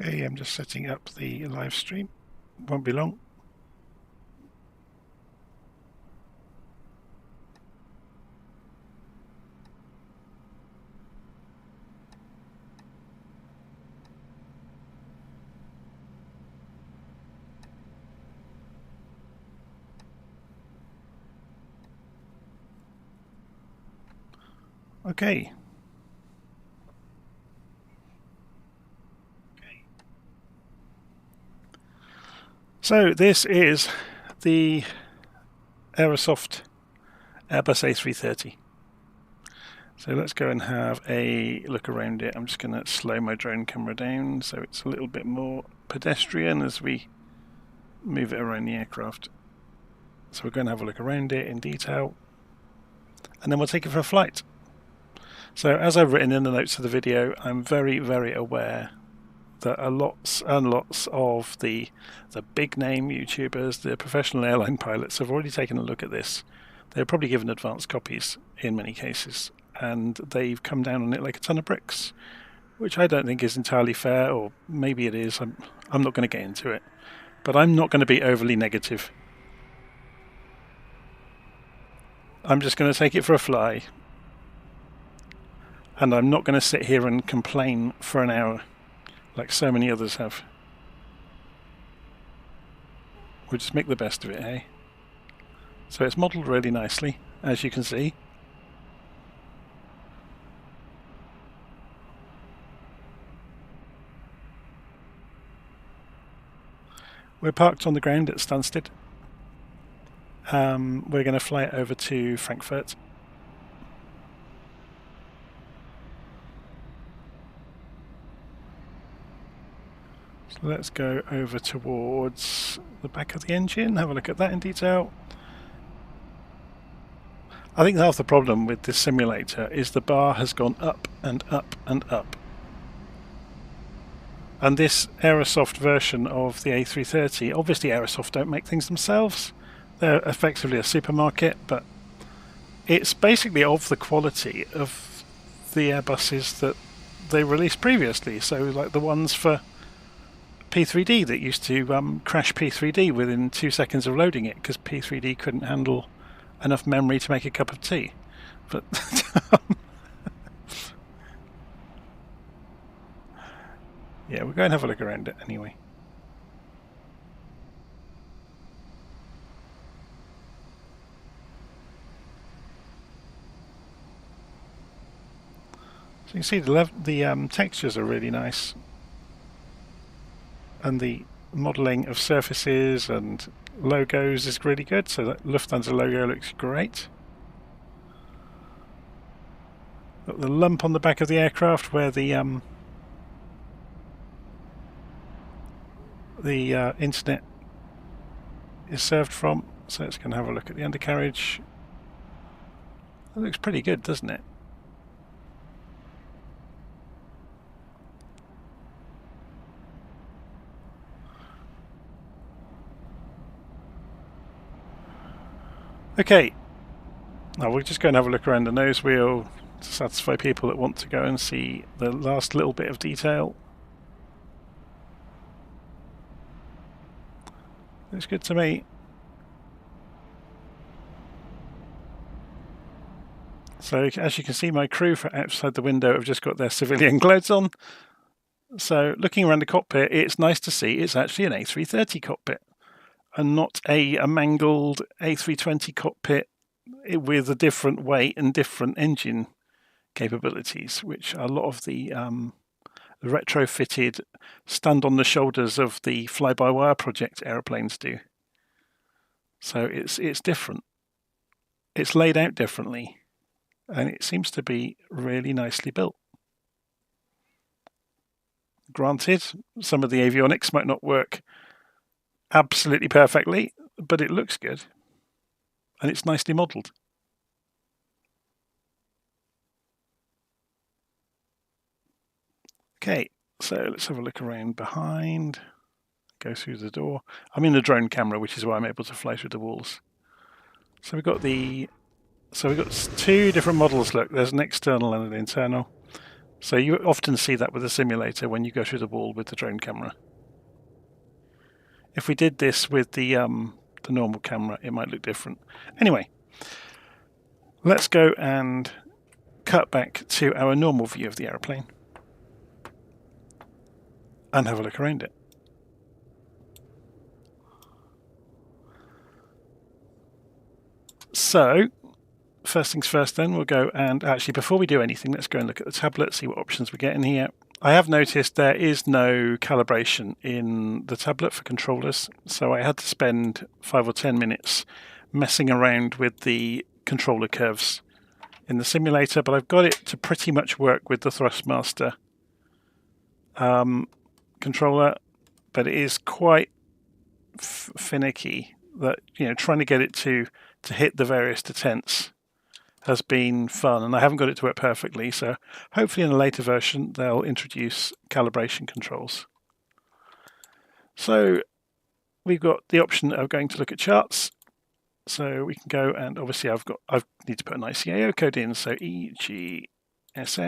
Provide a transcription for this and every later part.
Okay, I'm just setting up the live stream. Won't be long. Okay. So this is the Aerosoft Airbus A330. So let's go and have a look around it. I'm just going to slow my drone camera down so it's a little bit more pedestrian as we move it around the aircraft. So we're going to have a look around it in detail and then we'll take it for a flight. So as I've written in the notes of the video, I'm very, very aware that lots and lots of the big name YouTubers, the professional airline pilots have already taken a look at this. They're probably given advanced copies in many cases, and they've come down on it like a ton of bricks, which I don't think is entirely fair, or maybe it is. I'm not going to get into it, but I'm not going to be overly negative. I'm just going to take it for a fly, and I'm not going to sit here and complain for an hour like so many others have. We'll just make the best of it, eh? So it's modelled really nicely, as you can see. We're parked on the ground at Stansted. We're going to fly it over to Frankfurt. So let's go over towards the back of the engine, have a look at that in detail. I think half the problem with this simulator is the bar has gone up and up and up. And this Aerosoft version of the A330, obviously Aerosoft don't make things themselves. They're effectively a supermarket, but it's basically of the quality of the Airbuses that they released previously. So like the ones for P3D that used to crash P3D within 2 seconds of loading it because P3D couldn't handle enough memory to make a cup of tea. But yeah, we'll go and have a look around it anyway. So you can see the textures are really nice, and the modelling of surfaces and logos is really good. So that Lufthansa logo looks great. Got the lump on the back of the aircraft where the internet is served from. So it's going to have a look at the undercarriage. That looks pretty good, doesn't it? Okay, now we're just going to have a look around the nose wheel to satisfy people that want to go and see the last little bit of detail. Looks good to me. So as you can see, my crew outside the window have just got their civilian clothes on. So looking around the cockpit, it's nice to see it's actually an A330 cockpit and not a mangled A320 cockpit with a different weight and different engine capabilities, which a lot of the retrofitted stand on the shoulders of the fly-by-wire project aeroplanes do. So it's different. It's laid out differently, and it seems to be really nicely built. Granted, some of the avionics might not work absolutely perfectly, but it looks good, and it's nicely modelled. Okay, so let's have a look around behind, go through the door. I'm in the drone camera, which is why I'm able to fly through the walls. So we've got two different models. Look, there's an external and an internal. So you often see that with the simulator when you go through the wall with the drone camera. If we did this with the normal camera, it might look different. Anyway, let's go and cut back to our normal view of the aeroplane and have a look around it. So, first things first then, we'll go and actually before we do anything, let's go and look at the tablet, see what options we get in here. I have noticed there is no calibration in the tablet for controllers, so I had to spend 5 or 10 minutes messing around with the controller curves in the simulator, but I've got it to pretty much work with the Thrustmaster controller, but it is quite finicky that, trying to get it to hit the various detents has been fun, and I haven't got it to work perfectly, so hopefully in a later version they'll introduce calibration controls. So we've got the option of going to look at charts, so we can go and obviously I need to put an ICAO code in, so EGSS,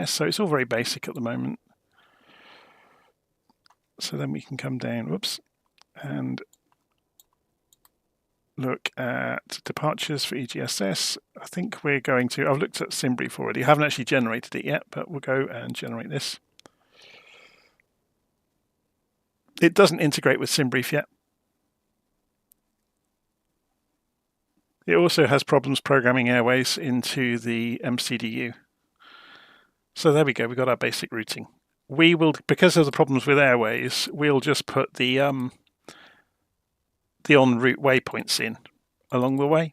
so it's all very basic at the moment. So then we can come down, whoops, and look at departures for EGSS. I think we're going to, I've looked at SimBrief already. I haven't actually generated it yet, but we'll go and generate this. It doesn't integrate with SimBrief yet. It also has problems programming airways into the MCDU. So there we go, we've got our basic routing. We will, because of the problems with airways, we'll just put the en route waypoints in along the way,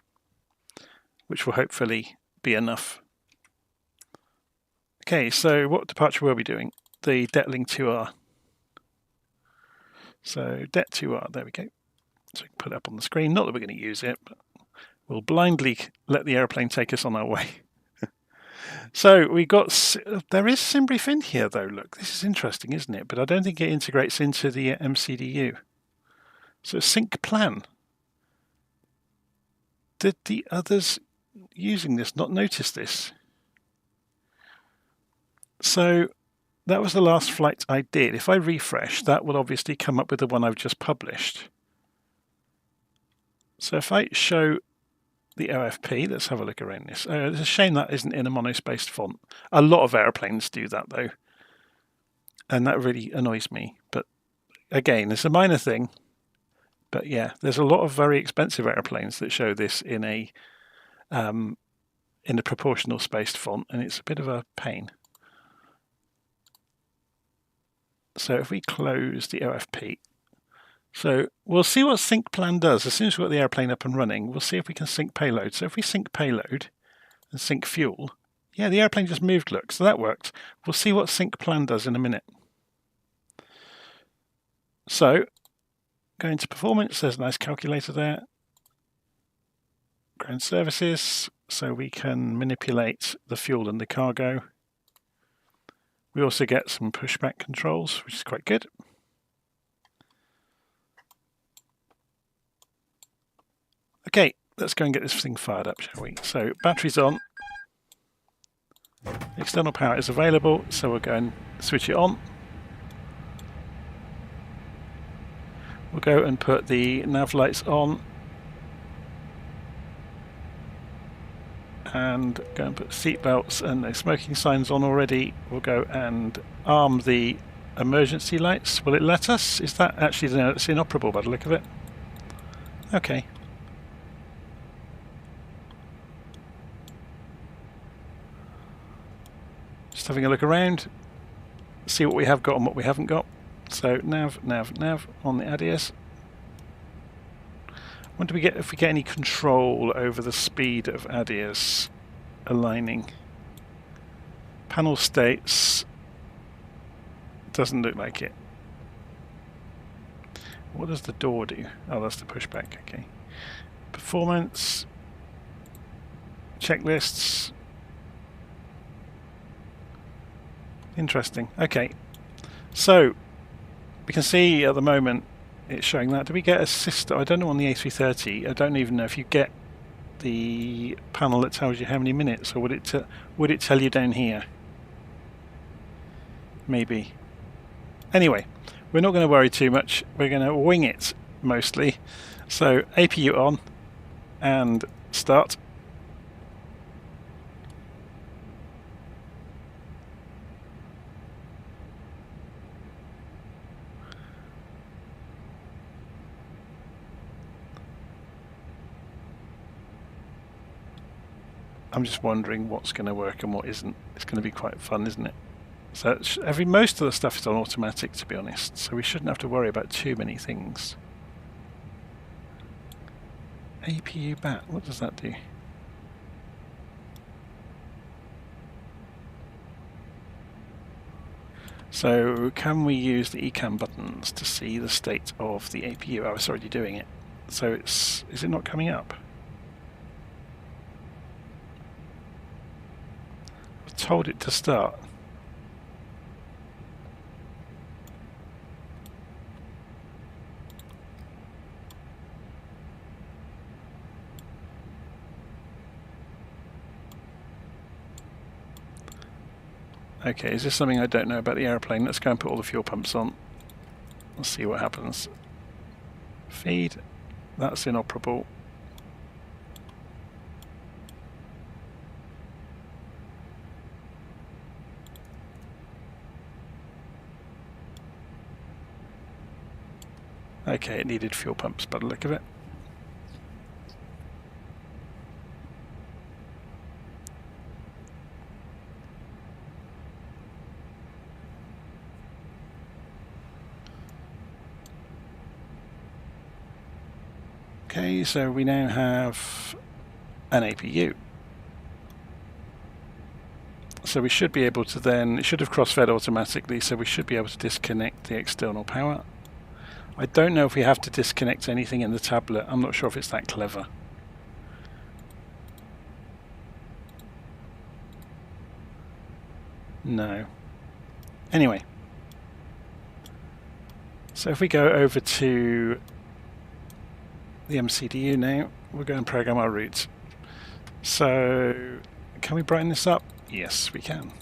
which will hopefully be enough. Okay, so what departure were we doing? The Detling 2R. So Det 2R, there we go. So we can put it up on the screen. Not that we're going to use it, but we'll blindly let the airplane take us on our way. So we got, there is SimBrief in here though, look, this is interesting, isn't it? But I don't think it integrates into the MCDU. So sync plan. Did the others using this not notice this? So that was the last flight I did. If I refresh, that will obviously come up with the one I've just published. So if I show the OFP, let's have a look around this. It's a shame that isn't in a monospaced font. A lot of airplanes do that though, and that really annoys me. But again, it's a minor thing. But yeah, there's a lot of very expensive airplanes that show this in a proportional spaced font, and it's a bit of a pain. So if we close the OFP, so we'll see what sync plan does. As soon as we've got the airplane up and running, we'll see if we can sync payload. So if we sync payload and sync fuel, yeah, the airplane just moved, look, so that worked. We'll see what sync plan does in a minute. So going to performance, there's a nice calculator there. Ground services, so we can manipulate the fuel and the cargo. We also get some pushback controls, which is quite good. Okay, let's go and get this thing fired up, shall we? So battery's on. External power is available, so we'll go and switch it on. We'll go and put the nav lights on. And go and put seat belts and the smoking signs on already. We'll go and arm the emergency lights. Will it let us? Is that actually, no, it's inoperable by the look of it. Okay. Just having a look around, see what we have got and what we haven't got. So nav on the ADIS. What do we get if we get any control over the speed of ADIS aligning? Panel states doesn't look like it. What does the door do? Oh, that's the pushback. Okay. Performance, checklists. Interesting. Okay, so we can see at the moment it's showing that. Do we get a system? I don't know on the A330. I don't even know if you get the panel that tells you how many minutes, or would it tell you down here? maybe. Anyway, we're not going to worry too much. We're going to wing it mostly. So APU on and start. I'm just wondering what's going to work and what isn't. It's going to be quite fun, isn't it? So most of the stuff is on automatic, to be honest, so we shouldn't have to worry about too many things. APU bat, what does that do? So can we use the ECAM buttons to see the state of the APU? I was already doing it. So is it not coming up? I told it to start. Okay, is this something I don't know about the aeroplane? Let's go and put all the fuel pumps on. Let's see what happens. Feed, that's inoperable. Okay, it needed fuel pumps by the look of it. Okay, so we now have an APU. So we should be able to then, it should have cross-fed automatically, so we should be able to disconnect the external power. I don't know if we have to disconnect anything in the tablet. I'm not sure if it's that clever. No. Anyway. So if we go over to the MCDU now, we're going to program our routes. So can we brighten this up? Yes, we can.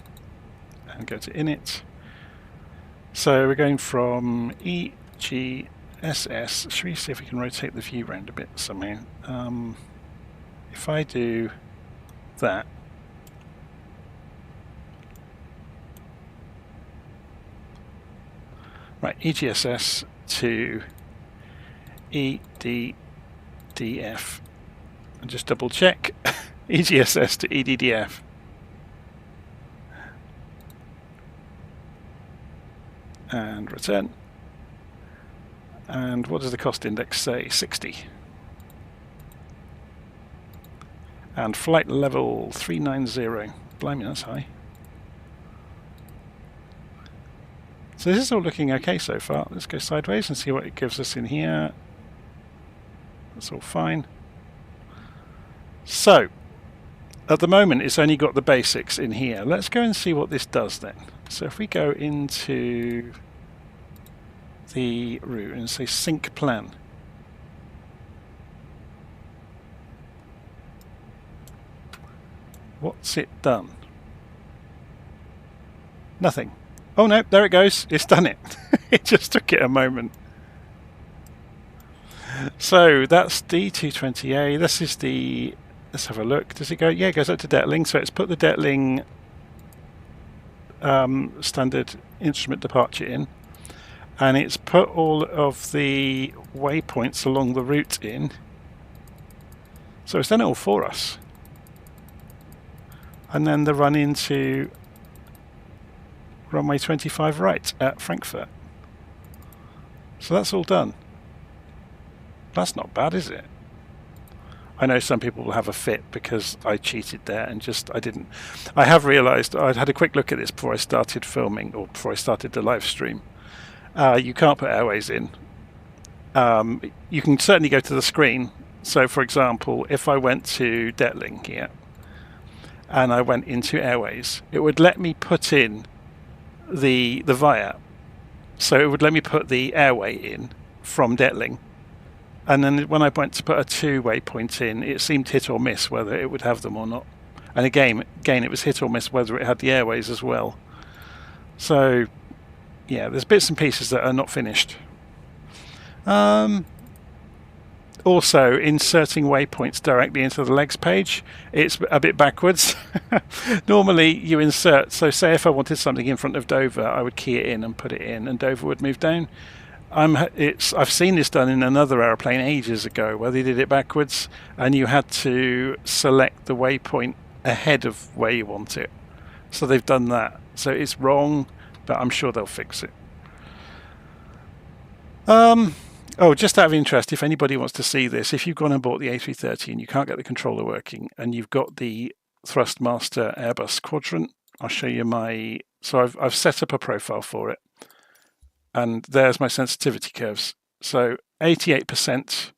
And go to init. So we're going from EGSS. Should we see if we can rotate the view round a bit somehow? If I do that, right, EGSS to EDDF, and just double check. EGSS to EDDF. And return. And what does the cost index say? 60. And flight level 390. Blimey, that's high. So this is all looking okay so far. Let's go sideways and see what it gives us in here. That's all fine. So, at the moment it's only got the basics in here. Let's go and see what this does then. So if we go into the route and say sync plan. What's it done? Nothing. Oh no, there it goes. It's done it. It just took it a moment. So that's D220A. This is the... Let's have a look. Does it go? Yeah, it goes up to Detling. So it's put the Detling standard instrument departure in. And it's put all of the waypoints along the route in. So it's done it all for us. And then the run into runway 25 right at Frankfurt. So that's all done. That's not bad, is it? I know some people will have a fit because I cheated there and just I didn't. I have realised, I'd had a quick look at this before I started filming, or before I started the live stream. You can't put airways in. You can certainly go to the screen. So for example, if I went to Detling here and I went into airways, it would let me put in the via. So it would let me put the airway in from Detling. And then when I went to put a two-way point in, it seemed hit or miss whether it would have them or not. And again, it was hit or miss whether it had the airways as well. So yeah, there's bits and pieces that are not finished. Also, inserting waypoints directly into the legs page, it's a bit backwards. Normally you insert, so say if I wanted something in front of Dover, I would key it in and put it in, and Dover would move down. I've seen this done in another aeroplane ages ago where they did it backwards, and you had to select the waypoint ahead of where you want it. So they've done that. So it's wrong, but I'm sure they'll fix it. Oh, just out of interest, if anybody wants to see this, if you've gone and bought the A330 and you can't get the controller working and you've got the Thrustmaster Airbus quadrant, I'll show you my... So I've set up a profile for it. And there's my sensitivity curves. So 88%,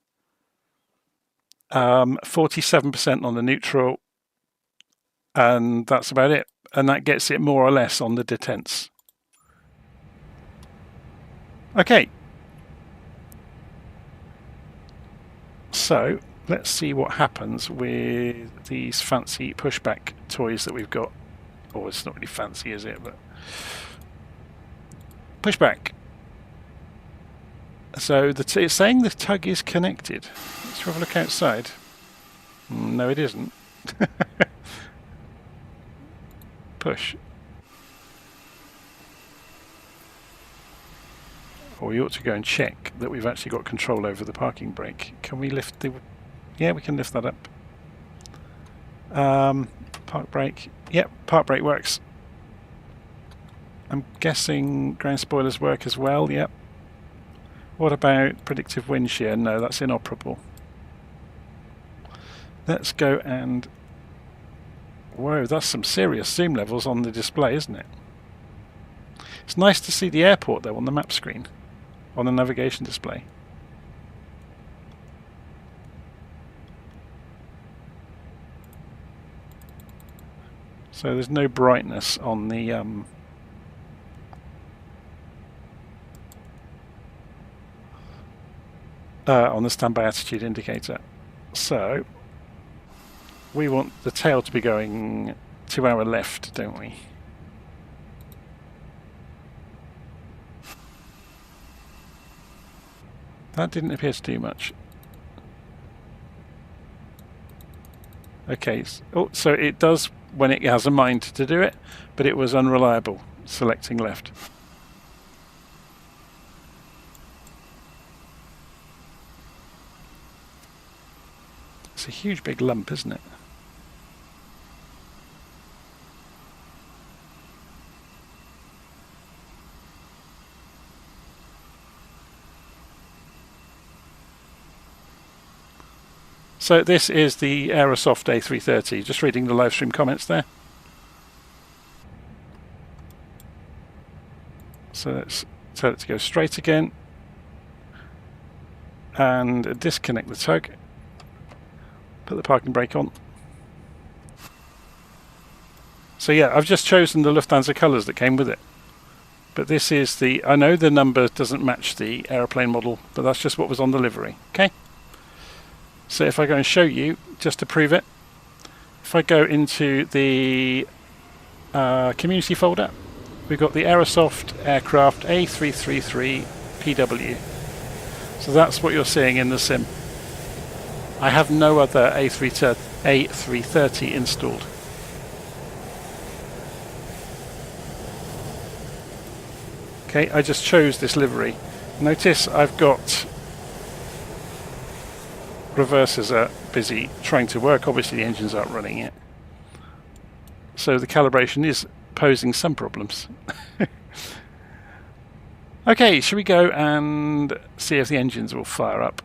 47% on the neutral, and that's about it. And that gets it more or less on the detents. Okay. So let's see what happens with these fancy pushback toys that we've got. Oh, it's not really fancy, is it? But pushback. So it's saying the tug is connected. Let's have a look outside. No, it isn't. Push. Or we ought to go and check that we've actually got control over the parking brake. Can we lift the... Yeah, we can lift that up. Park brake. Yep, park brake works. I'm guessing ground spoilers work as well. Yep. What about predictive wind shear? No, that's inoperable. Let's go and... Whoa, that's some serious zoom levels on the display, isn't it? It's nice to see the airport though on the map screen, on the navigation display. So there's no brightness on the standby attitude indicator. So we want the tail to be going to our left, don't we? That didn't appear to do much. Okay, so it does when it has a mind to do it, but it was unreliable selecting left. It's a huge big lump, isn't it? So this is the Aerosoft A330, just reading the live stream comments there. So let's tell it to go straight again and disconnect the tug, put the parking brake on. So yeah, I've just chosen the Lufthansa colours that came with it. But this is the, I know the number doesn't match the aeroplane model, but that's just what was on the livery, okay? So if I go and show you, just to prove it, if I go into the community folder, we've got the Aerosoft Aircraft A330 PW. So that's what you're seeing in the sim. I have no other A330 installed. Okay, I just chose this livery. Notice I've got reversers are busy trying to work. Obviously the engines aren't running yet. So the calibration is posing some problems. Okay, shall we go and see if the engines will fire up?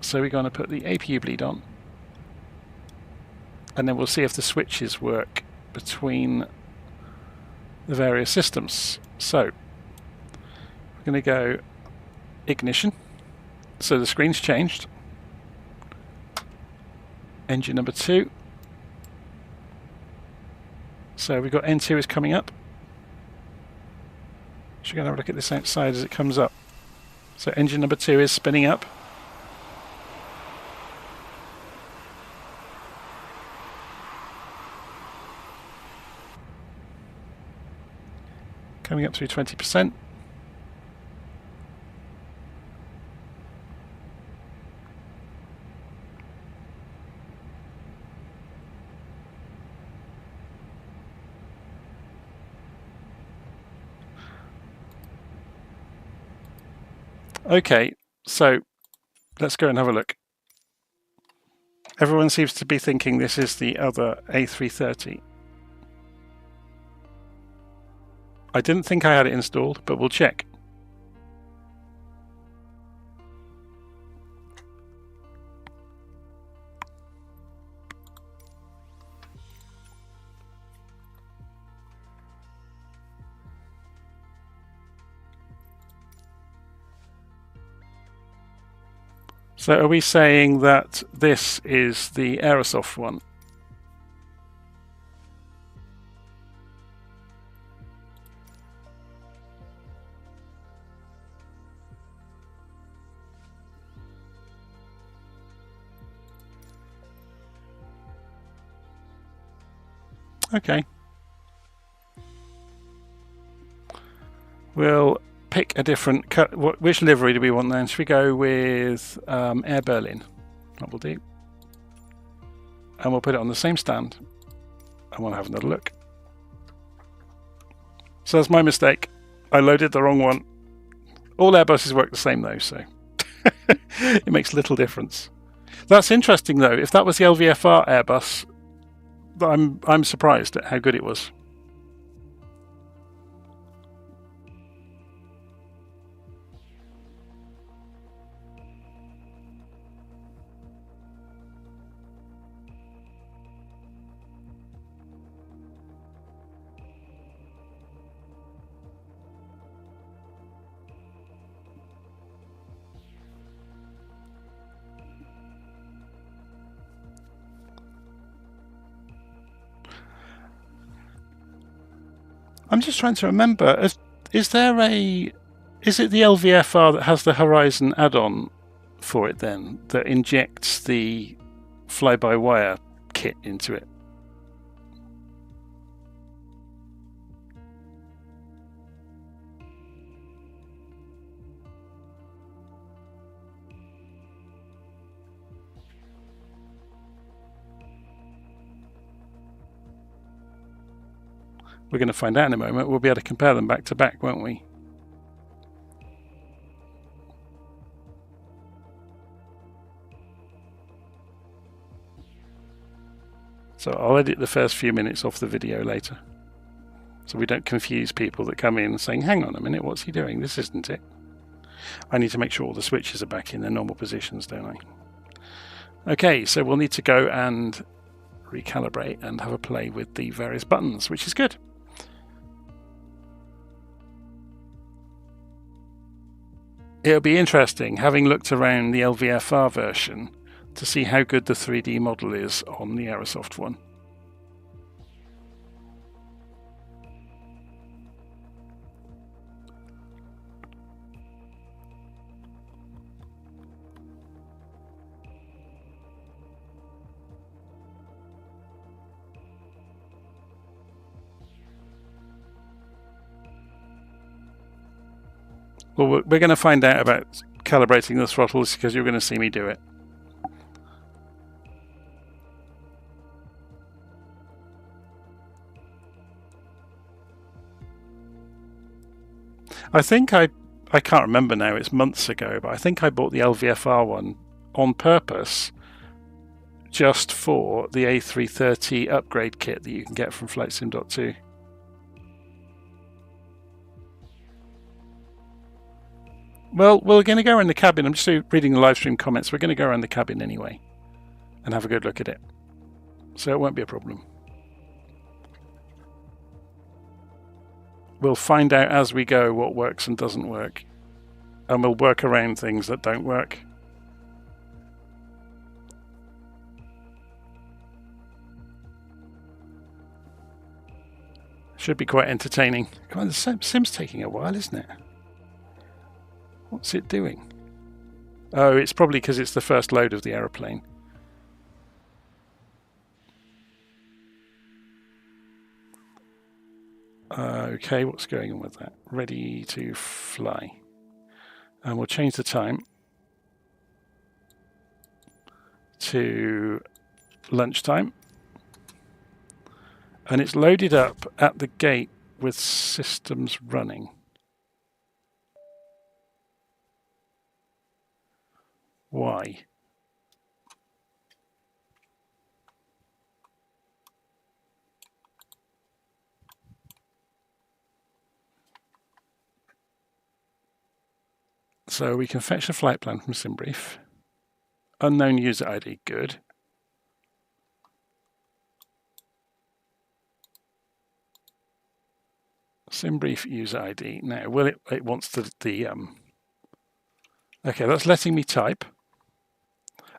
So we're going to put the APU bleed on, and then we'll see if the switches work between the various systems. So we're going to go ignition. So the screen's changed. Engine number 2. So we've got N2 is coming up. Should we go and have a look at this outside as it comes up? So engine number 2 is spinning up. Coming up through 20%. Okay, so let's go and have a look. Everyone seems to be thinking this is the other A330. I didn't think I had it installed, but we'll check. So are we saying that this is the Aerosoft one? Okay. We'll pick a different cut. Which livery do we want then? Should we go with Air Berlin? That will do. And we'll put it on the same stand. And we'll have another look. So that's my mistake. I loaded the wrong one. All Airbuses work the same though, so it makes little difference. That's interesting though. If that was the LVFR Airbus, I'm surprised at how good it was. I'm just trying to remember, is it the LVFR that has the Horizon add-on for it then, that injects the fly-by-wire kit into it? We're going to find out in a moment. We'll be able to compare them back to back, won't we? So I'll edit the first few minutes off the video later, so we don't confuse people that come in saying, hang on a minute, what's he doing? This isn't it. I need to make sure all the switches are back in their normal positions, don't I? Okay, so we'll need to go and recalibrate and have a play with the various buttons, which is good. It'll be interesting, having looked around the LVFR version, to see how good the 3D model is on the Aerosoft one. Well, we're going to find out about calibrating the throttles because you're going to see me do it. I think I can't remember now, it's months ago, but I think I bought the LVFR one on purpose just for the A330 upgrade kit that you can get from FlightSim.2. Well, we're going to go around the cabin. I'm just reading the live stream comments. We're going to go around the cabin anyway and have a good look at it. So it won't be a problem. We'll find out as we go what works and doesn't work. And we'll work around things that don't work. Should be quite entertaining. Come on, the sim's taking a while, isn't it? What's it doing? Oh, it's probably because it's the first load of the aeroplane. Okay, what's going on with that? Ready to fly. And we'll change the time to lunchtime. And it's loaded up at the gate with systems running. Why? So we can fetch a flight plan from SimBrief. Unknown user ID, good. SimBrief user ID. Now, will it wants the okay, that's letting me type.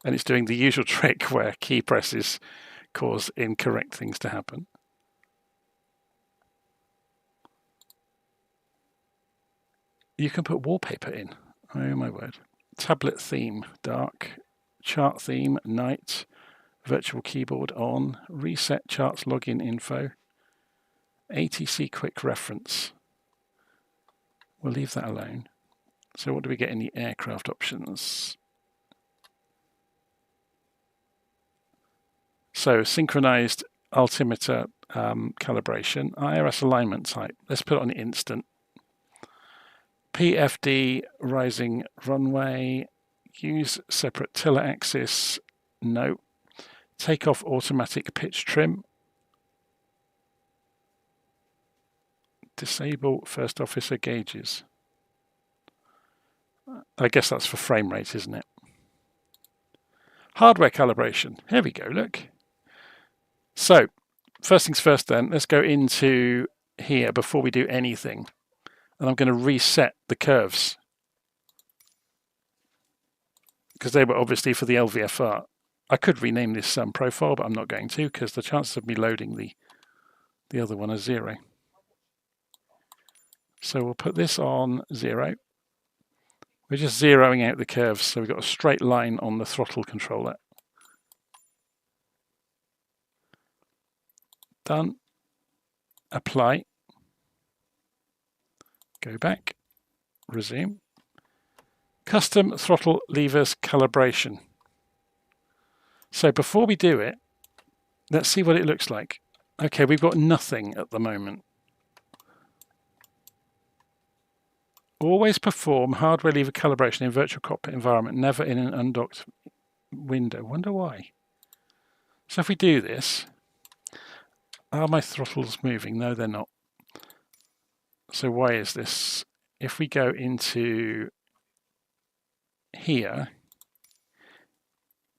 And it's doing the usual trick where key presses cause incorrect things to happen. You can put wallpaper in. Oh my word. Tablet theme, dark. Chart theme, night. Virtual keyboard on. Reset charts login info. ATC quick reference. We'll leave that alone. So what do we get in the aircraft options? So synchronized altimeter calibration. IRS alignment type. Let's put it on instant. PFD rising runway. Use separate tiller axis. No. Takeoff automatic pitch trim. Disable first officer gauges. I guess that's for frame rate, isn't it? Hardware calibration. Here we go, look. So, first things first then, let's go into here before we do anything. And I'm going to reset the curves. Because they were obviously for the LVFR. I could rename this profile, but I'm not going to because the chances of me loading the other one are 0. So we'll put this on 0. We're just zeroing out the curves, so we've got a straight line on the throttle controller. Done. Apply. Go back. Resume. Custom throttle levers calibration. So before we do it, let's see what it looks like. Okay, we've got nothing at the moment. Always perform hardware lever calibration in virtual cockpit environment, never in an undocked window. Wonder why. So if we do this, are my throttles moving? No, they're not. So why is this? If we go into here,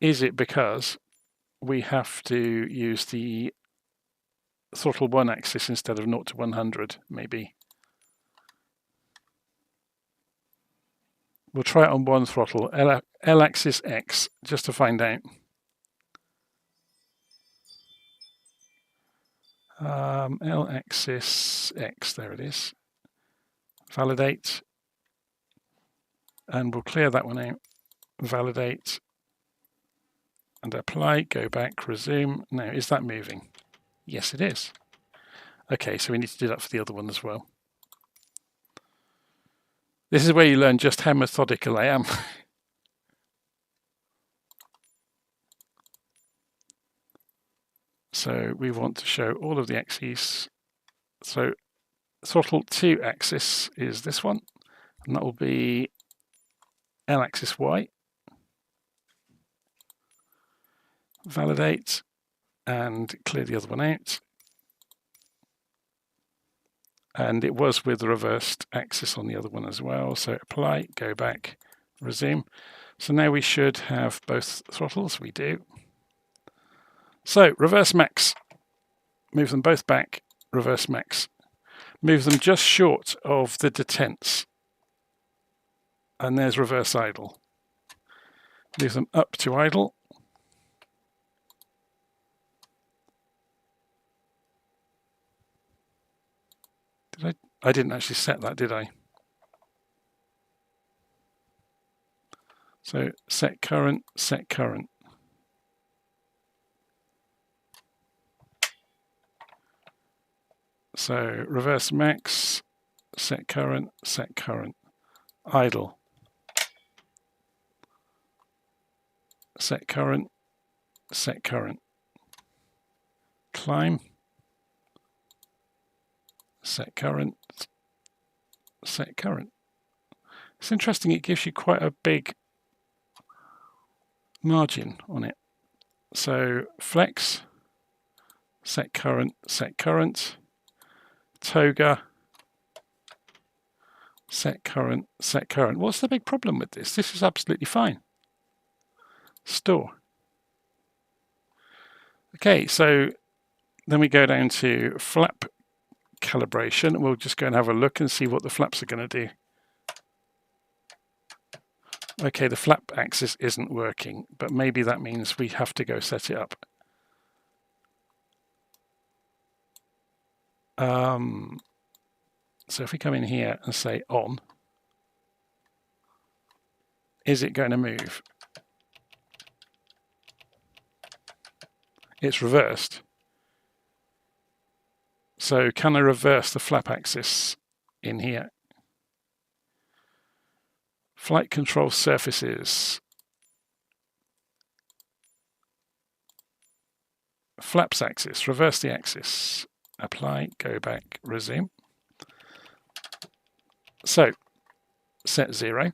is it because we have to use the throttle 1 axis instead of 0 to 100, maybe? We'll try it on one throttle, L axis X, just to find out. L axis X, there it is. Validate. And we'll clear that one out. Validate. And apply, go back, resume. Now, is that moving? Yes, it is. Okay, so we need to do that for the other one as well. This is where you learn just how methodical I am. So we want to show all of the axes. So throttle 2 axis is this one, and that will be L axis Y. Validate and clear the other one out. And it was with the reversed axis on the other one as well. So apply, go back, resume. So now we should have both throttles. We do. So reverse max. Move them both back, reverse max. Move them just short of the detents. And there's reverse idle. Move them up to idle. I didn't actually set that, did I? So set current, set current. So reverse max, set current, idle, set current, climb, set current. It's interesting, it gives you quite a big margin on it. So flex, set current, toga, set current. What's the big problem with this? This is absolutely fine. Store. Okay, so then we go down to flap calibration. We'll just go and have a look and see what the flaps are going to do. Okay, the flap axis isn't working, but maybe that means we have to go set it up. So if we come in here and say on, is it going to move? It's reversed. So can I reverse the flap axis in here? Flight control surfaces. Flaps axis, reverse the axis. Apply, go back, resume. So, set 0.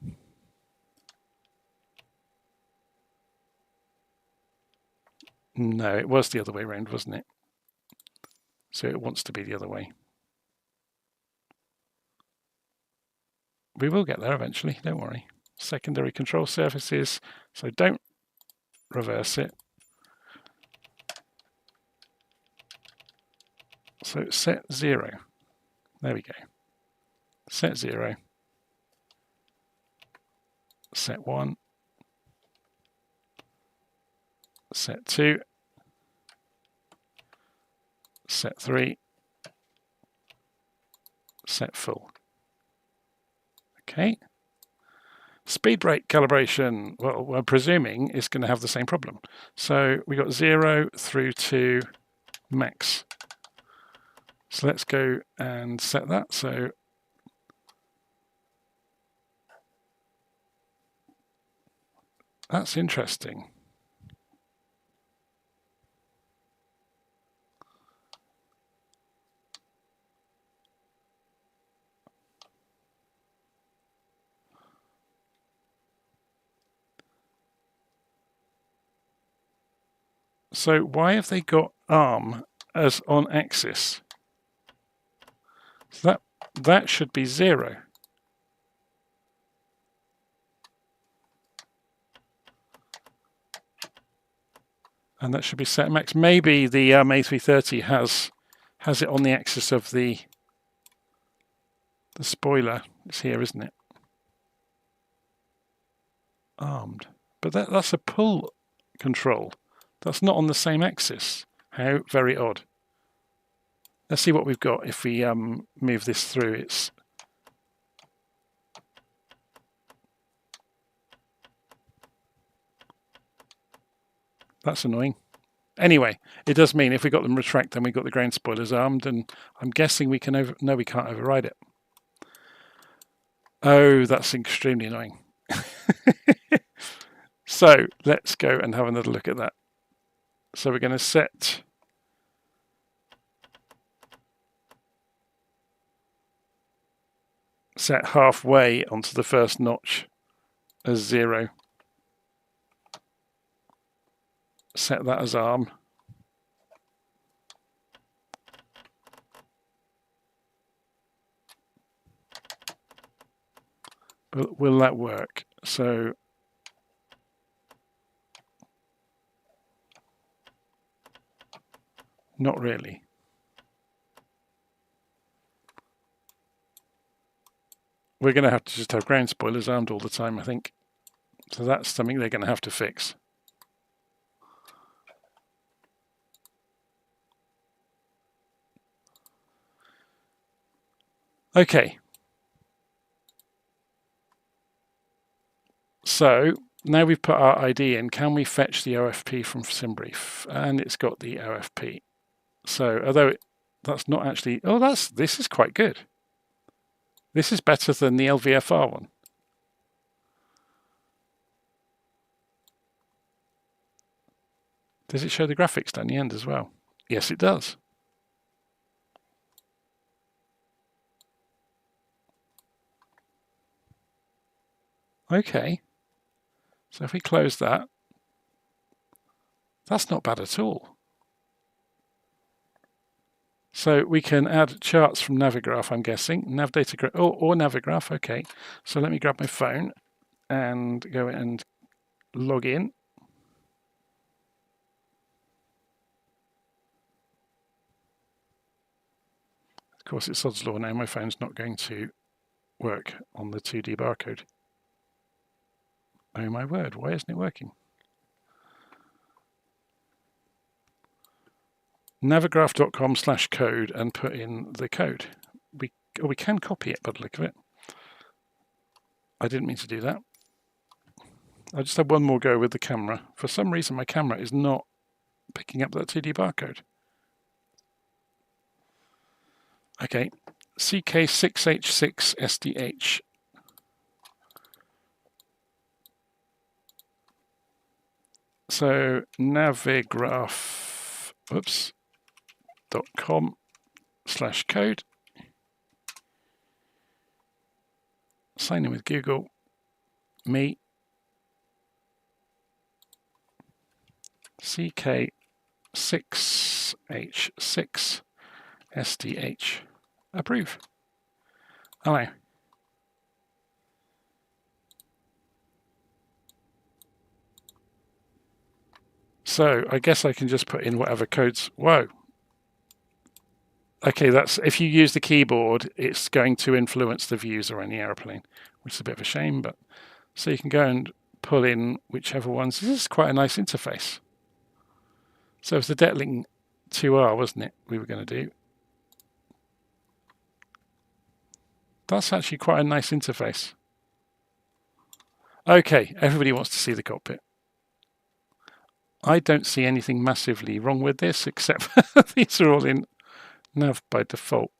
No, it was the other way around, wasn't it? So it wants to be the other way. We will get there eventually, don't worry. Secondary control surfaces, so don't reverse it. So set 0. There we go. Set 0. Set 1. Set 2. Set 3. Set full. Okay. Speed brake calibration. Well, we're presuming it's going to have the same problem. So we got 0 through to max. So let's go and set that. So that's interesting. So why have they got arm as on axis? So that should be 0. And that should be set max. Maybe the A330 has it on the axis of the spoiler. It's here, isn't it? Armed. But that's a pull control. That's not on the same axis. How very odd. Let's see what we've got if we move this through. That's annoying. Anyway, it does mean if we got them retract, then we got the ground spoilers armed, and I'm guessing we can no, we can't override it. Oh, that's extremely annoying. So let's go and have another look at that. So we're going to set halfway onto the first notch as 0. Set that as arm. But will that work? So not really. We're going to have to just have ground spoilers armed all the time, I think. So that's something they're going to have to fix. Okay. So now we've put our ID in, can we fetch the OFP from SimBrief? And it's got the OFP. So although it That's not actually... Oh, this is quite good. This is better than the LVFR one. Does it show the graphics down the end as well? Yes, it does. Okay. So if we close that, that's not bad at all. So we can add charts from Navigraph, I'm guessing. Navdata or Navigraph, okay. So let me grab my phone and go and log in. Of course, it's odds law now. My phone's not going to work on the 2D barcode. Oh my word, why isn't it working? Navigraph.com/code and put in the code. We can copy it by the look of it. I didn't mean to do that. I just had one more go with the camera. For some reason, my camera is not picking up that 2D barcode. Okay, CK6H6SDH. So Navigraph, .com/code. Sign in with Google. Me. CK6H6SDH. Approve. Allow. So I guess I can just put in whatever codes. Whoa. Okay, that's if you use the keyboard, it's going to influence the views around the aeroplane, which is a bit of a shame. But so you can go and pull in whichever ones. This is quite a nice interface. So it's the Detling 2R, wasn't it? We were going to do. That's actually quite a nice interface. Okay, everybody wants to see the cockpit. I don't see anything massively wrong with this, except these are all in nav by default.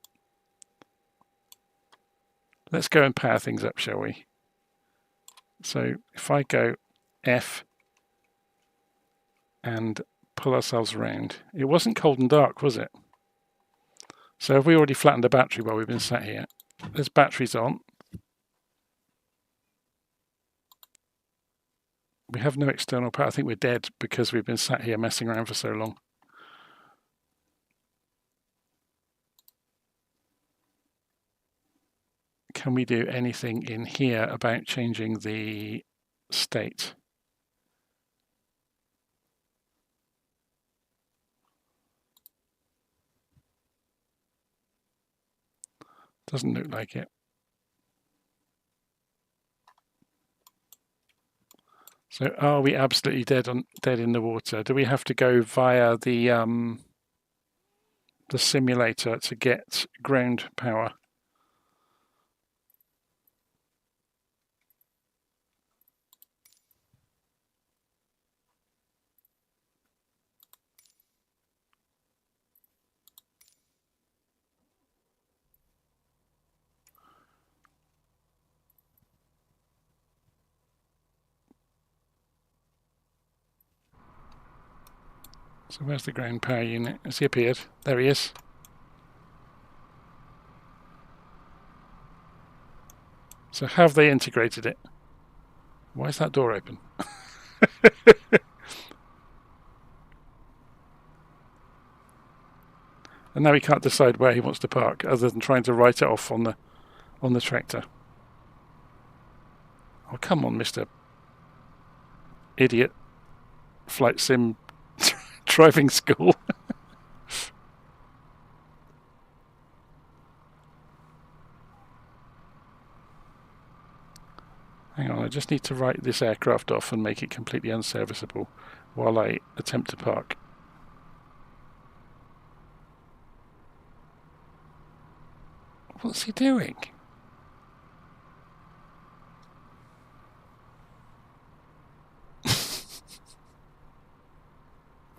Let's go and power things up, shall we? So if I go F and pull ourselves around, it wasn't cold and dark, was it? So have we already flattened the battery while we've been sat here? There's batteries on. We have no external power. I think we're dead because we've been sat here messing around for so long. Can we do anything in here about changing the state? Doesn't look like it. So are we absolutely dead in the water? Do we have to go via the simulator to get ground power? So where's the ground power unit? Has he appeared? There he is. So have they integrated it? Why is that door open? And now he can't decide where he wants to park, other than trying to write it off on the tractor. Oh, come on, Mr. Idiot. Flight sim driving school. Hang on, I just need to write this aircraft off and make it completely unserviceable while I attempt to park. What's he doing?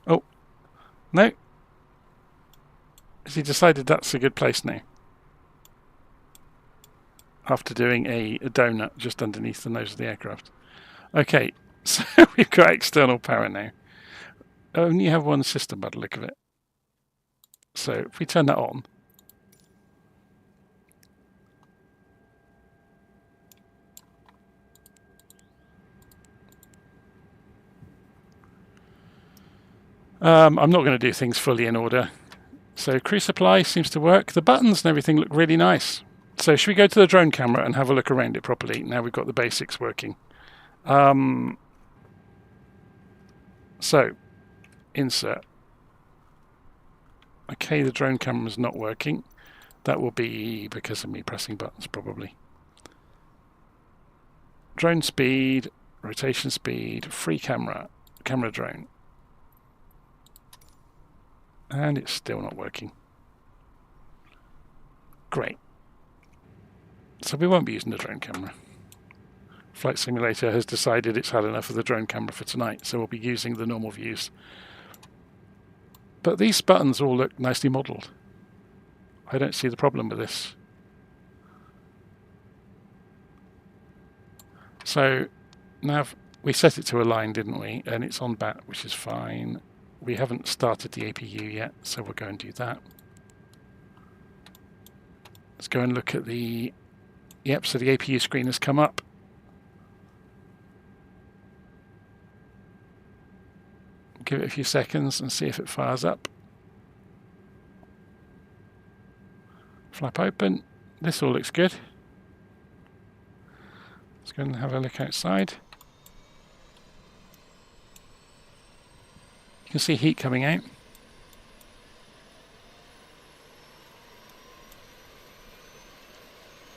Oh, no. Is he decided that's a good place now? After doing a donut just underneath the nose of the aircraft. Okay, so we've got external power now. Only have one system by the look of it. So if we turn that on, I'm not going to do things fully in order. So crew supply seems to work. The buttons and everything look really nice. So should we go to the drone camera and have a look around it properly? Now we've got the basics working. So, insert. Okay, the drone camera's not working. That will be because of me pressing buttons, probably. Drone speed, rotation speed, free camera, camera drone. And it's still not working. Great. So we won't be using the drone camera. Flight Simulator has decided it's had enough of the drone camera for tonight, so we'll be using the normal views. But these buttons all look nicely modelled. I don't see the problem with this. So now we set it to align, didn't we? And it's on BAT, which is fine. We haven't started the APU yet, so we'll go and do that. Let's go and look at the... Yep, so the APU screen has come up. Give it a few seconds and see if it fires up. Flap open. This all looks good. Let's go and have a look outside. You can see heat coming out.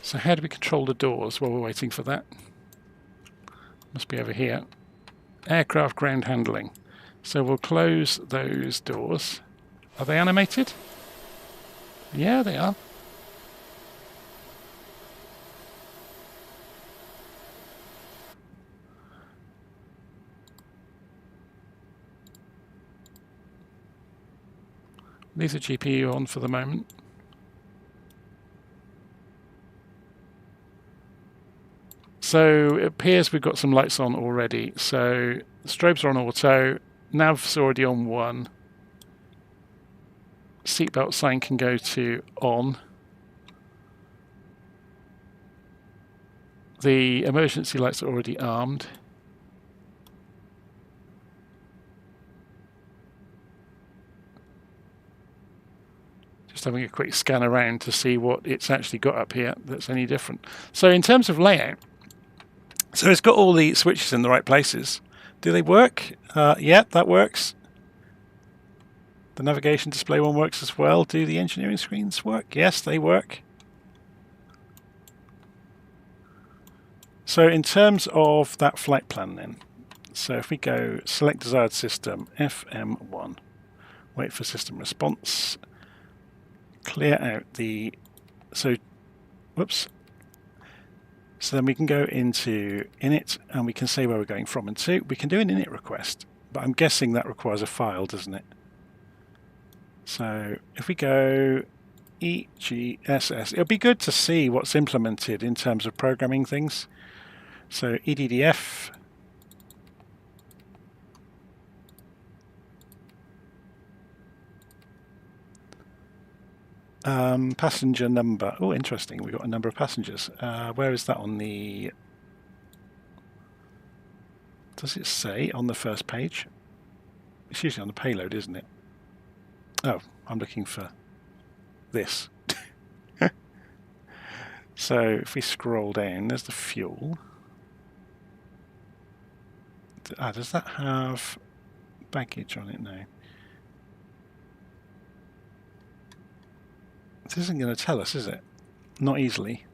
So how do we control the doors while we're waiting for that? Must be over here. Aircraft ground handling. So we'll close those doors. Are they animated? Yeah, they are. Leave the GPU on for the moment. So it appears we've got some lights on already. So the strobes are on auto. Nav's already on 1. Seatbelt sign can go to on. The emergency lights are already armed. Just having a quick scan around to see what it's actually got up here that's any different. So in terms of layout, so it's got all the switches in the right places. Do they work? Yep, that works. The navigation display one works as well. Do the engineering screens work? Yes, they work. So in terms of that flight plan then, so if we go select desired system, FM1, wait for system response, clear out the, so then we can go into init and we can say where we're going from and to. We can do an init request, but I'm guessing that requires a file, doesn't it? So if we go EGSS, it'll be good to see what's implemented in terms of programming things. So EDDF, passenger number. Oh, interesting. We've got a number of passengers. Where is that on the... Does it say on the first page? It's usually on the payload, isn't it? Oh, I'm looking for this. So if we scroll down, there's the fuel. Does that have baggage on it now? This isn't going to tell us, is it? Not easily.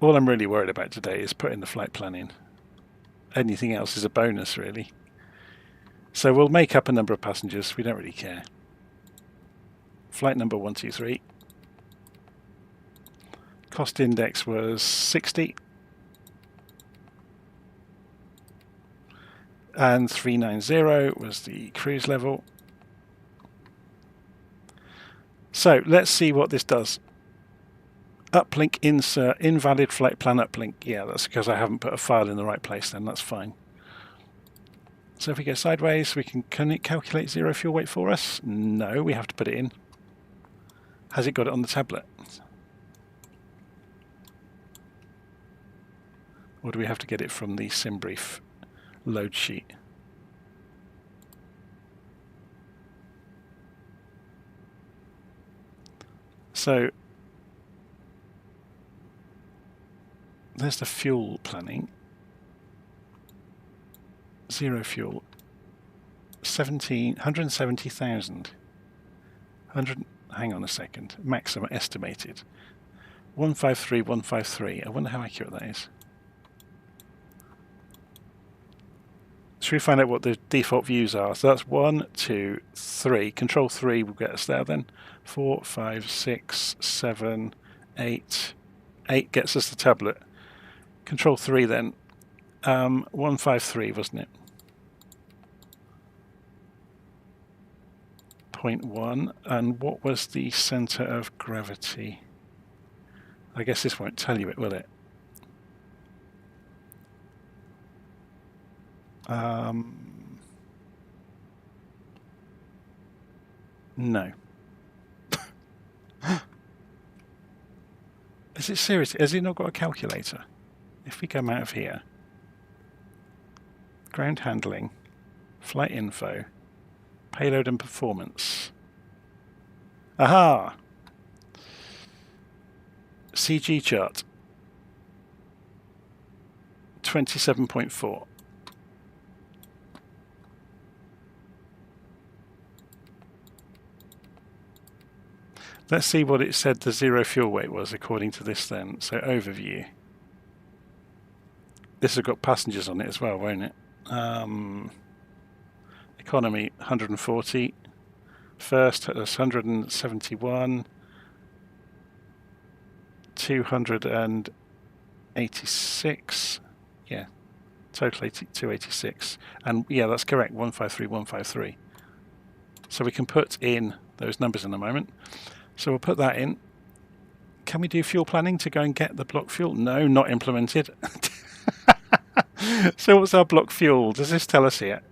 All I'm really worried about today is putting the flight plan in. Anything else is a bonus, really. So we'll make up a number of passengers. We don't really care. Flight number 123. Cost index was 60. And 390 was the cruise level. So let's see what this does. Uplink insert, invalid flight plan uplink. Yeah, that's because I haven't put a file in the right place then, that's fine. So if we go sideways, can it calculate zero fuel weight for us? No, we have to put it in. Has it got it on the tablet? Or do we have to get it from the SimBrief load sheet? So there's the fuel planning. Zero fuel. 170,000. Hang on a second. Maximum estimated. 153, 153. I wonder how accurate that is. Should we find out what the default views are? So that's 1, 2, 3. Control 3 will get us there then. 4, 5, 6, 7, 8. 8 gets us the tablet. Control 3 then. 153, wasn't it? 0.1. And what was the center of gravity? I guess this won't tell you it, will it? No. Is it serious? Has it not got a calculator? If we come out of here, ground handling, flight info, payload and performance. Aha! CG chart. 27.4. Let's see what it said the zero fuel weight was according to this then. So overview. This has got passengers on it as well, won't it? Economy 140. First that's 171. 286. Yeah. Total 286. And yeah, that's correct. 153, 153. So we can put in those numbers in a moment. So we'll put that in. Can we do fuel planning to go and get the block fuel? No, not implemented. So what's our block fuel? Does this tell us here?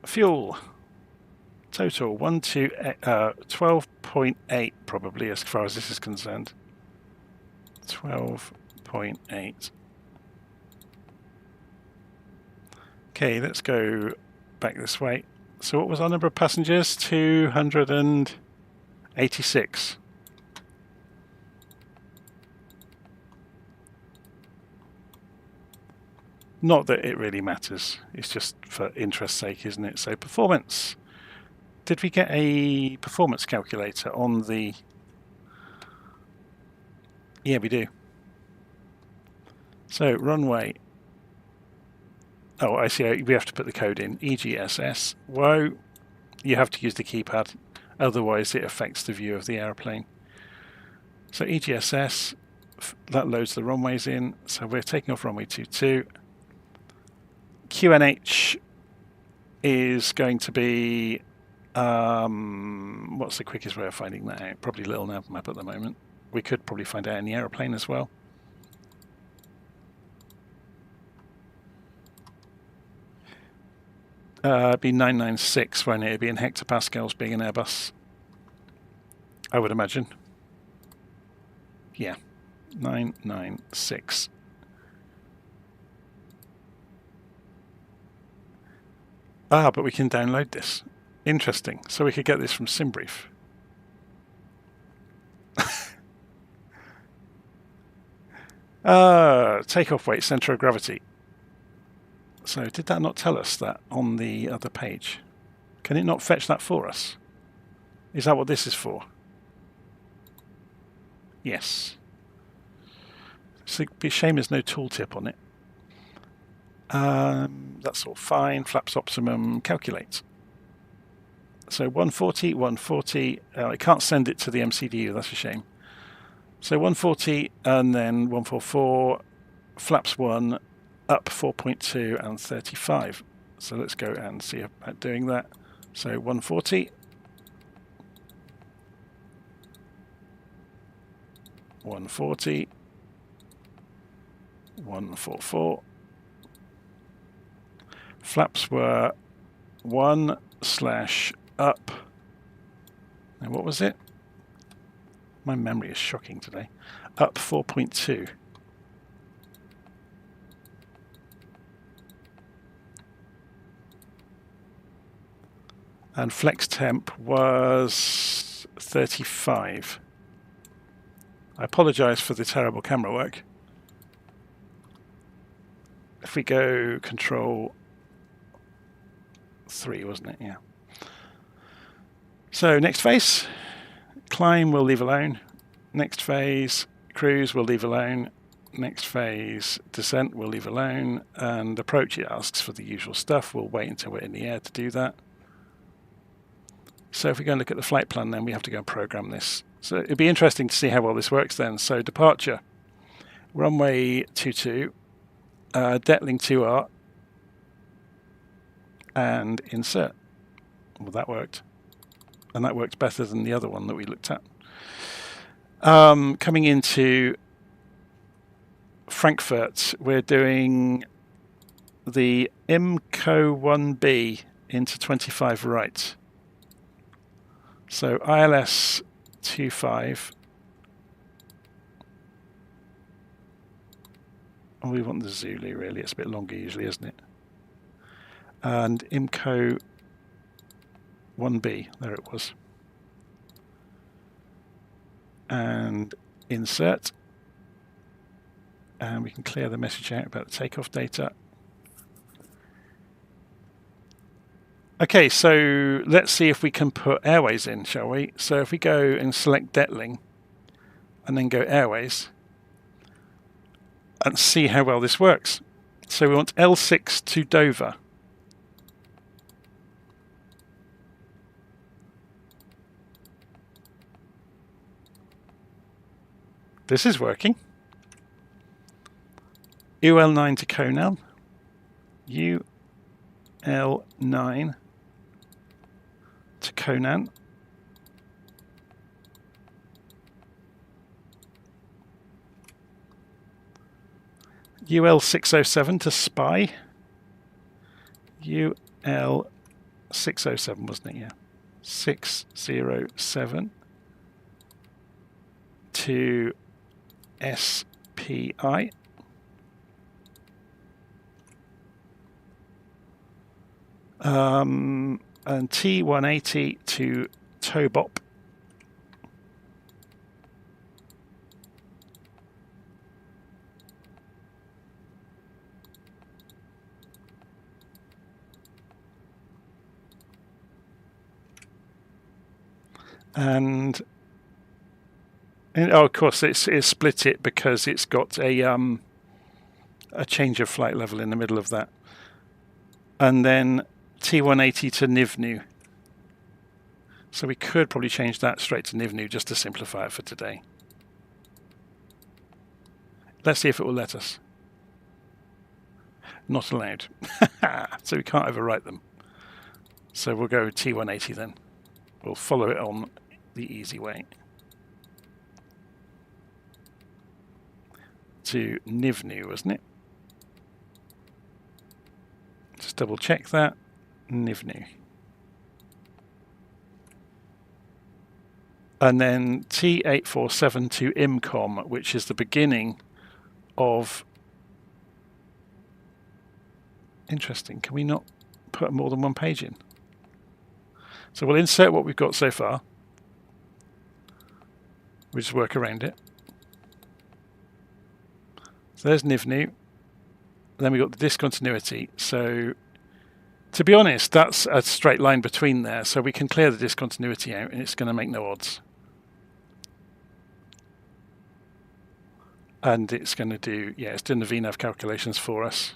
Fuel. Total 12.8 probably as far as this is concerned. 12.8. Okay, let's go back this way. So what was our number of passengers? 286. Not that it really matters. It's just for interest's sake, isn't it? So performance. Did we get a performance calculator on the... Yeah, we do. So runway. Oh, I see. We have to put the code in. EGSS. Whoa. You have to use the keypad. Otherwise, it affects the view of the aeroplane. So EGSS, that loads the runways in. So we're taking off runway 22. QNH is going to be... what's the quickest way of finding that out? Probably little nav map at the moment. We could probably find out in the aeroplane as well. It'd be 996, won't it? It'd be in hectopascals being an Airbus, I would imagine. Yeah, 996. Ah, but we can download this. Interesting. So we could get this from SimBrief. Takeoff weight, center of gravity. So did that not tell us that on the other page? Can it not fetch that for us? Is that what this is for? Yes. It's a shame there's no tooltip on it. That's all fine. Flaps optimum, calculate. So 140, 140. I can't send it to the MCDU, that's a shame. So 140 and then 144, flaps 1, up 4.2 and 35. So let's go and see about doing that. So 140, 140, 144. Flaps were 1/up. Now what was it? My memory is shocking today. Up 4.2. And flex temp was 35. I apologise for the terrible camera work. If we go control 3, wasn't it? Yeah. So next phase, climb we'll leave alone. Next phase, cruise we'll leave alone. Next phase, descent we'll leave alone. And approach, it asks for the usual stuff. We'll wait until we're in the air to do that. So if we go and look at the flight plan, then we have to go and program this. So it'd be interesting to see how well this works then. So departure, runway 22, Detling 2R, and insert. Well, that worked. And that works better than the other one that we looked at. Coming into Frankfurt, we're doing the IMCO 1B into 25 right. So ILS 25. And we want the Zulu really, it's a bit longer usually, isn't it? And IMCO 1B, there it was. And insert. And we can clear the message out about the takeoff data. Okay, so let's see if we can put airways in, shall we? So if we go and select Detling and then go airways and see how well this works. So we want L6 to Dover. This is working. UL9 to Conan. UL9 to Conan. UL607 to Spy. UL607, wasn't it? Yeah. 607 to SPI. And T180 to Tobop. And oh, of course, it's split it because it's got a change of flight level in the middle of that. And then T180 to Nivnu. So we could probably change that straight to Nivnu just to simplify it for today. Let's see if it will let us. Not allowed. So we can't overwrite them. So we'll go T180 then. We'll follow it on the easy way. To Nivnu, wasn't it? Just double check that. Nivnu. And then T847 to IMCOM, which is the beginning of... Interesting. Can we not put more than one page in? So we'll insert what we've got so far. We'll just work around it. So there's Nivnu. Then we've got the discontinuity. So to be honest, that's a straight line between there. So we can clear the discontinuity out and it's going to make no odds. And it's going to do, yeah, it's doing the VNAV calculations for us.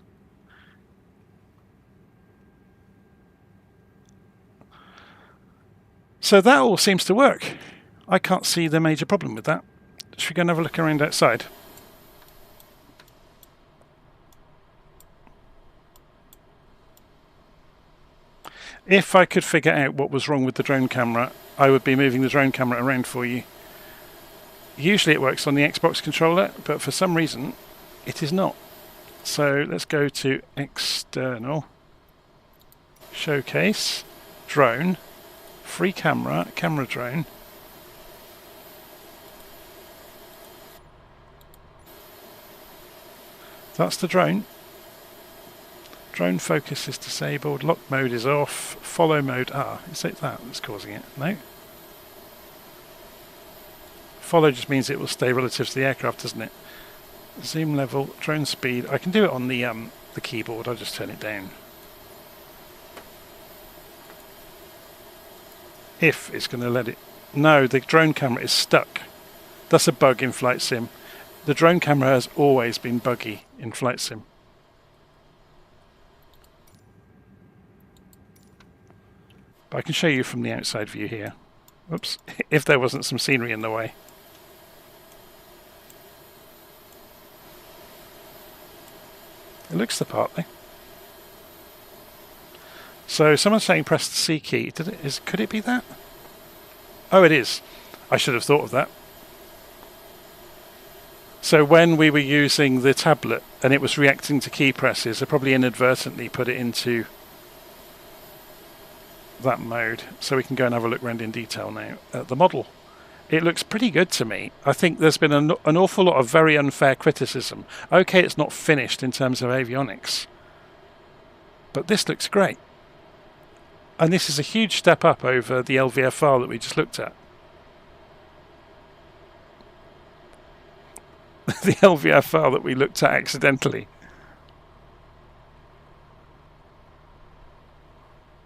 So that all seems to work. I can't see the major problem with that. Should we go and have a look around outside? If I could figure out what was wrong with the drone camera, I would be moving the drone camera around for you. Usually it works on the Xbox controller, but for some reason it is not. So let's go to external, showcase, drone, free camera, camera drone. That's the drone. Drone focus is disabled, lock mode is off, follow mode, is it that that's causing it? No. Follow just means it will stay relative to the aircraft, doesn't it? Zoom level, drone speed, I can do it on the keyboard, I'll just turn it down. If it's going to let it... No, the drone camera is stuck. That's a bug in Flight Sim. The drone camera has always been buggy in Flight Sim. But I can show you from the outside view here. Oops, if there wasn't some scenery in the way. It looks the part though. So someone's saying press the C key. Could it be that? Oh, it is. I should have thought of that. So when we were using the tablet and it was reacting to key presses, I probably inadvertently put it into that mode. So we can go and have a look around in detail now at the model. It looks pretty good to me. I think there's been an awful lot of very unfair criticism. Okay, it's not finished in terms of avionics, but this looks great. And this is a huge step up over the LVFR that we just looked at. The LVFR that we looked at accidentally.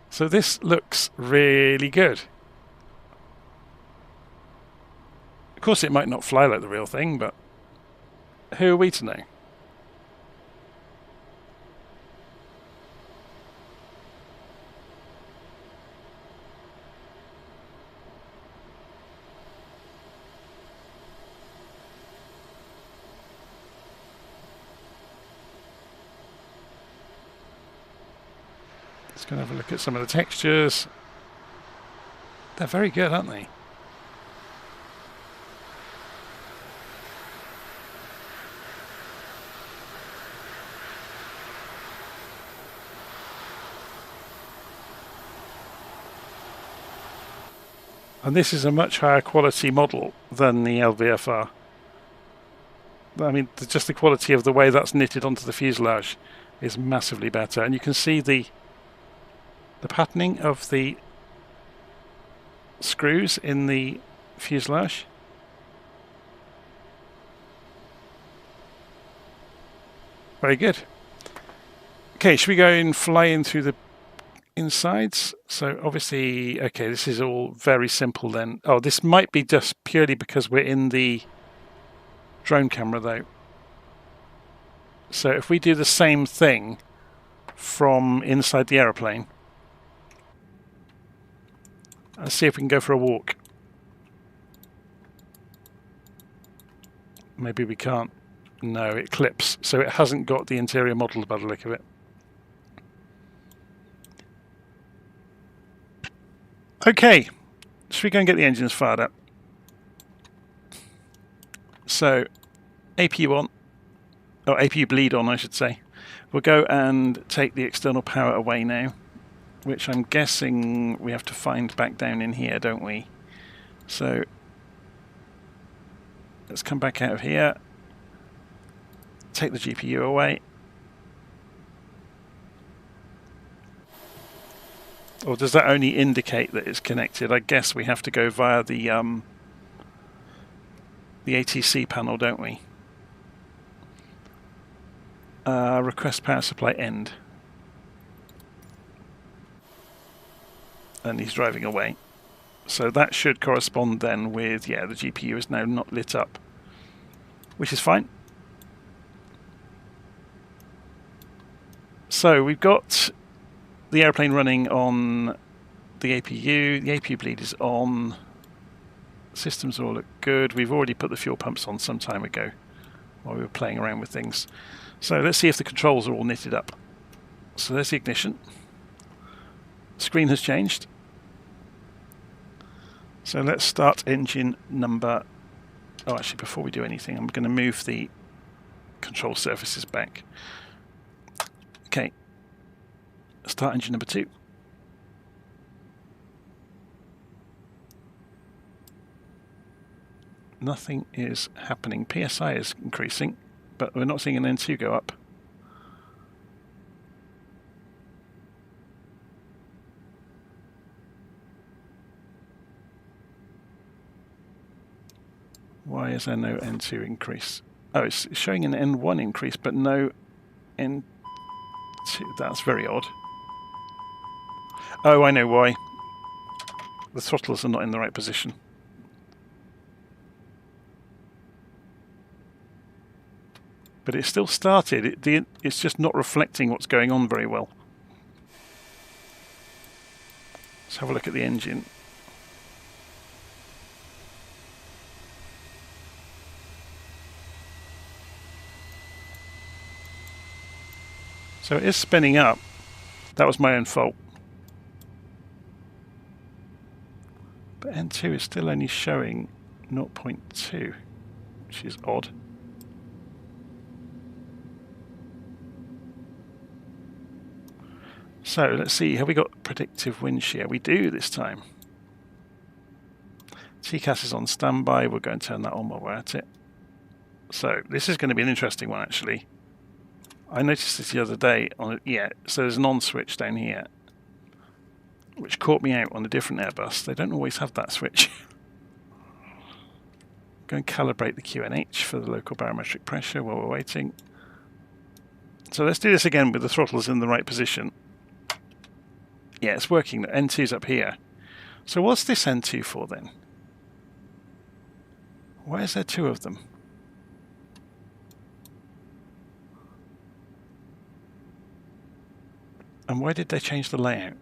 So this looks really good. Of course it might not fly like the real thing, but who are we to know? Let's go and have a look at some of the textures. They're very good, aren't they? And this is a much higher quality model than the LVFR. I mean, just the quality of the way that's knitted onto the fuselage is massively better. And you can see the patterning of the screws in the fuselage. Very good. Okay, should we go and fly in through the insides? So obviously, okay, this is all very simple then. Oh, this might be just purely because we're in the drone camera though. So if we do the same thing from inside the aeroplane, let's see if we can go for a walk. Maybe we can't. No, it clips, so it hasn't got the interior model by the look of it. Okay, should we go and get the engines fired up? So, APU on, or APU bleed on I should say. We'll go and take the external power away now, which I'm guessing we have to find back down in here, don't we? So, let's come back out of here, take the GPU away. Or does that only indicate that it's connected? I guess we have to go via the ATC panel, don't we? Request power supply end. And he's driving away. So that should correspond then with, yeah, the GPU is now not lit up, which is fine. So we've got the airplane running on the APU. The APU bleed is on. Systems all look good. We've already put the fuel pumps on some time ago while we were playing around with things. So let's see if the controls are all knitted up. So there's the ignition. screen has changed. So let's start engine number... Oh, actually, before we do anything, I'm going to move the control surfaces back. Okay. Start engine number 2. Nothing is happening. PSI is increasing, but we're not seeing an N2 go up. Why is there no N2 increase? Oh, it's showing an N1 increase, but no N2. That's very odd. Oh, I know why. The throttles are not in the right position. But it still started. It's just not reflecting what's going on very well. Let's have a look at the engine. So it is spinning up. That was my own fault. But N2 is still only showing 0.2, which is odd. So let's see, have we got predictive wind shear? We do this time. TCAS is on standby. We'll go and turn that on while we're at it. So this is going to be an interesting one, actually. I noticed this the other day. So there's an on switch down here, which caught me out on a different Airbus. They don't always have that switch. Go and calibrate the QNH for the local barometric pressure while we're waiting. So let's do this again with the throttles in the right position. Yeah, it's working. The N2's up here. So what's this N2 for then? Why is there 2 of them? And why did they change the layout?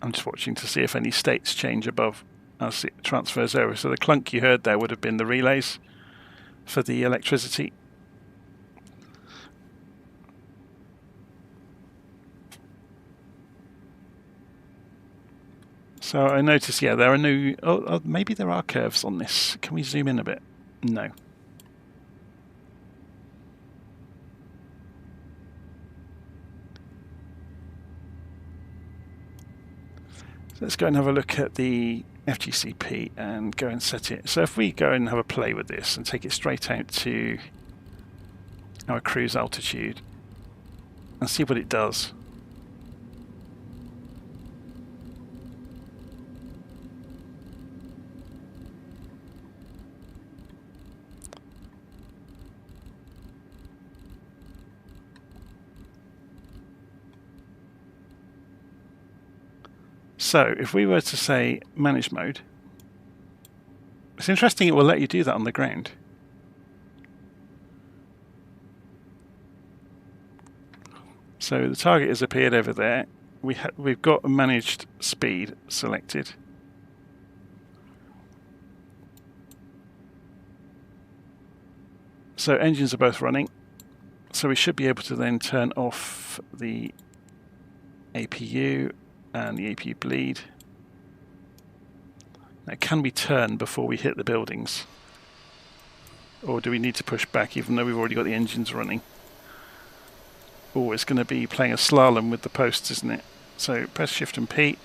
I'm just watching to see if any states change above as it transfers over. So the clunk you heard there would have been the relays for the electricity. So I noticed, yeah, there are no... Oh, maybe there are curves on this. Can we zoom in a bit? No. So let's go and have a look at the FGCP and go and set it. So if we go and have a play with this and take it straight out to our cruise altitude and see what it does. So if we were to say manage mode, it's interesting it will let you do that on the ground. So the target has appeared over there. We've got a managed speed selected. So engines are both running. So we should be able to then turn off the APU and the APU bleed. Now, can we turn before we hit the buildings? Or do we need to push back even though we've already got the engines running? Oh, it's going to be playing a slalom with the posts, isn't it? So press Shift and P.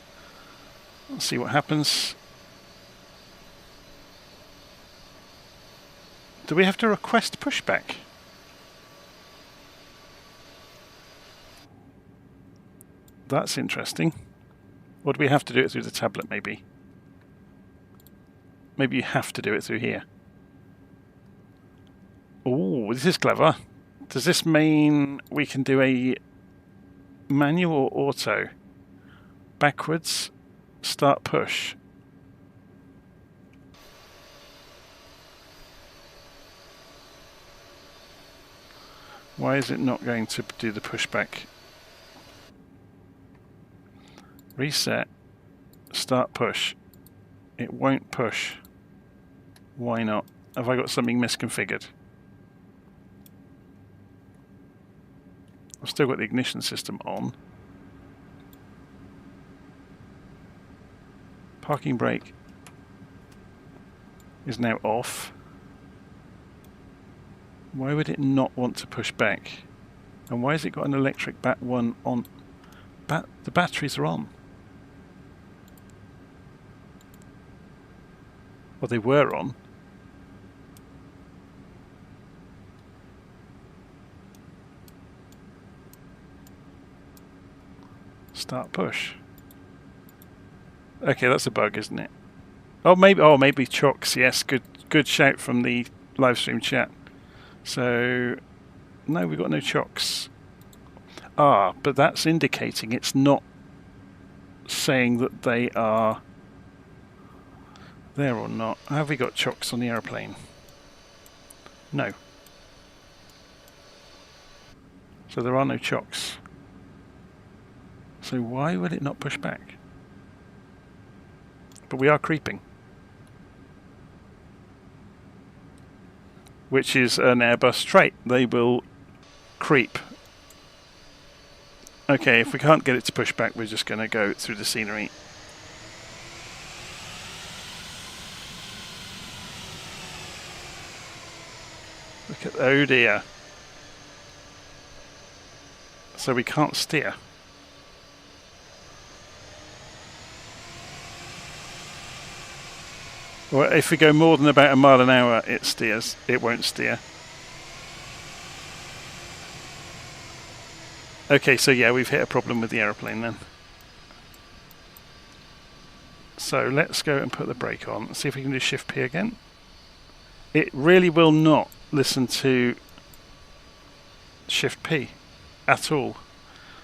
Let's see what happens. Do we have to request pushback? That's interesting. Or do we have to do it through the tablet, maybe? Maybe you have to do it through here. Oh, this is clever. Does this mean we can do a manual or auto? Backwards, start push. Why is it not going to do the pushback? Reset, start push. It won't push. Why not? Have I got something misconfigured? I've still got the ignition system on. Parking brake is now off. Why would it not want to push back? And why has it got an electric bat one on? The batteries are on. Well, they were on. Start push. Okay, that's a bug, isn't it? Oh, maybe chocks. Yes, good shout from the live stream chat. So, no, we've got no chocks. Ah, but that's indicating it's not saying that they are there or not. Have we got chocks on the aeroplane? No. So there are no chocks. So why would it not push back? But we are creeping. Which is an Airbus trait. They will creep. Okay, if we can't get it to push back, we're just going to go through the scenery. Look at, oh dear. So we can't steer. Well, if we go more than about a mile an hour, it steers. It won't steer. Okay, so yeah, we've hit a problem with the aeroplane then. So let's go and put the brake on and see if we can do Shift P again. It really will not listen to Shift P at all.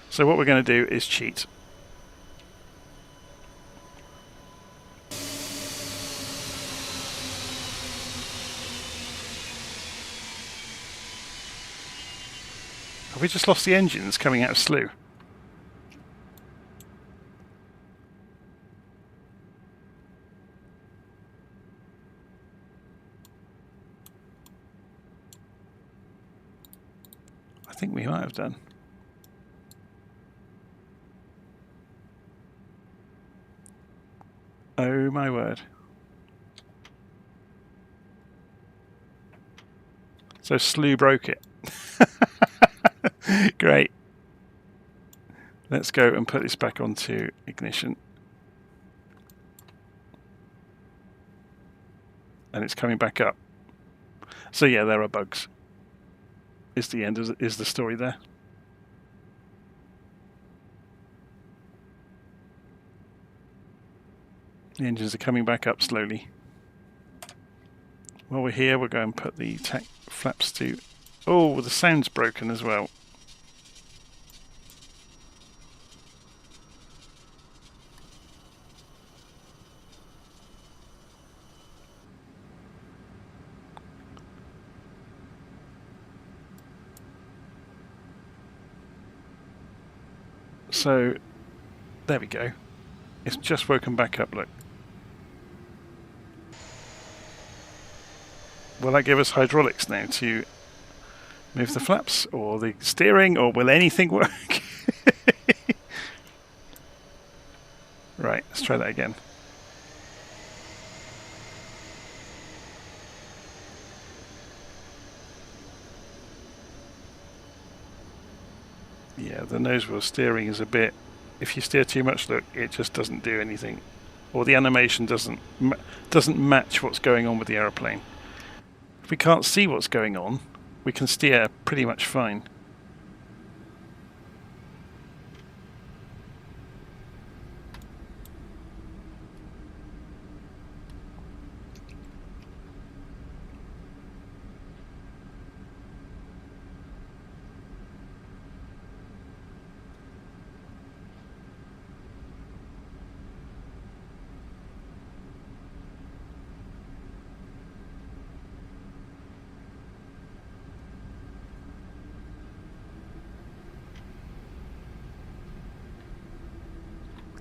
So what we're going to do is cheat. Have we just lost the engines coming out of slew? I think we might have done. Oh my word. So slew broke it. Great. Let's go and put this back onto ignition. And it's coming back up. So yeah, there are bugs. Is the end, is the story there. The engines are coming back up slowly. While we're here, we'll go and put the tack flaps to... Oh, the sound's broken as well. So, there we go. It's just woken back up, look. Will that give us hydraulics now to move the flaps or the steering, or will anything work? Right, let's try that again. Yeah, the nose wheel steering is a bit... If you steer too much, look, it just doesn't do anything. Or the animation doesn't match what's going on with the aeroplane. If we can't see what's going on, we can steer pretty much fine.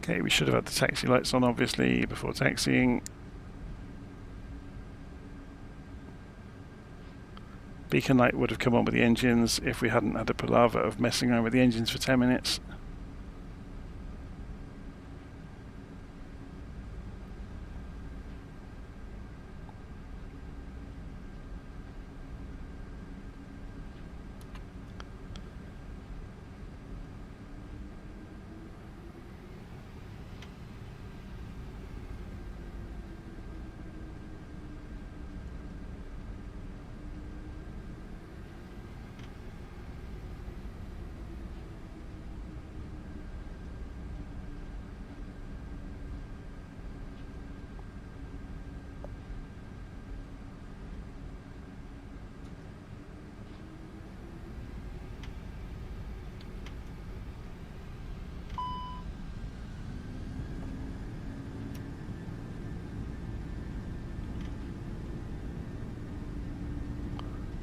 Okay, we should have had the taxi lights on, obviously, before taxiing. Beacon light would have come on with the engines if we hadn't had a palaver of messing around with the engines for 10 minutes.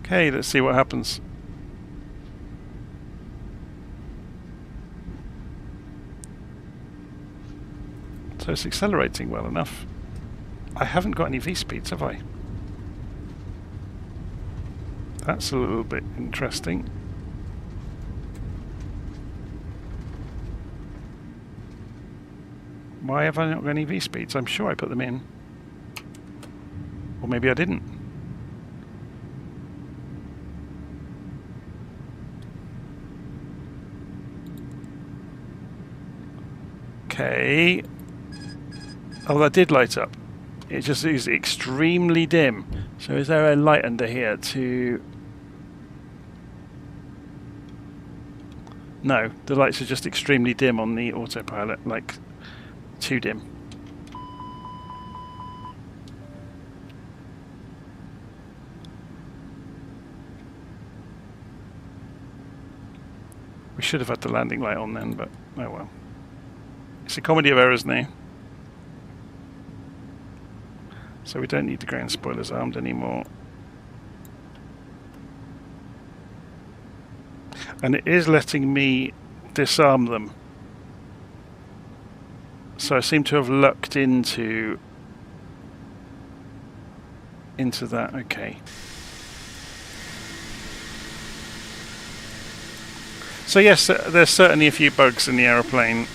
Okay, let's see what happens. So it's accelerating well enough. I haven't got any V-speeds, have I? That's a little bit interesting. Why have I not got any V-speeds? I'm sure I put them in. Or maybe I didn't. Okay. Oh, that did light up. It just is extremely dim. So is there a light under here to... No, the lights are just extremely dim on the autopilot, like too dim. We should have had the landing light on then, but oh well. It's a comedy of errors now. So we don't need the ground spoilers armed anymore. And it is letting me disarm them. So I seem to have lucked into that. Okay. So yes, there's certainly a few bugs in the aeroplane.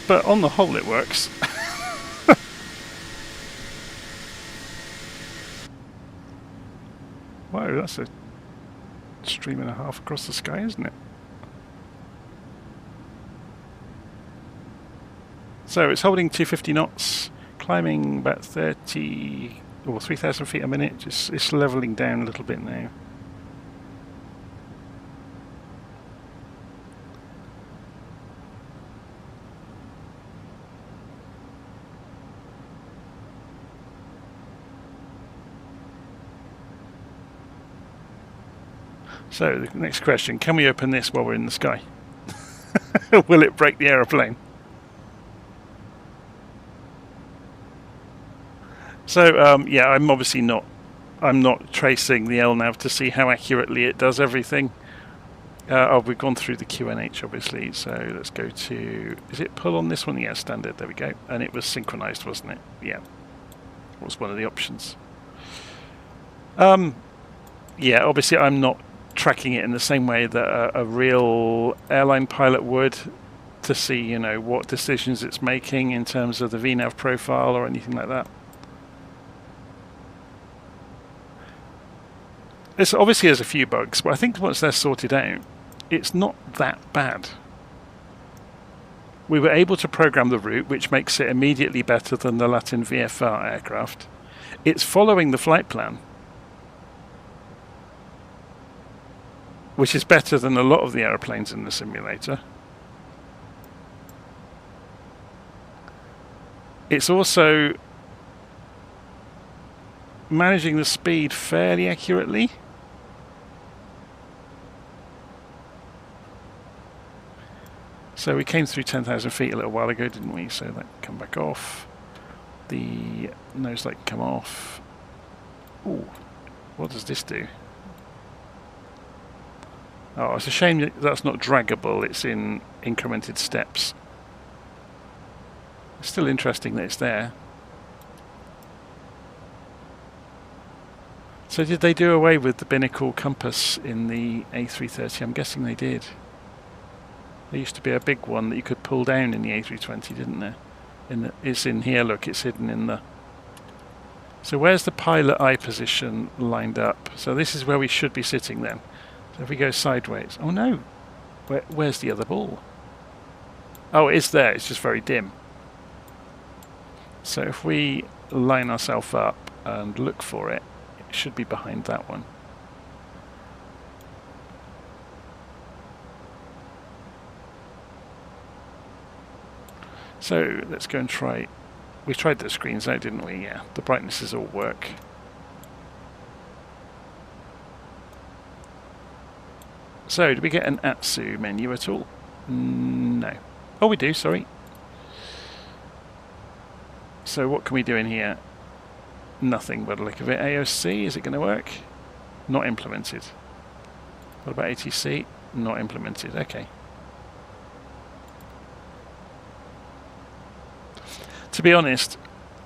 But on the whole it works. Whoa, that's a stream and a half across the sky, isn't it? So it's holding 250 knots, climbing about 30 or 3,000 feet a minute. Just it's leveling down a little bit now. So the next question, can we open this while we're in the sky? Will it break the aeroplane? So yeah, I'm obviously not tracing the LNAV to see how accurately it does everything. Oh, we've gone through the QNH obviously, so let's go to, is it pull on this one? Yeah, standard, there we go. And it was synchronized, wasn't it? Yeah, was one of the options. Yeah, obviously I'm not tracking it in the same way that a real airline pilot would, to see, you know, what decisions it's making in terms of the VNAV profile or anything like that. This obviously has a few bugs, but I think once they're sorted out, it's not that bad. We were able to program the route, which makes it immediately better than the Latin VFR aircraft. It's following the flight plan, which is better than a lot of the aeroplanes in the simulator. It's also managing the speed fairly accurately. So we came through 10,000 feet a little while ago, didn't we? So that can come back off. The nose light can come off. Ooh, what does this do? Oh, it's a shame that that's not draggable, it's in incremented steps. It's still interesting that it's there. So did they do away with the binnacle compass in the A330? I'm guessing they did. There used to be a big one that you could pull down in the A320, didn't there? It's in here, look, it's hidden in the... So where's the pilot eye position lined up? So this is where we should be sitting then. So if we go sideways... Oh no! Where's the other ball? Oh, it's there, it's just very dim. So if we line ourselves up and look for it, it should be behind that one. So let's go and try. We tried the screens out, didn't we? Yeah, the brightnesses all work. So, do we get an ATSU menu at all? No. Oh, we do, sorry. So what can we do in here? Nothing by the look of it. AOC, is it going to work? Not implemented. What about ATC? Not implemented. Okay. To be honest,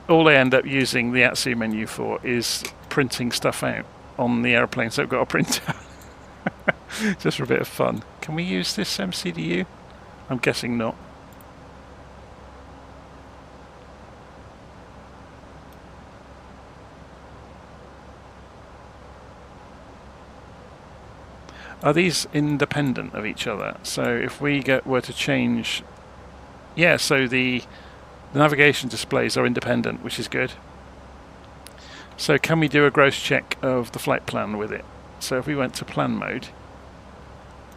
all I end up using the ATSU menu for is printing stuff out on the aeroplane, so I've got a printer. Just for a bit of fun. Can we use this MCDU? I'm guessing not. Are these independent of each other? So if we were to change... Yeah, so the navigation displays are independent, which is good. So can we do a gross check of the flight plan with it? So if we went to plan mode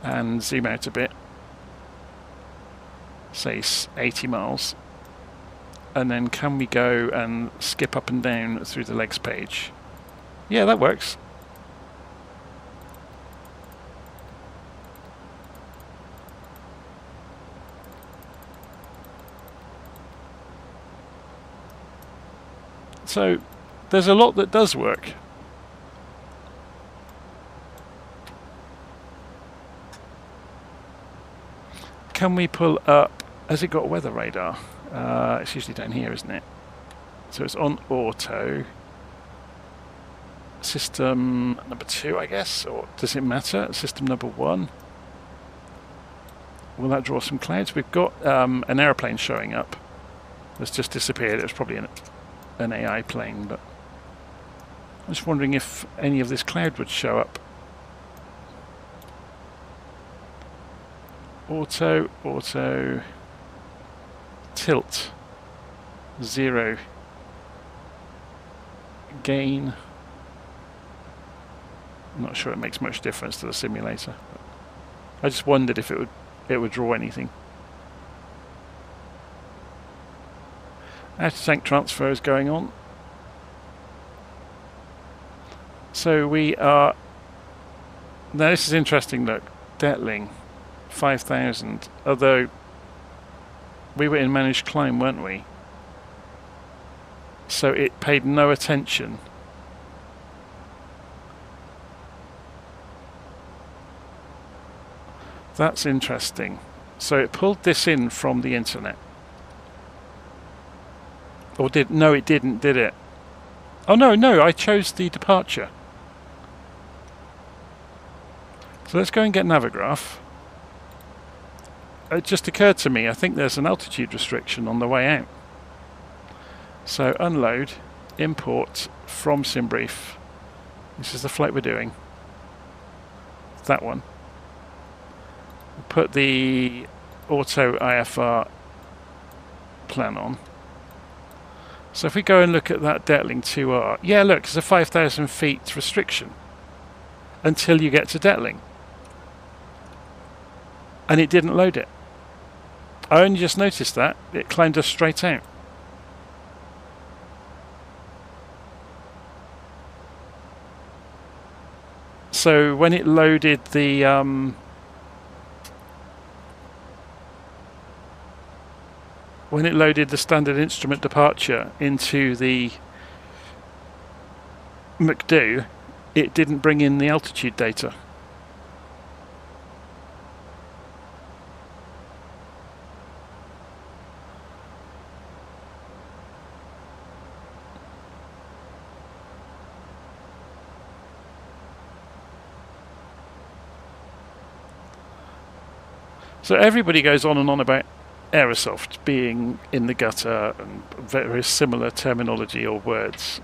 and zoom out a bit, say 80 miles, and then can we go and skip up and down through the legs page? Yeah, that works. So there's a lot that does work. Can we pull up? Has it got weather radar? It's usually down here, isn't it? So it's on auto. System number 2, I guess, or does it matter? System number 1. Will that draw some clouds? We've got an aeroplane showing up. That's just disappeared. It was probably an AI plane, but I'm just wondering if any of this cloud would show up. Auto, tilt, 0, gain. I'm not sure it makes much difference to the simulator. I just wondered if it would draw anything. Out-of-tank transfer is going on. So we are... Now this is interesting, look. Detling, 5,000. Although we were in managed climb, weren't we? So it paid no attention. That's interesting. So it pulled this in from the internet. Or no, it didn't, did it? Oh no, I chose the departure. So let's go and get Navigraph. It just occurred to me, I think there's an altitude restriction on the way out. So unload, import from SimBrief. This is the flight we're doing. That one. We'll put the auto IFR plan on. So if we go and look at that Detling 2R, yeah, look, there's a 5,000 feet restriction until you get to Detling. And it didn't load it. I only just noticed that. It climbed us straight out. So when it loaded the... when it loaded the standard instrument departure into the McDo, it didn't bring in the altitude data. So everybody goes on and on about Aerosoft being in the gutter and very similar terminology or words.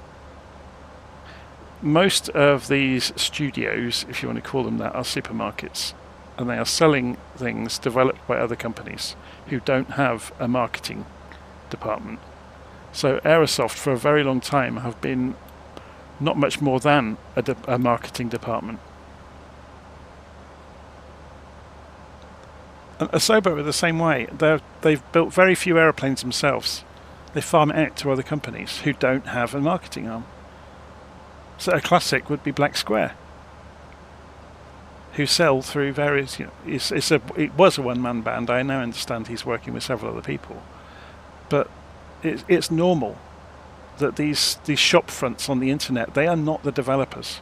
Most of these studios, if you want to call them that, are supermarkets, and they are selling things developed by other companies who don't have a marketing department. So Aerosoft for a very long time have been not much more than a marketing department. And Asobo are the same way. They've built very few aeroplanes themselves. They farm it out to other companies who don't have a marketing arm. So a classic would be Black Square, who sell through various. It was a one-man band. I now understand he's working with several other people, but it's normal that these shop fronts on the internet, they are not the developers.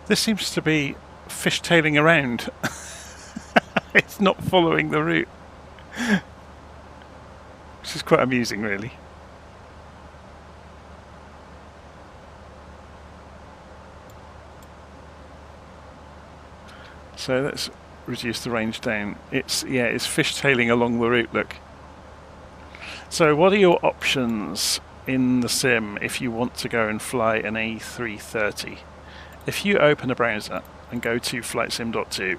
This seems to be fishtailing around. It's not following the route, which is quite amusing, really. So let's reduce the range down. It's fishtailing along the route, look. So what are your options in the sim if you want to go and fly an A330? If you open a browser and go to flightsim.2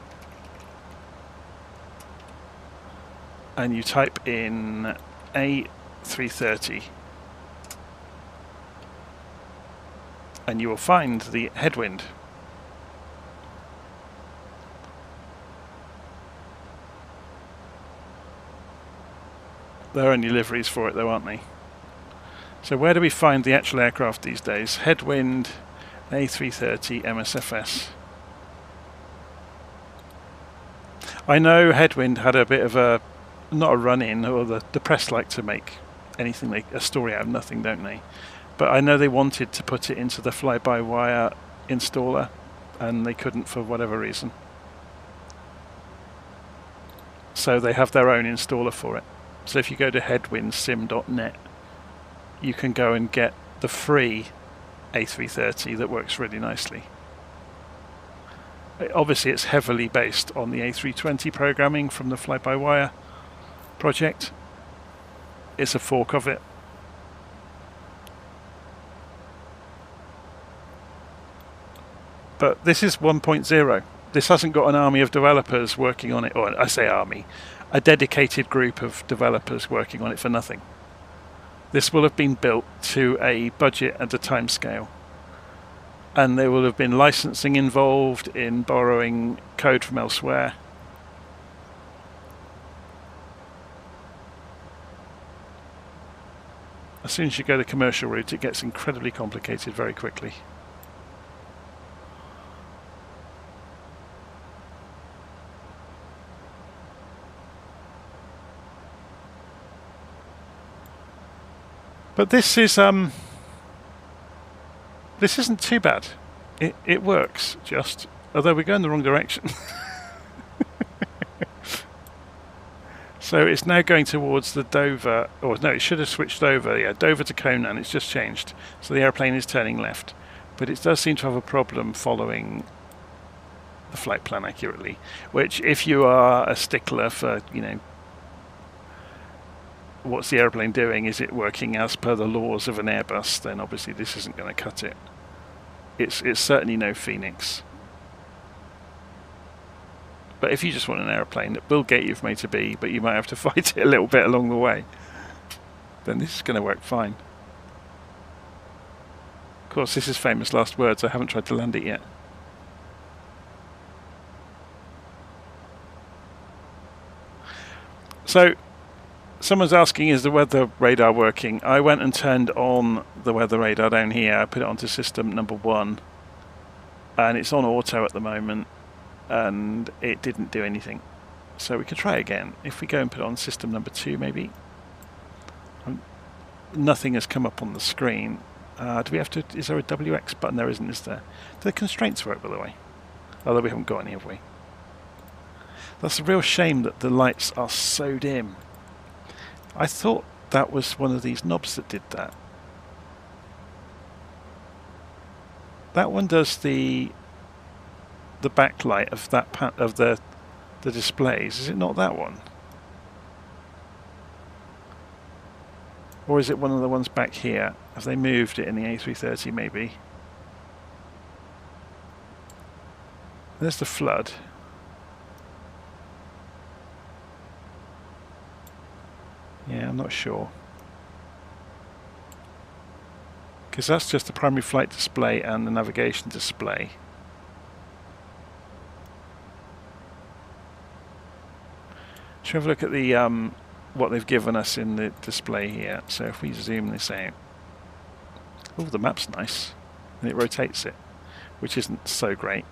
and you type in A330, and you will find the headwind. There are only liveries for it though, aren't they? So where do we find the actual aircraft these days? Headwind, A330, MSFS. I know Headwind had a bit of a, not a run-in, or the press like to make anything, a story out of nothing, don't they? But I know they wanted to put it into the fly-by-wire installer, and they couldn't for whatever reason. So they have their own installer for it. So if you go to headwindsim.net, you can go and get the free A330 that works really nicely. Obviously it's heavily based on the A320 programming from the fly-by-wire project. It's a fork of it. But this is 1.0. This hasn't got an army of developers working on it, or I say army, a dedicated group of developers working on it for nothing. This will have been built to a budget and a time scale. And there will have been licensing involved in borrowing code from elsewhere. As soon as you go the commercial route, it gets incredibly complicated very quickly. But this isn't too bad. It works, just, although we're going the wrong direction. So it's now going towards the Dover, or no, it should have switched over, yeah, Dover to Conan, it's just changed. So the airplane is turning left. But it does seem to have a problem following the flight plan accurately, which if you are a stickler for, what's the airplane doing? Is it working as per the laws of an Airbus? Then obviously this isn't going to cut it. It's certainly no Phoenix. But if you just want an airplane that will get you from A to B, but you might have to fight it a little bit along the way, then this is going to work fine. Of course, this is famous last words. I haven't tried to land it yet. So someone's asking, is the weather radar working? I went and turned on the weather radar down here. I put it onto system number 1, and it's on auto at the moment, and it didn't do anything. So we could try again. If we go and put it on system number 2, maybe. Nothing has come up on the screen. Do we have to? Is there a WX button? There isn't, is there? Do the constraints work, by the way? Although we haven't got any, have we? That's a real shame that the lights are so dim. I thought that was one of these knobs that did that. That one does the backlight of that of the displays. Is it not that one? Or is it one of the ones back here? Have they moved it in the A330 maybe? There's the flood. Yeah, I'm not sure. Because that's just the primary flight display and the navigation display. Should we have a look at the what they've given us in the display here? So if we zoom this out, oh, the map's nice, and it rotates it, which isn't so great.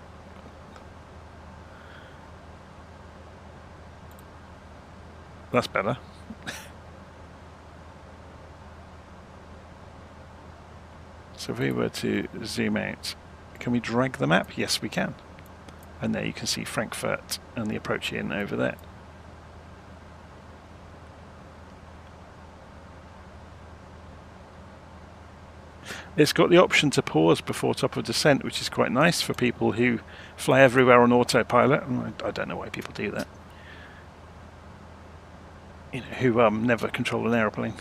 That's better. So if we were to zoom out, can we drag the map? Yes, we can. And there you can see Frankfurt and the approach in over there. It's got the option to pause before top of descent, which is quite nice for people who fly everywhere on autopilot. And I don't know why people do that. You know, who never control an aeroplane.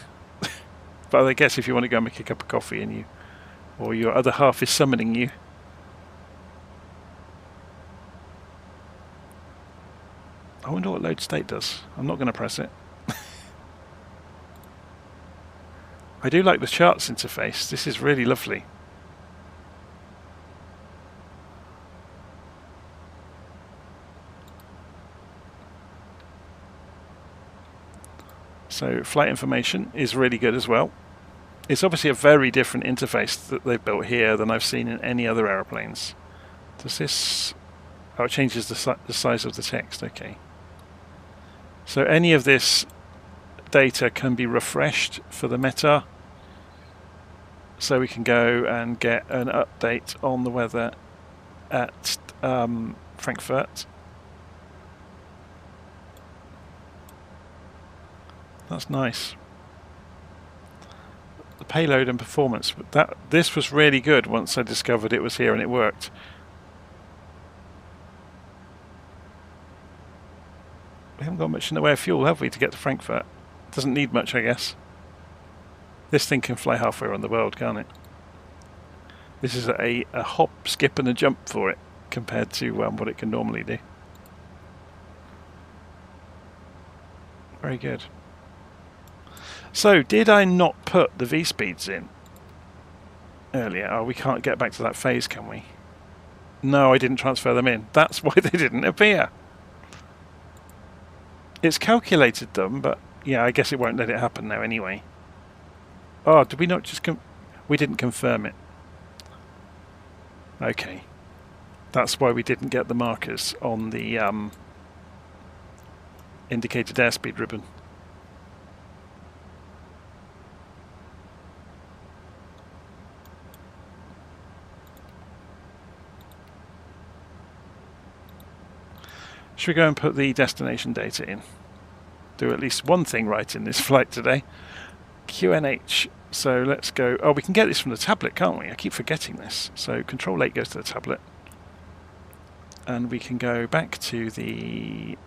But I guess if you want to go and make a cup of coffee and or your other half is summoning you. I wonder what load state does. I'm not going to press it. I do like the charts interface. This is really lovely. So flight information is really good as well. It's obviously a very different interface that they've built here than I've seen in any other aeroplanes. Does this... Oh, it changes the size of the text. Okay. So any of this data can be refreshed for the meta. So we can go and get an update on the weather at Frankfurt. That's nice. The payload and performance. This was really good once I discovered it was here and it worked. We haven't got much in the way of fuel, have we, to get to Frankfurt? Doesn't need much, I guess. This thing can fly halfway around the world, can't it? This is a hop, skip and a jump for it compared to what it can normally do. Very good. So, did I not put the V-speeds in earlier? Oh, we can't get back to that phase, can we? No, I didn't transfer them in. That's why they didn't appear. It's calculated them, but yeah, I guess it won't let it happen now anyway. Oh, did we not just... we didn't confirm it. Okay. That's why we didn't get the markers on the indicated airspeed ribbon. Should we go and put the destination data in? Do at least one thing right in this flight today. QNH. So let's go. Oh, we can get this from the tablet, can't we? I keep forgetting this. So Control 8 goes to the tablet. And we can go back to the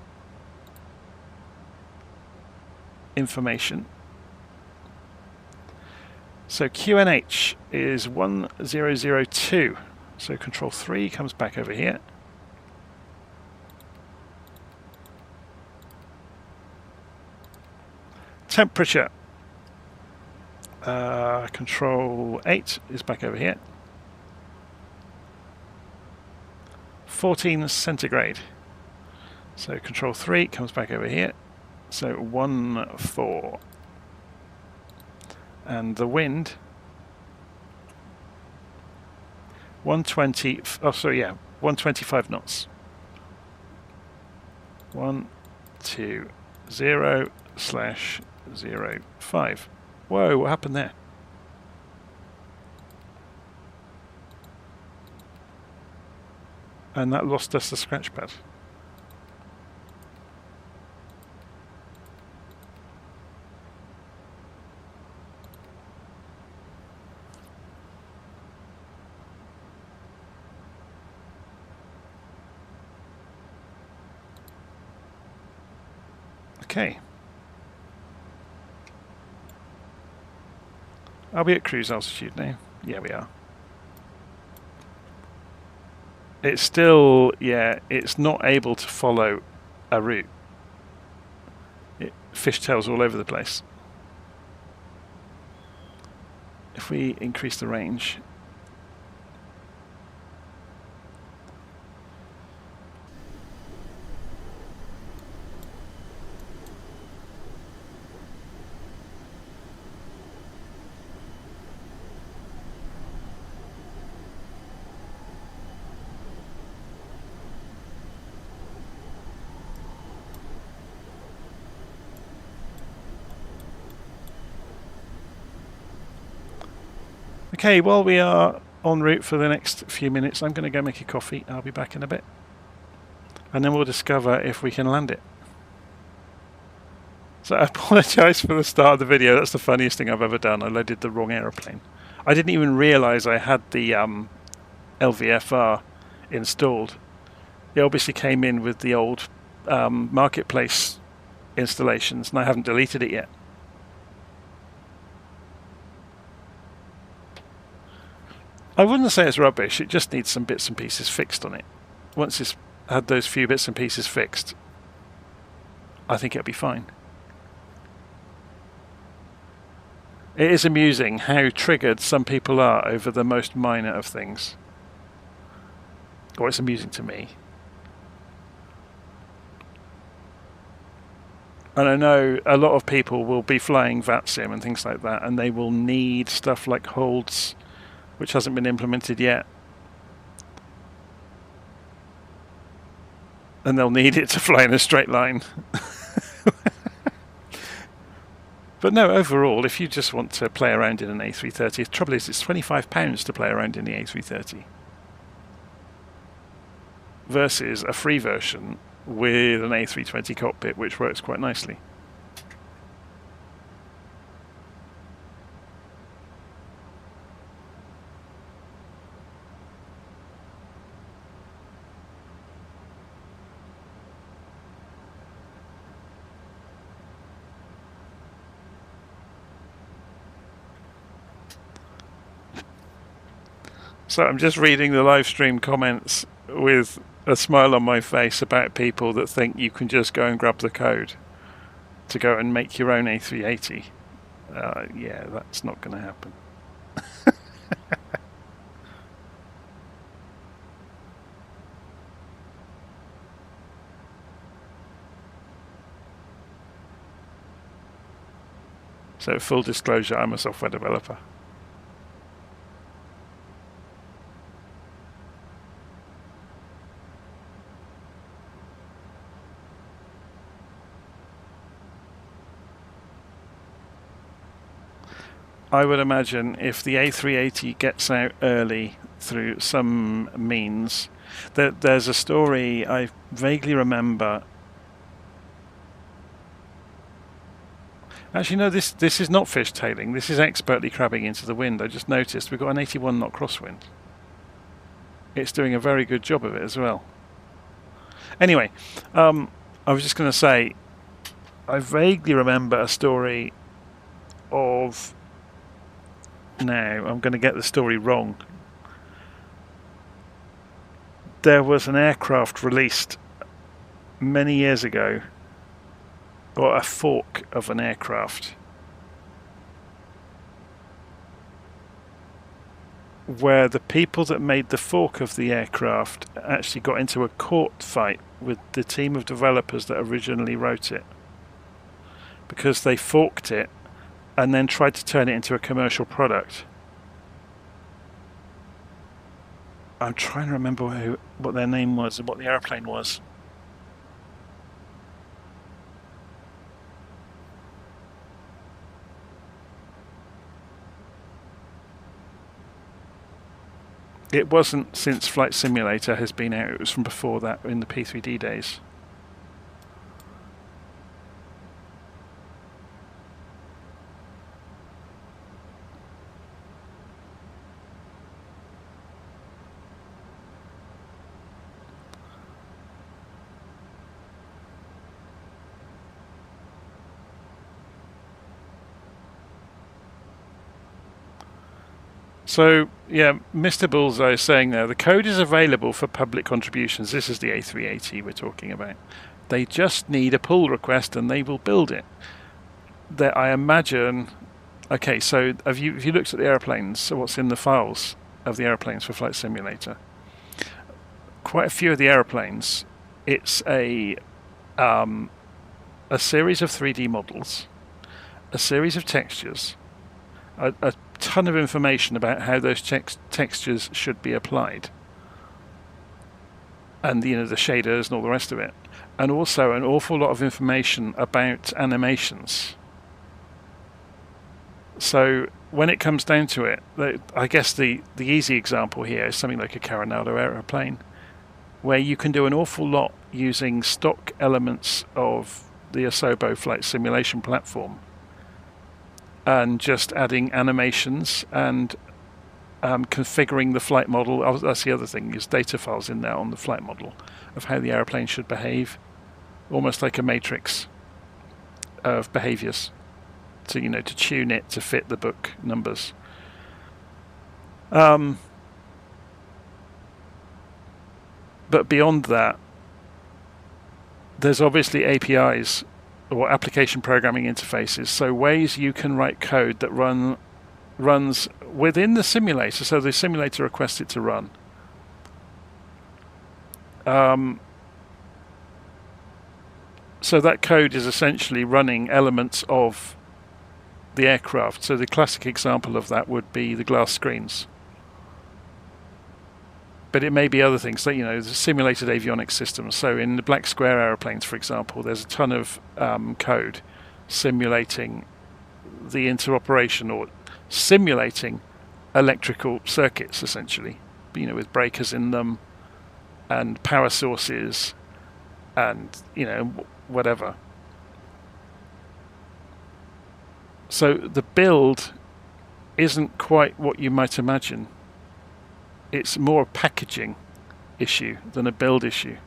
information. So QNH is 1002. So Control 3 comes back over here. Temperature. Control 8 is back over here. 14 centigrade. So Control 3 comes back over here. So 14. And the wind 120. Oh, sorry, yeah, 125 knots. 120/05. Whoa, what happened there? And that lost us the scratch pad. Okay. Are we at cruise altitude now? Yeah, we are. It's still, yeah, it's not able to follow a route. It fishtails all over the place. If we increase the range, okay, while we are en route for the next few minutes, I'm going to go make a coffee. I'll be back in a bit. And then we'll discover if we can land it. So I apologise for the start of the video. That's the funniest thing I've ever done. I loaded the wrong aeroplane. I didn't even realise I had the LVFR installed. It obviously came in with the old marketplace installations, and I haven't deleted it yet. I wouldn't say it's rubbish. It just needs some bits and pieces fixed on it. Once it's had those few bits and pieces fixed, I think it'll be fine. It is amusing how triggered some people are over the most minor of things. Or it's amusing to me. And I know a lot of people will be flying VATSIM and things like that, and they will need stuff like holds, which hasn't been implemented yet. And they'll need it to fly in a straight line. But no, overall, if you just want to play around in an A330, the trouble is it's £25 to play around in the A330 versus a free version with an A320 cockpit, which works quite nicely. So I'm just reading the live stream comments with a smile on my face about people that think you can just go and grab the code to go and make your own A380. Yeah, that's not going to happen. So full disclosure, I'm a software developer. I would imagine if the A380 gets out early through some means, that there's a story I vaguely remember. Actually, no, this is not fishtailing. This is expertly crabbing into the wind. I just noticed we've got an 81 knot crosswind. It's doing a very good job of it as well. Anyway, I was just going to say, I vaguely remember a story of... Now, I'm going to get the story wrong. There was an aircraft released many years ago, or a fork of an aircraft, where the people that made the fork of the aircraft actually got into a court fight with the team of developers that originally wrote it, because they forked it and then tried to turn it into a commercial product. I'm trying to remember what their name was and what the aeroplane was. It wasn't since Flight Simulator has been out, it was from before that, in the P3D days. So, yeah, Mr. Bullseye is saying there, the code is available for public contributions. This is the A380 we're talking about. They just need a pull request and they will build it. That I imagine. Okay, so have you looked at the airplanes? So what's in the files of the airplanes for Flight Simulator? Quite a few of the airplanes, it's a series of 3D models, a series of textures, a ton of information about how those textures should be applied, and the shaders and all the rest of it, and also an awful lot of information about animations. So when it comes down to it, I guess the easy example here is something like a Coronado aeroplane, where you can do an awful lot using stock elements of the Asobo flight simulation platform and just adding animations and configuring the flight model. That's the other thing, there's data files in there on the flight model of how the airplane should behave, almost like a matrix of behaviors to tune it to fit the book numbers. But beyond that, there's obviously APIs or application programming interfaces, so ways you can write code that runs within the simulator, so the simulator requests it to run. So that code is essentially running elements of the aircraft. So the classic example of that would be the glass screens. But it may be other things, like the simulated avionics systems. So in the black square aeroplanes, for example, there's a ton of code simulating the interoperation or simulating electrical circuits, essentially, with breakers in them and power sources and whatever. So the build isn't quite what you might imagine. It's more a packaging issue than a build issue.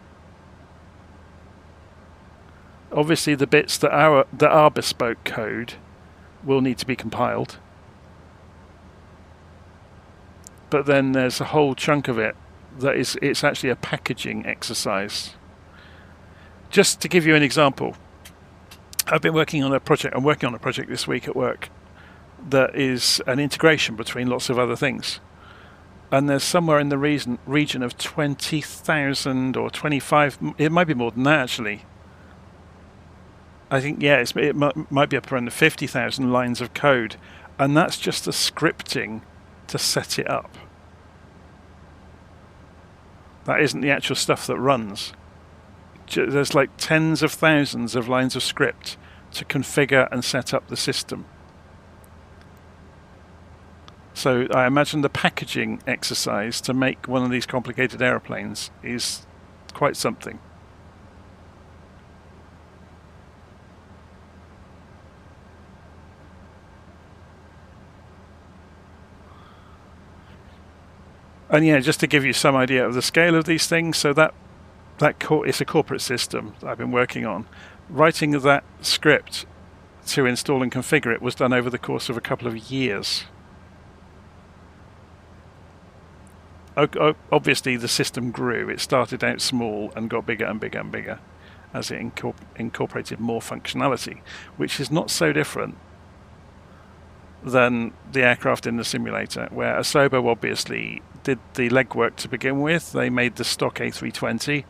Obviously, the bits that are bespoke code will need to be compiled, but then there's a whole chunk of it that it's actually a packaging exercise. Just to give you an example, I'm working on a project this week at work that is an integration between lots of other things. And there's somewhere in the region of 20,000 or 25, it might be more than that actually. I think, it might be up around the 50,000 lines of code. And that's just the scripting to set it up. That isn't the actual stuff that runs. There's like tens of thousands of lines of script to configure and set up the system. So I imagine the packaging exercise to make one of these complicated airplanes is quite something. And just to give you some idea of the scale of these things, so it's a corporate system that I've been working on. Writing that script to install and configure it was done over the course of a couple of years. Obviously, the system grew. It started out small and got bigger and bigger and bigger as it incorporated more functionality, which is not so different than the aircraft in the simulator, where Asobo obviously did the legwork to begin with. They made the stock A320,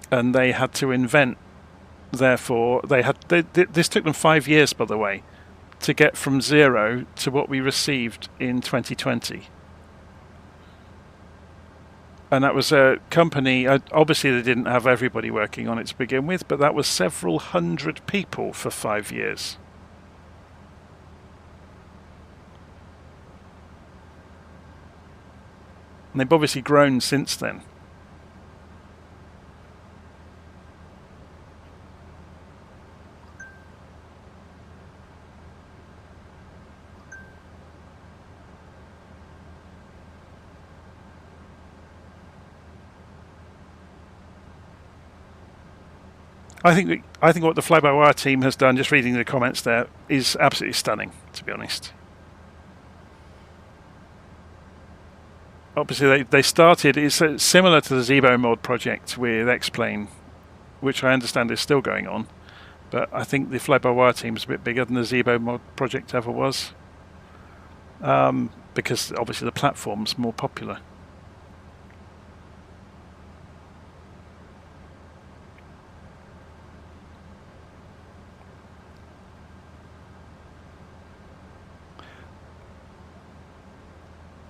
and they had to invent. Therefore, this took them 5 years, by the way, to get from zero to what we received in 2020. And that was a company, obviously they didn't have everybody working on it to begin with, but that was several hundred people for 5 years. And they've obviously grown since then. I think what the fly-by-wire team has done, just reading the comments there, is absolutely stunning, to be honest. obviously they started, it's similar to the Zebo mod project with X-Plane, which I understand is still going on, but I think the fly-by-wire team is a bit bigger than the Zebo mod project ever was, because obviously the platform's more popular.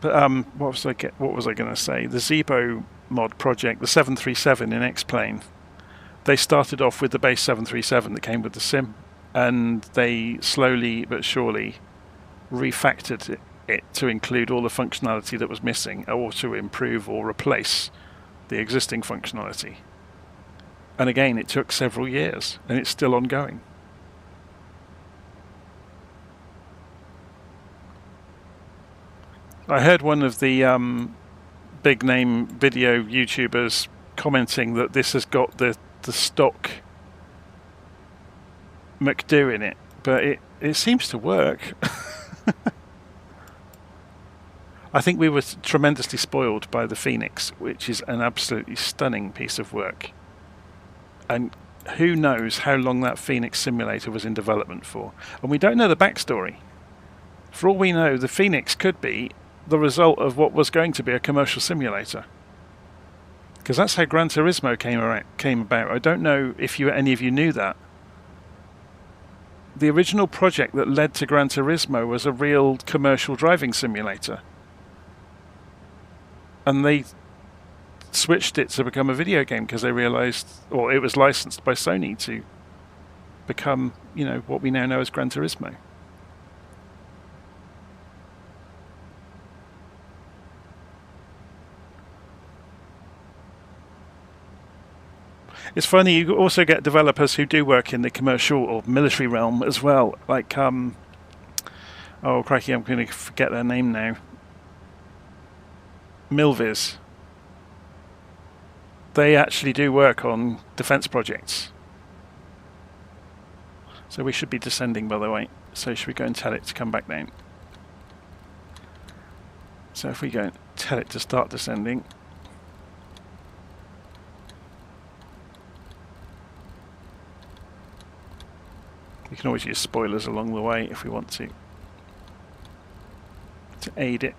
But what was I going to say? The Zebo mod project, the 737 in X-Plane, they started off with the base 737 that came with the sim, and they slowly but surely refactored it to include all the functionality that was missing, or to improve or replace the existing functionality. And again, it took several years, and it's still ongoing. I heard one of the big name video YouTubers commenting that this has got the stock McDo in it, but it seems to work. I think we were tremendously spoiled by the Phoenix, which is an absolutely stunning piece of work. And who knows how long that Phoenix simulator was in development for. And we don't know the backstory. For all we know, the Phoenix could be the result of what was going to be a commercial simulator, because that's how Gran Turismo came about. I don't know if any of you knew that. The original project that led to Gran Turismo was a real commercial driving simulator, and they switched it to become a video game because they realized, or it was licensed by Sony to become, what we now know as Gran Turismo. It's funny, you also get developers who do work in the commercial or military realm as well, like, oh crikey, I'm going to forget their name now. Milviz. They actually do work on defence projects. So we should be descending, by the way. So should we go and tell it to come back down? So if we go and tell it to start descending. We can always use spoilers along the way if we want to aid it.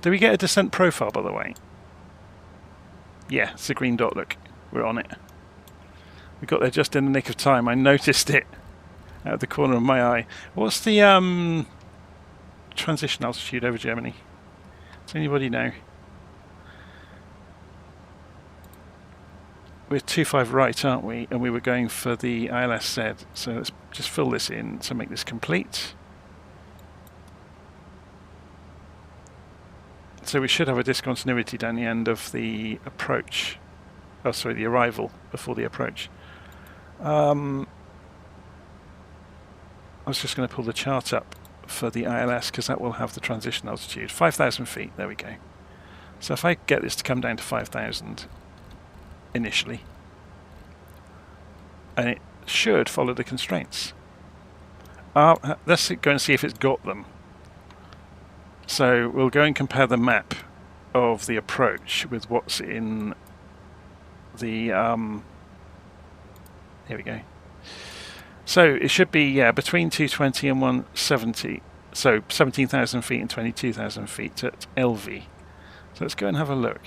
Do we get a descent profile, by the way? Yeah, it's a green dot, look. We're on it. We got there just in the nick of time. I noticed it out of the corner of my eye. What's the transition altitude over Germany? Does anybody know? We're 25 right, aren't we? And we were going for the ILS-Z. So let's just fill this in to make this complete. So we should have a discontinuity down the end of the approach. Oh, sorry, the arrival before the approach. I was just going to pull the chart up for the ILS because that will have the transition altitude. 5,000 feet, there we go. So if I get this to come down to 5,000 initially, and it should follow the constraints. Let's go and see if it's got them. So we'll go and compare the map of the approach with what's in the here we go. So it should be, yeah, between 220 and 170. So 17,000 feet and 22,000 feet at LV. So let's go and have a look.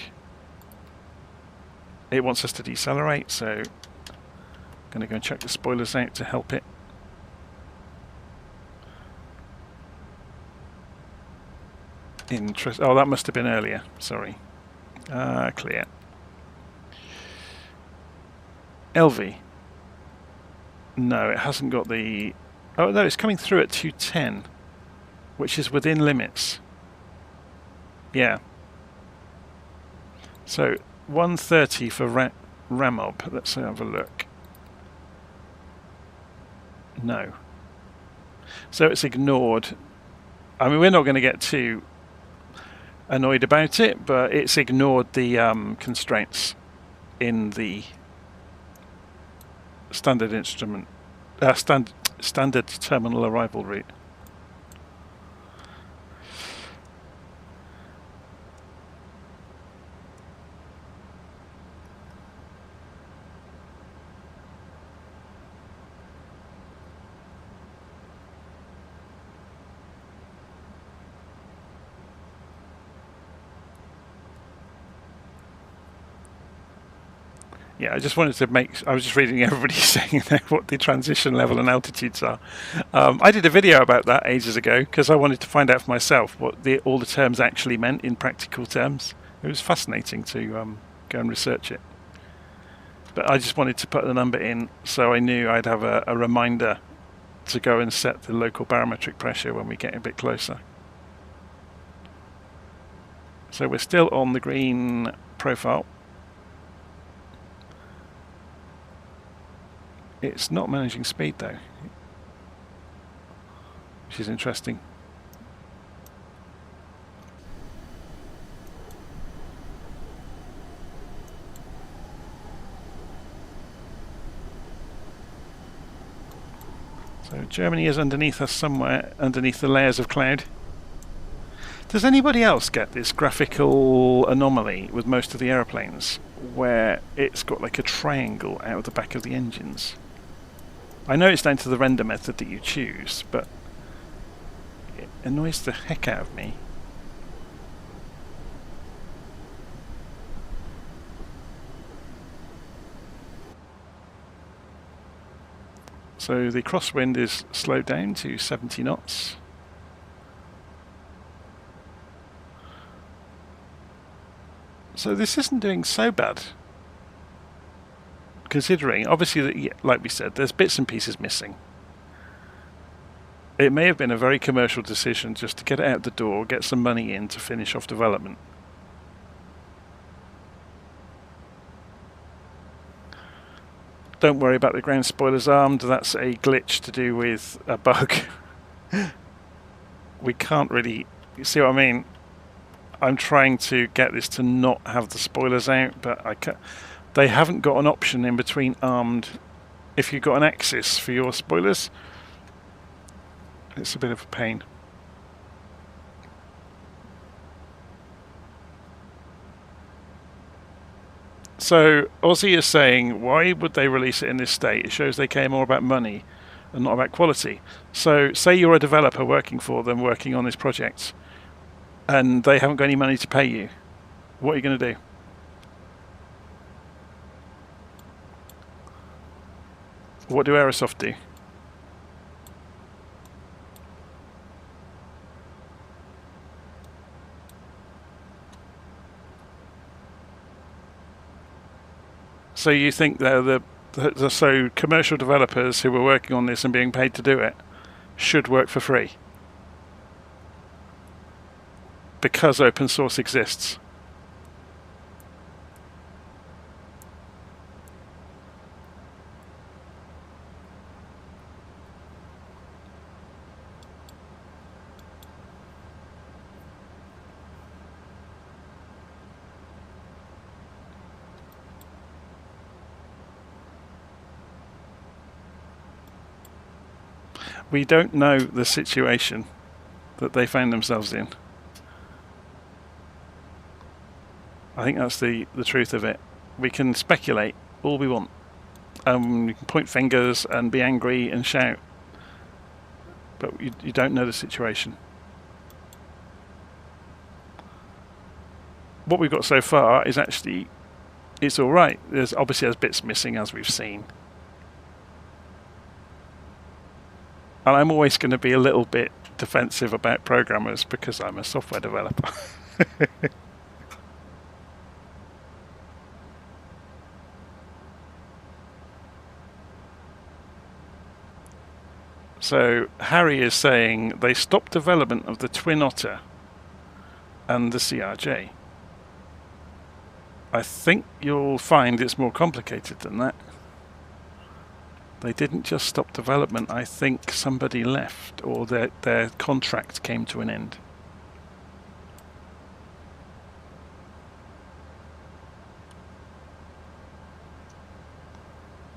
It wants us to decelerate, so I'm going to go and check the spoilers out to help it. Oh, that must have been earlier. Sorry. Clear. LV. No, it hasn't got the... Oh, no, it's coming through at 210, which is within limits. Yeah. So 130 for Ramob. Let's have a look. No. So it's ignored. I mean, we're not going to get too annoyed about it, but it's ignored the constraints in the standard instrument, standard terminal arrival route. Yeah, I just wanted to make. I was just reading everybody saying what the transition level and altitudes are. I did a video about that ages ago because I wanted to find out for myself what all the terms actually meant in practical terms. It was fascinating to go and research it. But I just wanted to put the number in so I knew I'd have a reminder to go and set the local barometric pressure when we get a bit closer. So we're still on the green profile. It's not managing speed though, which is interesting. So Germany is underneath us somewhere, underneath the layers of cloud. Does anybody else get this graphical anomaly with most of the aeroplanes, where it's got like a triangle out of the back of the engines? I know it's down to the render method that you choose, but it annoys the heck out of me. So the crosswind is slowed down to 70 knots. So this isn't doing so bad, considering, obviously, that, like we said, there's bits and pieces missing. It may have been a very commercial decision just to get it out the door, get some money in to finish off development. Don't worry about the ground spoilers armed, that's a glitch to do with a bug. We can't really, you see what I mean? I'm trying to get this to not have the spoilers out, but I can't. They haven't got an option in between armed. If you've got an axis for your spoilers, it's a bit of a pain. So Aussie is saying, why would they release it in this state? It shows they care more about money and not about quality. So say you're a developer working for them, working on this project, and they haven't got any money to pay you. What are you going to do? What do Aerosoft do? So you think they're so commercial developers who were working on this and being paid to do it should work for free because open source exists? We don't know the situation that they found themselves in. I think that's the truth of it. We can speculate all we want. We can point fingers and be angry and shout. But you don't know the situation. What we've got so far is actually, it's alright. There's bits missing, as we've seen. And I'm always going to be a little bit defensive about programmers because I'm a software developer. So Harry is saying they stopped development of the Twin Otter and the CRJ. I think you'll find it's more complicated than that. They didn't just stop development, I think somebody left or their contract came to an end.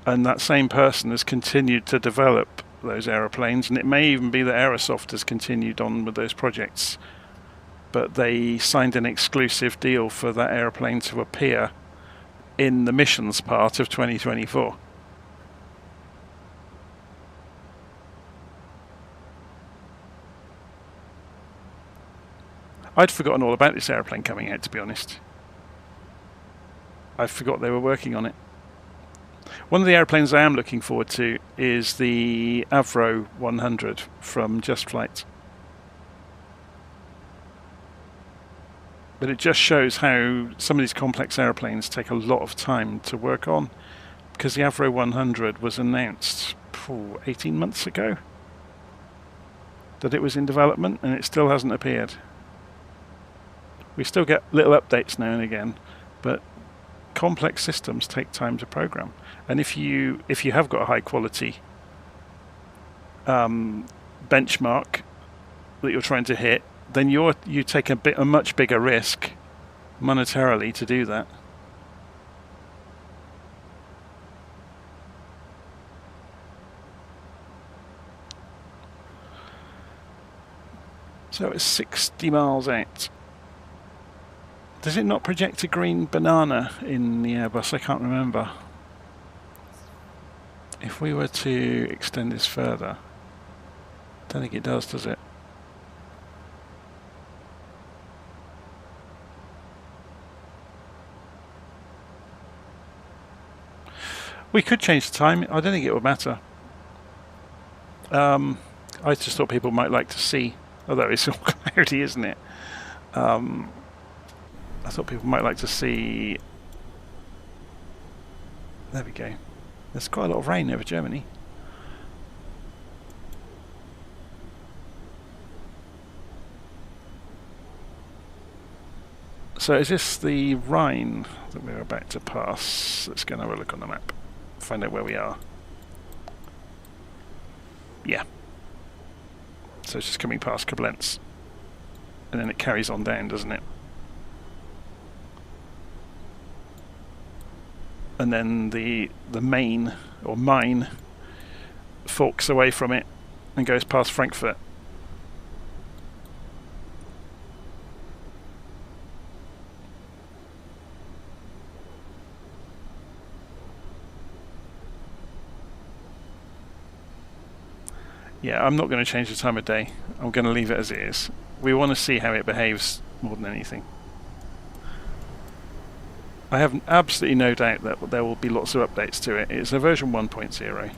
And that same person has continued to develop those aeroplanes, and it may even be that Aerosoft has continued on with those projects, but they signed an exclusive deal for that aeroplane to appear in the missions part of 2024. I'd forgotten all about this aeroplane coming out, to be honest. I forgot they were working on it. One of the airplanes I am looking forward to is the Avro 100 from Just Flight. But it just shows how some of these complex airplanes take a lot of time to work on, because the Avro 100 was announced 18 months ago that it was in development, and it still hasn't appeared. We still get little updates now and again, but complex systems take time to program. And if you have got a high quality benchmark that you're trying to hit, then you take a much bigger risk monetarily to do that. So it's 60 miles out. Does it not project a green banana in the Airbus? I can't remember. If we were to extend this further, I don't think it does it? We could change the time. I don't think it would matter. I just thought people might like to see, although it's all cloudy, isn't it? I thought people might like to see. There we go. There's quite a lot of rain over Germany. So is this the Rhine that we're about to pass? Let's go and have a look on the map. Find out where we are. Yeah. So it's just coming past Koblenz. And then it carries on down, doesn't it? And then the main, or Main, forks away from it and goes past Frankfurt. Yeah, I'm not going to change the time of day. I'm going to leave it as it is. We want to see how it behaves more than anything. I have absolutely no doubt that there will be lots of updates to it. It's a version 1.0.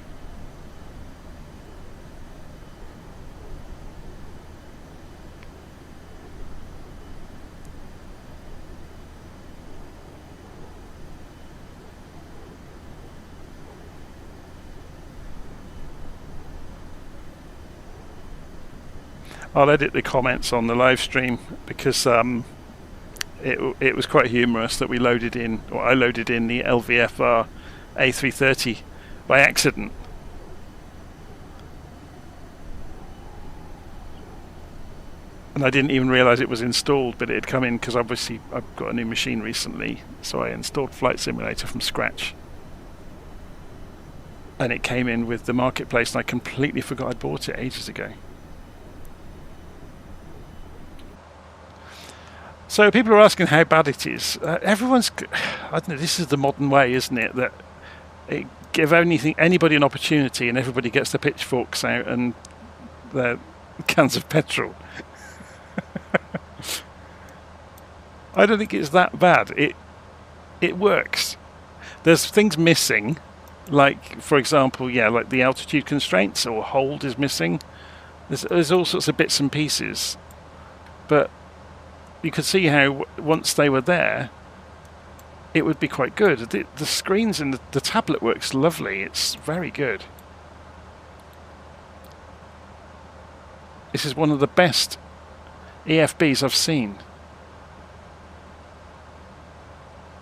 I'll edit the comments on the live stream because it was quite humorous that we loaded in, or I loaded in the LVFR A330 by accident. And I didn't even realise it was installed, but it had come in because obviously I've got a new machine recently, so I installed Flight Simulator from scratch. And it came in with the marketplace, and I completely forgot I'd bought it ages ago. So people are asking how bad it is. Everyone's, I don't know, this is the modern way, isn't it? That give anybody an opportunity and everybody gets the pitchforks out and the cans of petrol. I don't think it's that bad. It works. There's things missing, like, for example, like the altitude constraints, or hold is missing. There's all sorts of bits and pieces. But you could see how once they were there, it would be quite good. The screens and the tablet works lovely. It's very good. This is one of the best EFBs I've seen.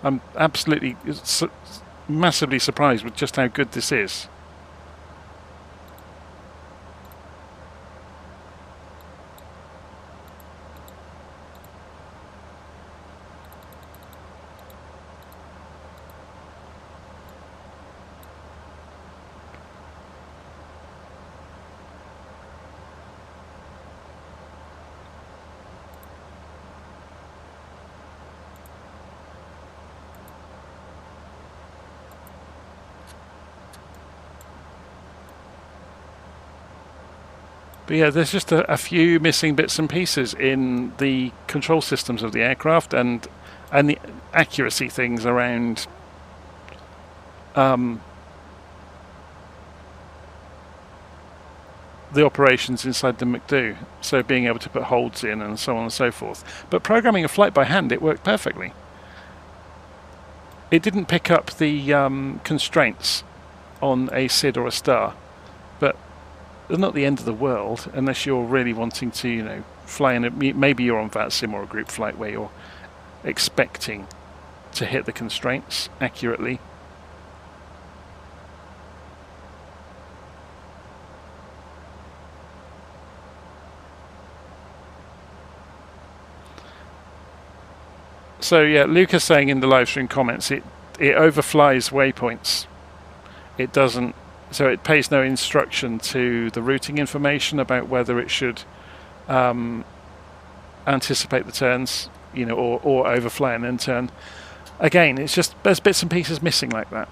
I'm absolutely massively surprised with just how good this is. But yeah, there's just a few missing bits and pieces in the control systems of the aircraft and the accuracy things around the operations inside the McDo, so being able to put holds in and so on and so forth. But programming a flight by hand, it worked perfectly. It didn't pick up the constraints on a SID or a star, but they're not the end of the world unless you're really wanting to, you know, fly in. Maybe you're on VATSIM or a group flight where you're expecting to hit the constraints accurately. So yeah, Lucas saying in the live stream comments, it overflies waypoints. It doesn't, so it pays no instruction to the routing information about whether it should anticipate the turns, you know, or overfly and then turn. Again, it's just there's bits and pieces missing like that.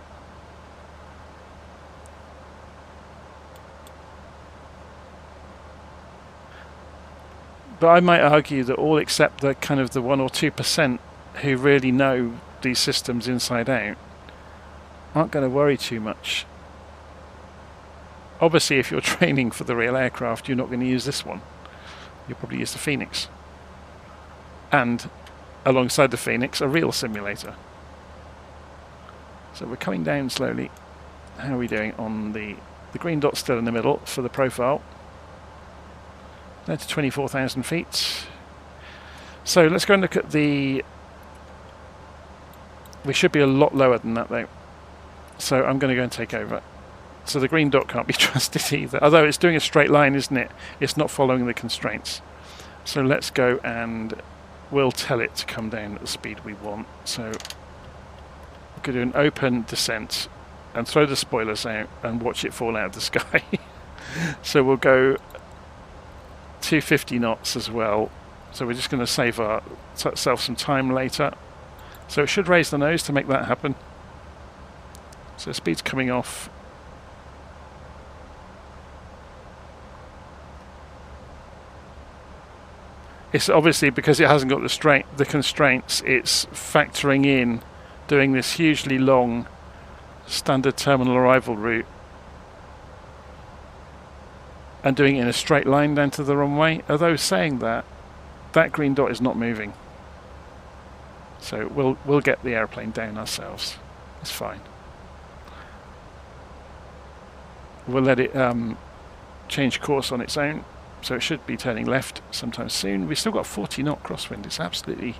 But I might argue that all except the kind of the 1 or 2% who really know these systems inside out aren't going to worry too much. Obviously, if you're training for the real aircraft, you're not going to use this one. You'll probably use the Phoenix. And alongside the Phoenix, a real simulator. So we're coming down slowly. How are we doing on the green dot's still in the middle for the profile. Down to 24,000 feet. So let's go and look at the... We should be a lot lower than that though. So I'm going to go and take over. So the green dot can't be trusted either. Although it's doing a straight line, isn't it? It's not following the constraints. So let's go and we'll tell it to come down at the speed we want. So we're going to do an open descent and throw the spoilers out and watch it fall out of the sky. So we'll go 250 knots as well. So we're just going to save ourselves some time later. So it should raise the nose to make that happen. So speed's coming off. It's obviously because it hasn't got the constraints, it's factoring in doing this hugely long standard terminal arrival route and doing it in a straight line down to the runway. Although saying that, that green dot is not moving. So we'll get the airplane down ourselves. It's fine. We'll let it change course on its own. So it should be turning left sometime soon. We've still got 40 knot crosswind. It's absolutely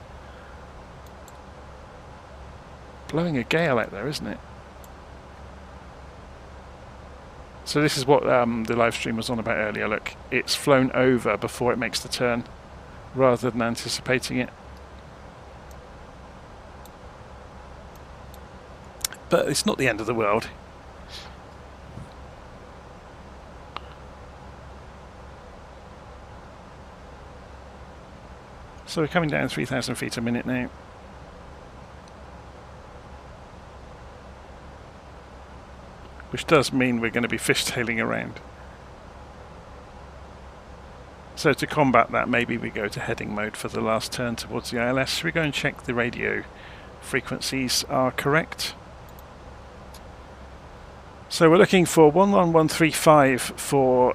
blowing a gale out there, isn't it? So this is what the live stream was on about earlier. Look, it's flown over before it makes the turn rather than anticipating it. But it's not the end of the world. So we're coming down 3,000 feet a minute now. Which does mean we're going to be fishtailing around. So to combat that, maybe we go to heading mode for the last turn towards the ILS. Should we go and check the radio frequencies are correct? So we're looking for 11135 for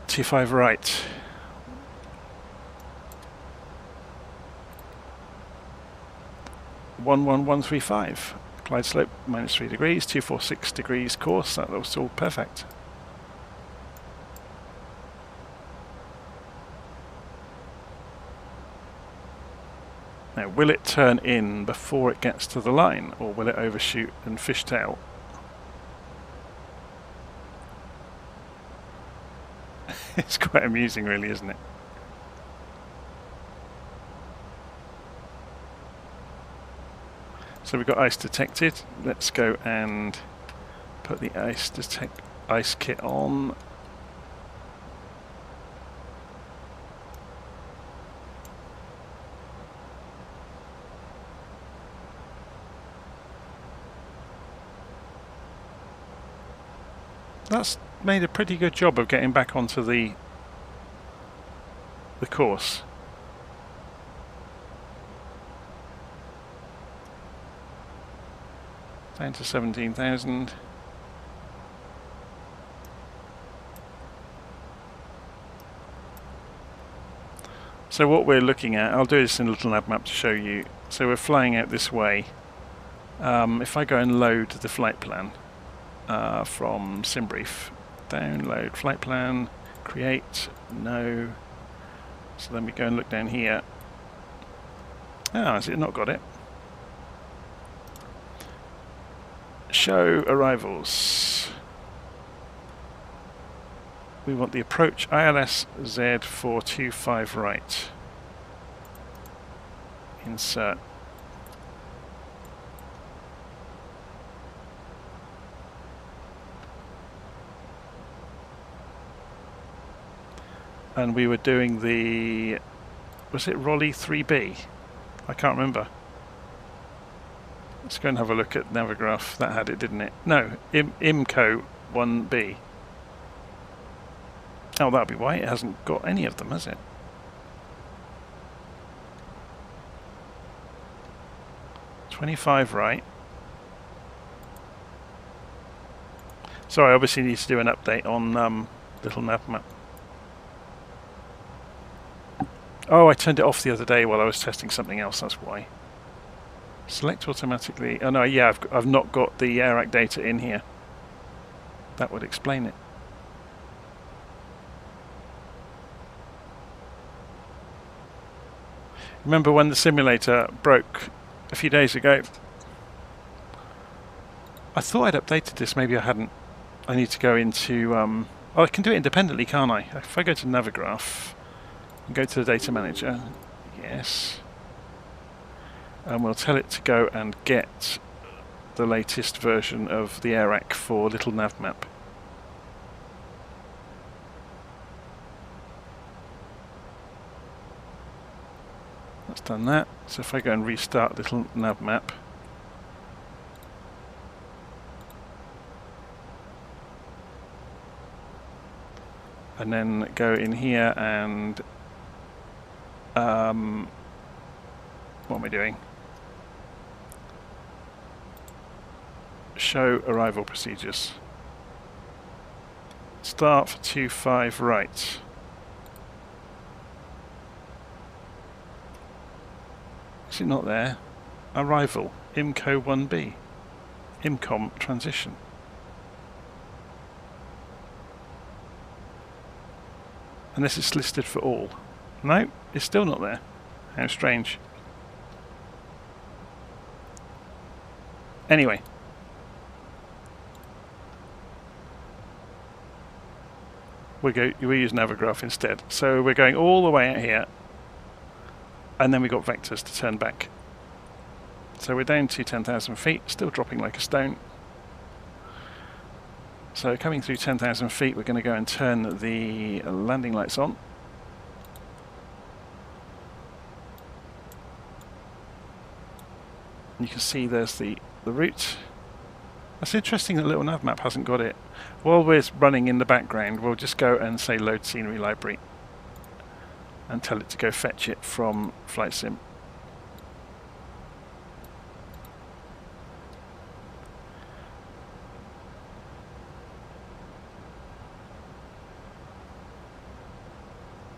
25 right. 11135. Glide slope -3 degrees, 246 degrees course. That looks all perfect. Now, will it turn in before it gets to the line, or will it overshoot and fishtail? It's quite amusing, really, isn't it? So we've got ice detected. Let's go and put the ice kit on. That's made a pretty good job of getting back onto the course. Down to 17,000. So what we're looking at, I'll do this in a little nav map to show you. So we're flying out this way. If I go and load the flight plan from SimBrief, download flight plan, create, no. So then we go and look down here. Has it not got it? Show arrivals. We want the approach ILS Z425 right. Insert. And we were doing the, was it Raleigh 3B? I can't remember. Let's go and have a look at Navigraph. That had it, didn't it? No, IMCO 1B. Oh, that'll be why it hasn't got any of them, has it? $25 right. Sorry, I obviously need to do an update on little nav map. Oh, I turned it off the other day while I was testing something else, that's why. Select automatically. Oh no, yeah, I've not got the AIRAC data in here. That would explain it. Remember when the simulator broke a few days ago? I thought I'd updated this, maybe I hadn't. I need to go into... oh, I can do it independently, can't I? If I go to Navigraph and go to the data manager, yes. And we'll tell it to go and get the latest version of the AIRAC for little nav map. That's done that. So if I go and restart little nav map, and then go in here and what am I doing? Show arrival procedures. Start for 25 right. Is it not there? Arrival, IMCO 1B, IMCOM transition. And this is listed for all. No, it's still not there. How strange. Anyway. We use Navigraph instead. So we're going all the way out here. And then we've got vectors to turn back. So we're down to 10,000 feet, still dropping like a stone. So coming through 10,000 feet, we're going to go and turn the landing lights on. And you can see there's the route. That's interesting that little nav map hasn't got it. While we're running in the background, we'll just go and say load scenery library and tell it to go fetch it from Flight Sim.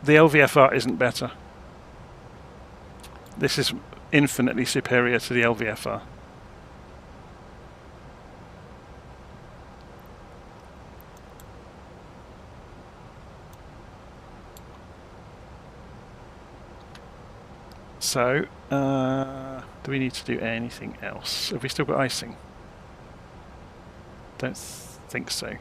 The LVFR isn't better. This is infinitely superior to the LVFR. So, do we need to do anything else? Have we still got icing? Don't think so.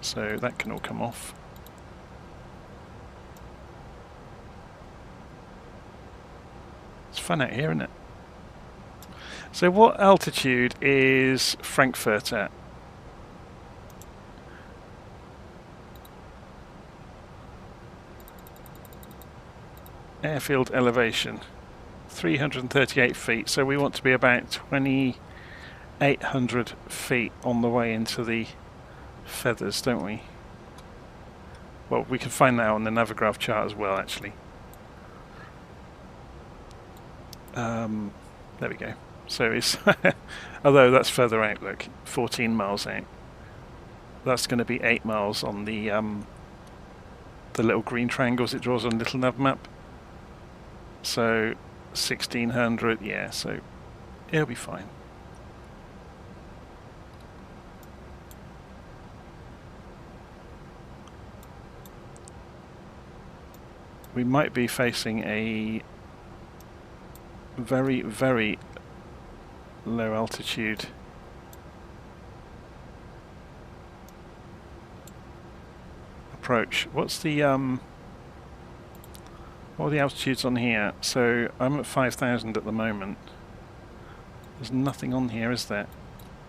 So that can all come off. It's fun out here, isn't it? So what altitude is Frankfurt at? Airfield elevation, 338 feet. So we want to be about 2,800 feet on the way into the feathers, don't we? Well, we can find that on the Navigraph chart as well, actually. There we go. So it's although that's further out, look, 14 miles out. That's going to be 8 miles on the the little green triangles it draws on little nav map. So 1600, yeah, so it'll be fine. We might be facing a very, very low altitude approach. What's the what are the altitudes on here? So I'm at 5,000 at the moment. There's nothing on here, is there,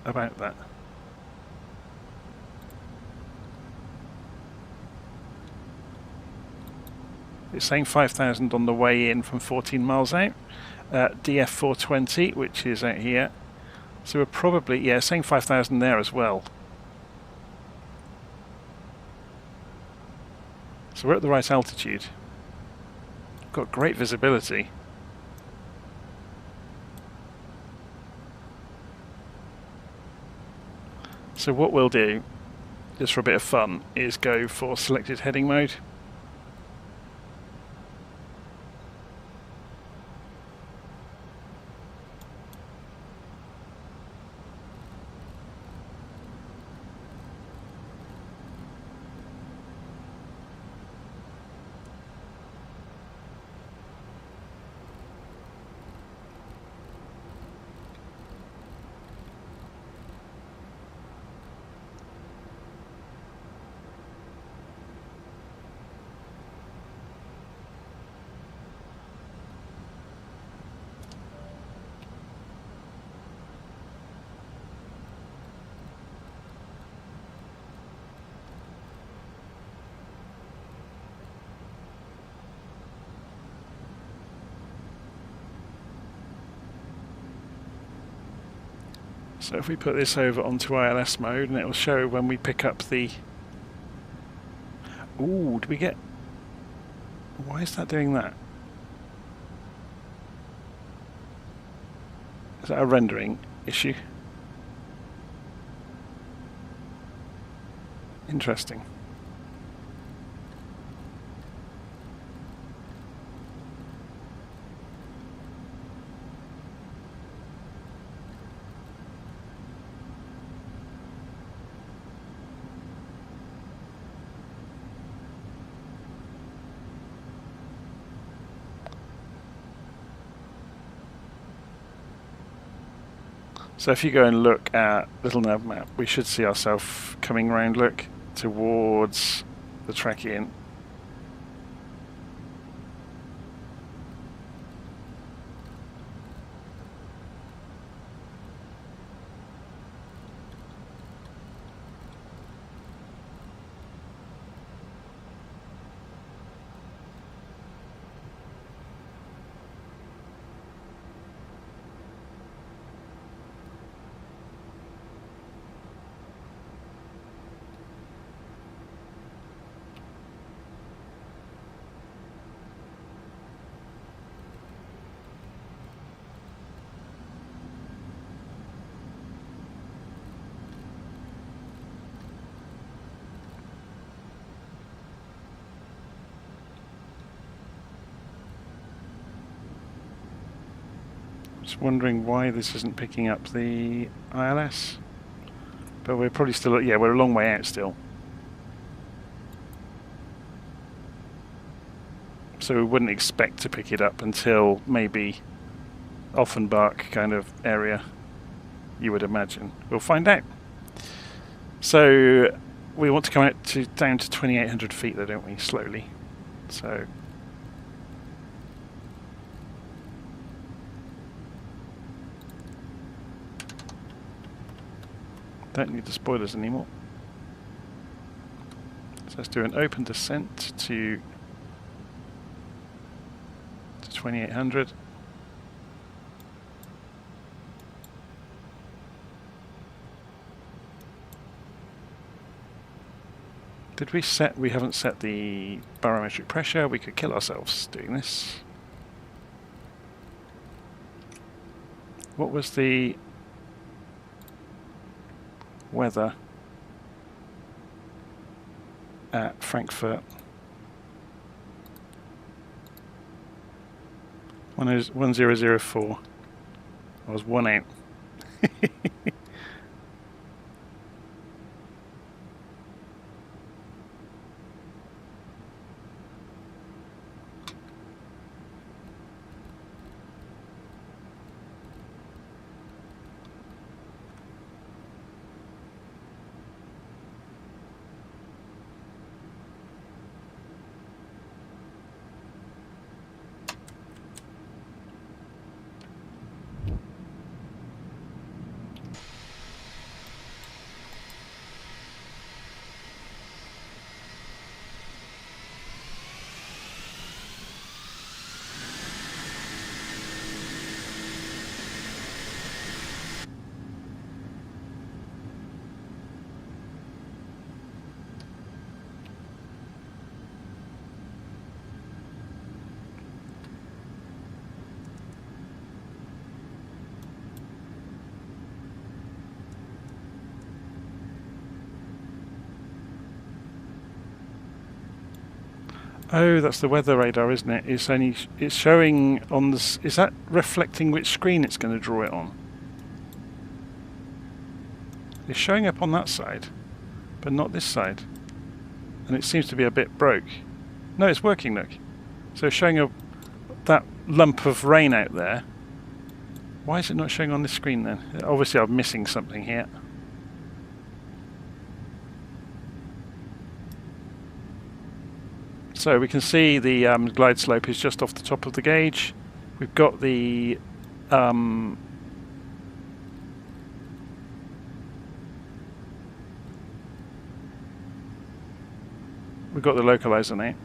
about that? It's saying 5,000 on the way in from 14 miles out. DF 420, which is out here. So we're probably, yeah, saying 5,000 there as well. So we're at the right altitude. Got great visibility. So what we'll do, just for a bit of fun, is go for selected heading mode. So if we put this over onto ILS mode, and it will show when we pick up the... Ooh, do we get... Why is that doing that? Is that a rendering issue? Interesting. So if you go and look at little nav map, we should see ourselves coming round, look, towards the track in. Just wondering why this isn't picking up the ILS, but we're probably still, yeah, we're a long way out still. So we wouldn't expect to pick it up until maybe Offenbach kind of area, you would imagine. We'll find out. So we want to come out to down to 2,800 feet though, don't we, slowly. So don't need the spoilers anymore. So let's do an open descent to 2,800. Did we set? We haven't set the barometric pressure. We could kill ourselves doing this. What was the weather at Frankfurt? 1004. I was one out. Oh, that's the weather radar, isn't it? It's showing on the. Is that reflecting which screen it's going to draw it on? It's showing up on that side, but not this side, and it seems to be a bit broke. No, it's working. Look, so it's showing that lump of rain out there. Why is it not showing on this screen then? Obviously, I'm missing something here. So we can see the glide slope is just off the top of the gauge. We've got the localizer now.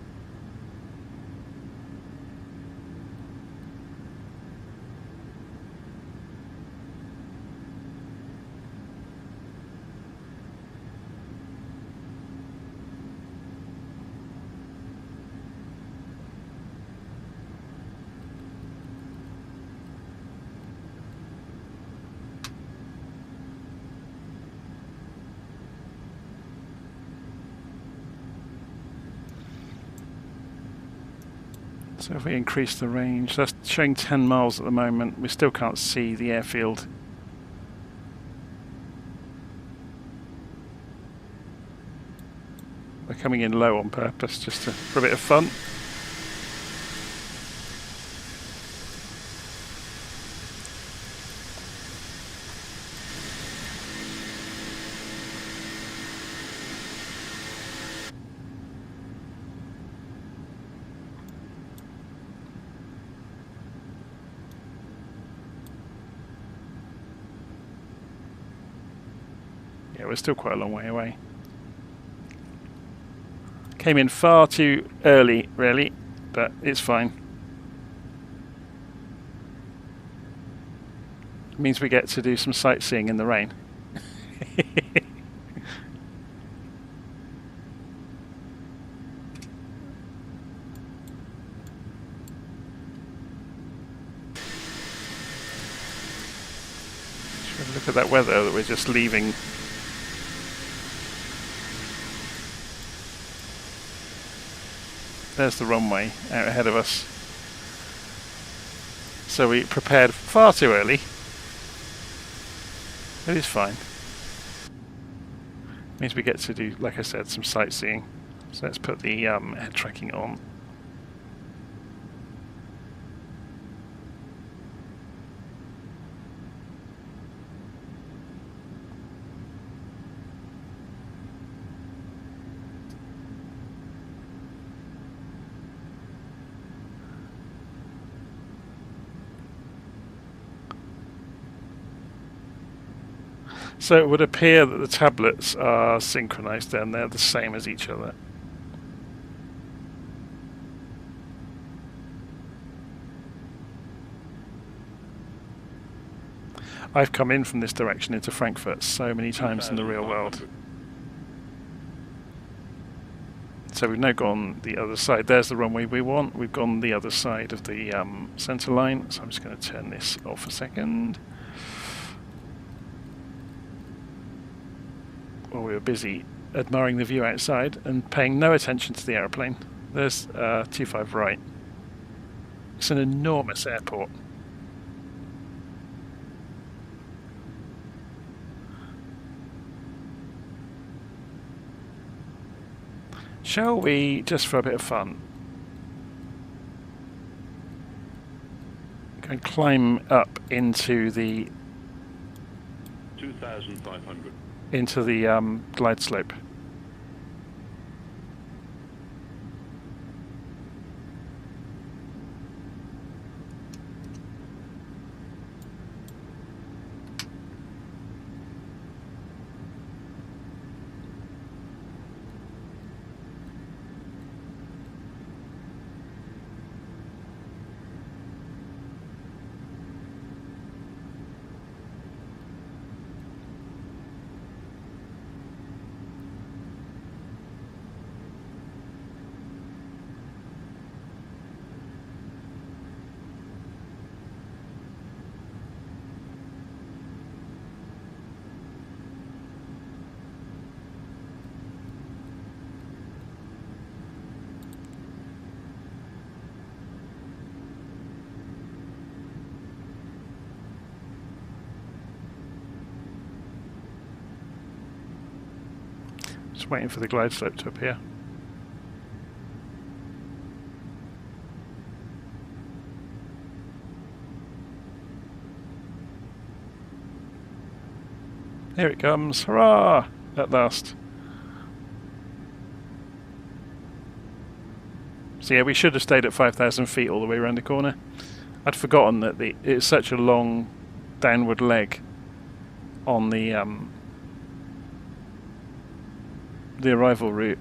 So if we increase the range, that's showing 10 miles at the moment. We still can't see the airfield. We're coming in low on purpose, just for a bit of fun. Yeah, we're still quite a long way away. Came in far too early, really, but it's fine. It means we get to do some sightseeing in the rain. Look at that weather that we're just leaving. There's the runway out ahead of us. So we prepared far too early. It is fine. It means we get to do, like I said, some sightseeing. So let's put the air tracking on. So it would appear that the tablets are synchronized and they're the same as each other. I've come in from this direction into Frankfurt so many times in the real world. So we've now gone the other side. There's the runway we want. We've gone the other side of the center line. So I'm just going to turn this off a second. Well, we were busy admiring the view outside and paying no attention to the aeroplane. There's 25 right. It's an enormous airport. Shall we, just for a bit of fun, go and climb up into the 2,500 into the glide slope? Just waiting for the glide slope to appear. Here it comes, hurrah! At last. So yeah, we should have stayed at 5,000 feet all the way around the corner. I'd forgotten that it's such a long downward leg on the arrival route.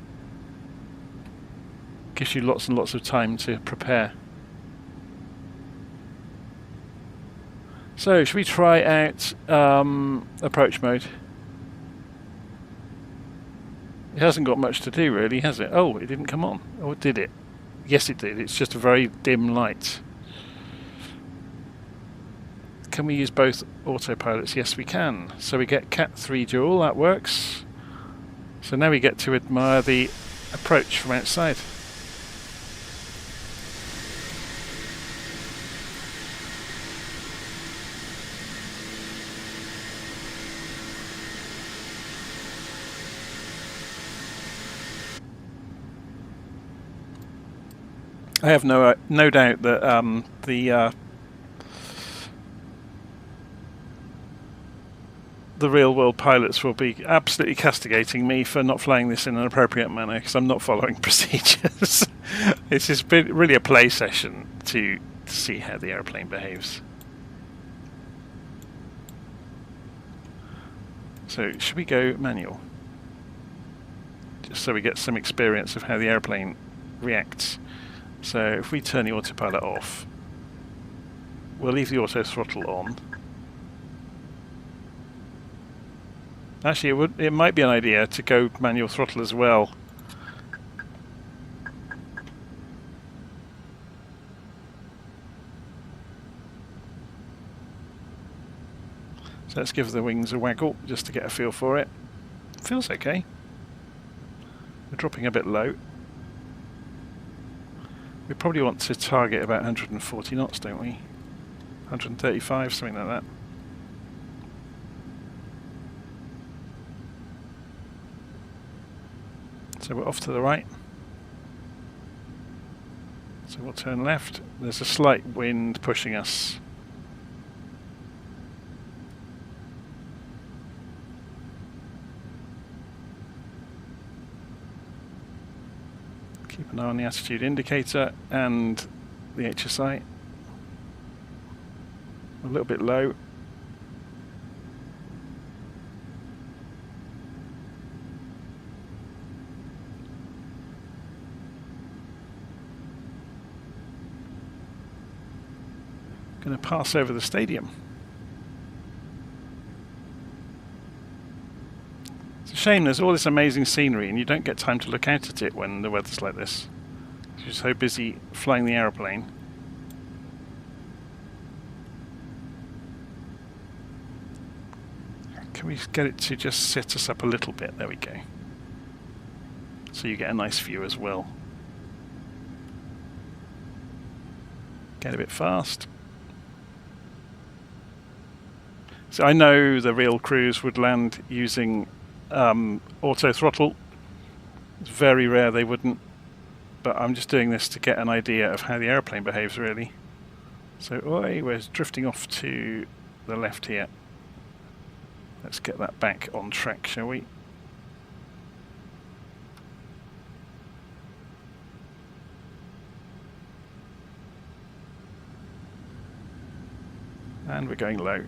Gives you lots and lots of time to prepare. So, should we try out approach mode? It hasn't got much to do really, has it? Oh, it didn't come on. Or did it? Yes, it did. It's just a very dim light. Can we use both autopilots? Yes, we can. So we get Cat 3 dual, that works. So now we get to admire the approach from outside. I have no doubt that the real-world pilots will be absolutely castigating me for not flying this in an appropriate manner because I'm not following procedures. This has been really a play session to see how the aeroplane behaves. So, should we go manual? Just so we get some experience of how the aeroplane reacts. So if we turn the autopilot off, we'll leave the auto throttle on. Actually, it might be an idea to go manual throttle as well. So let's give the wings a waggle just to get a feel for it. Feels okay. We're dropping a bit low. We probably want to target about 140 knots, don't we? 135, something like that. So we're off to the right. So we'll turn left. There's a slight wind pushing us. Keep an eye on the attitude indicator and the HSI. A little bit low. Going to pass over the stadium. It's a shame there's all this amazing scenery and you don't get time to look out at it when the weather's like this. You're so busy flying the aeroplane. Can we get it to just set us up a little bit? There we go. So you get a nice view as well. Get a bit fast. So I know the real crews would land using auto throttle. It's very rare they wouldn't, but I'm just doing this to get an idea of how the airplane behaves really. So we're drifting off to the left here. Let's get that back on track, shall we? And we're going low.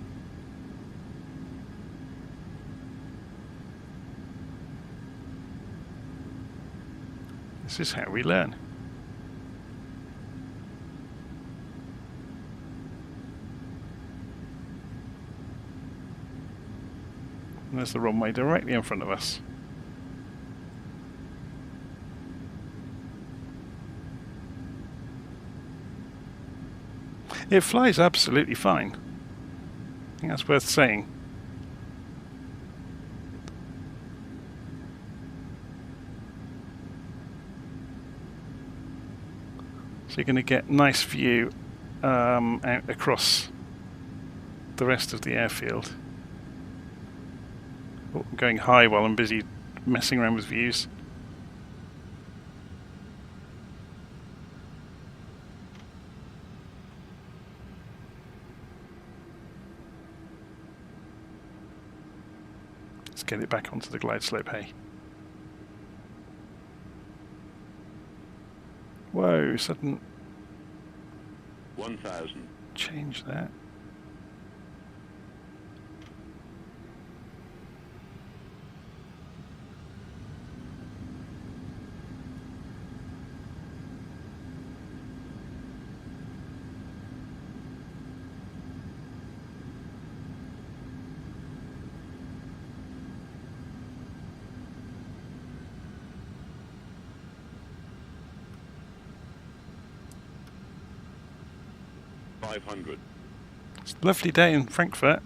This is how we learn. And there's the runway directly in front of us. It flies absolutely fine. I think that's worth saying. So you're going to get nice view out across the rest of the airfield. Oh, I'm going high while I'm busy messing around with views. Let's get it back onto the glide slope, hey. Whoa, sudden 1000. Change that. It's a lovely day in Frankfurt.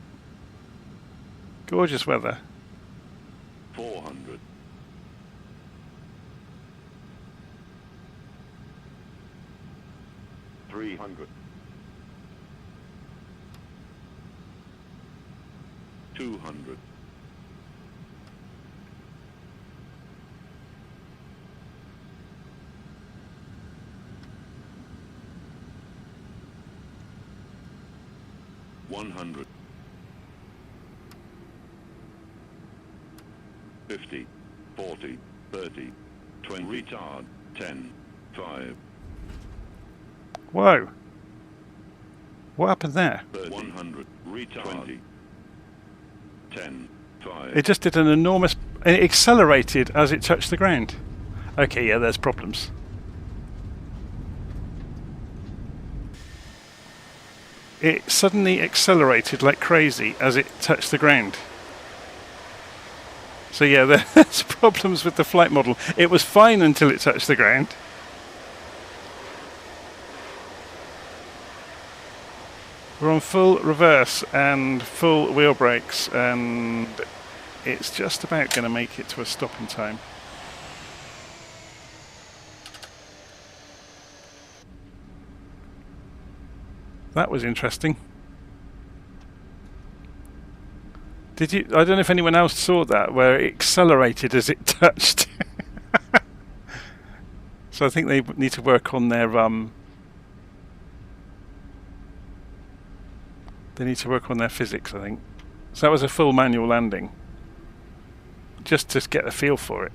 Gorgeous weather. 400. 300. 200. 100. 50, 40, 30, 20, retard, 10, 5. Whoa. What happened there? 30, 100, retard, 20, 10, 5. It just did an enormous... It accelerated as it touched the ground. Okay, yeah, there's problems. It suddenly accelerated like crazy as it touched the ground. So yeah, there's problems with the flight model. It was fine until it touched the ground. We're on full reverse and full wheel brakes, and it's just about going to make it to a stop in time. That was interesting. Did you? I don't know if anyone else saw that, where it accelerated as it touched. So I think they need to work on their they need to work on their physics, I think. So that was a full manual landing, just to get a feel for it.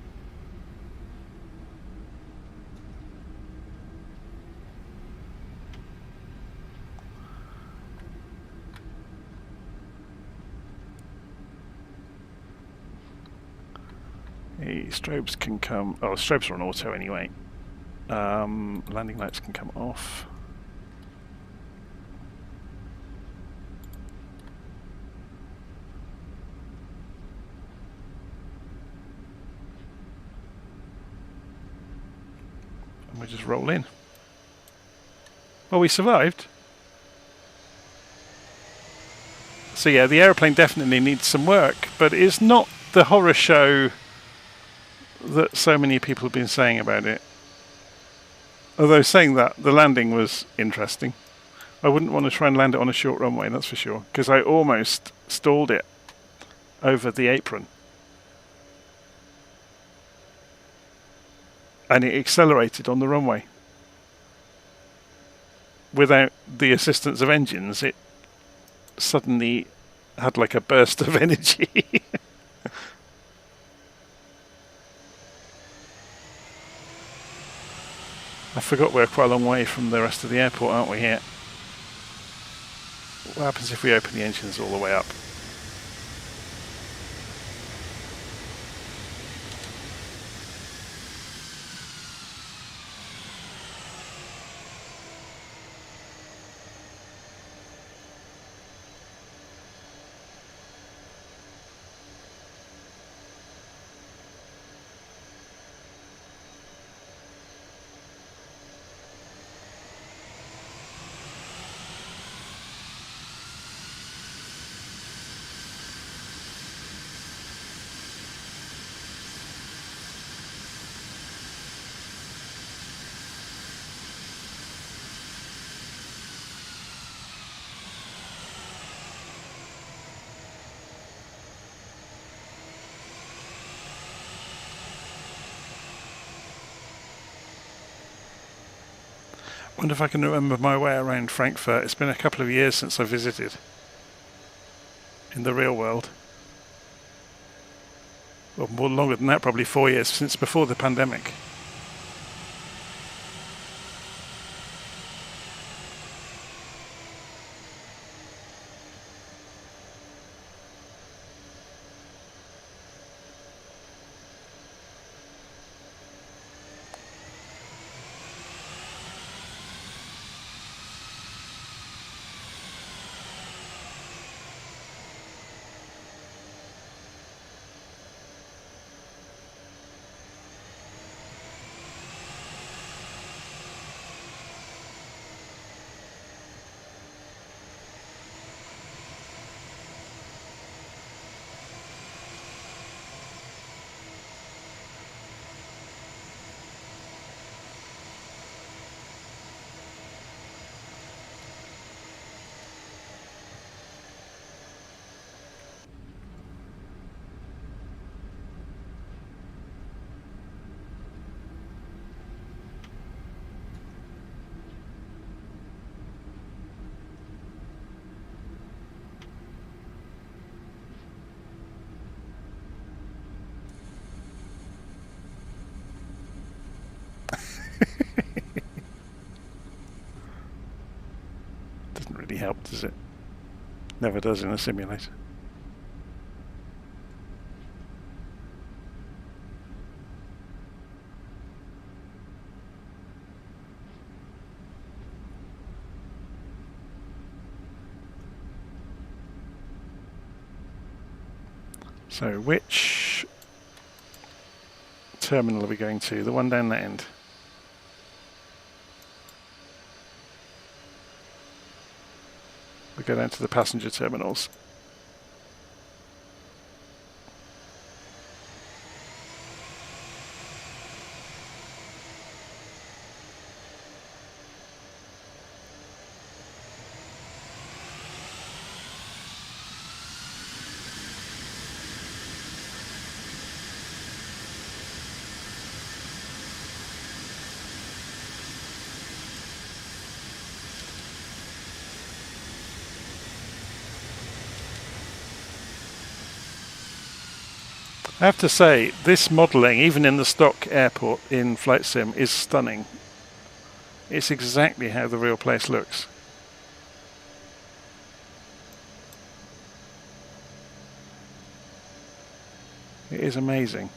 The strobes can come... Oh, strobes are on auto anyway. Landing lights can come off. And we just roll in. Well, we survived. So yeah, the aeroplane definitely needs some work, but it's not the horror show that so many people have been saying about it. Although saying that, the landing was interesting. I wouldn't want to try and land it on a short runway, that's for sure, because I almost stalled it over the apron. And it accelerated on the runway. Without the assistance of engines, it suddenly had like a burst of energy. I forgot we're quite a long way from the rest of the airport, aren't we, here? What happens if we open the engines all the way up? Wonder if I can remember my way around Frankfurt. It's been a couple of years since I visited in the real world. Well, more longer than that, probably 4 years, since before the pandemic. Doesn't really help, does it? Never does in a simulator. So which terminal are we going to? The one down that end. We go down to the passenger terminals. I have to say, this modelling, even in the stock airport in Flight Sim, is stunning. It's exactly how the real place looks. It is amazing.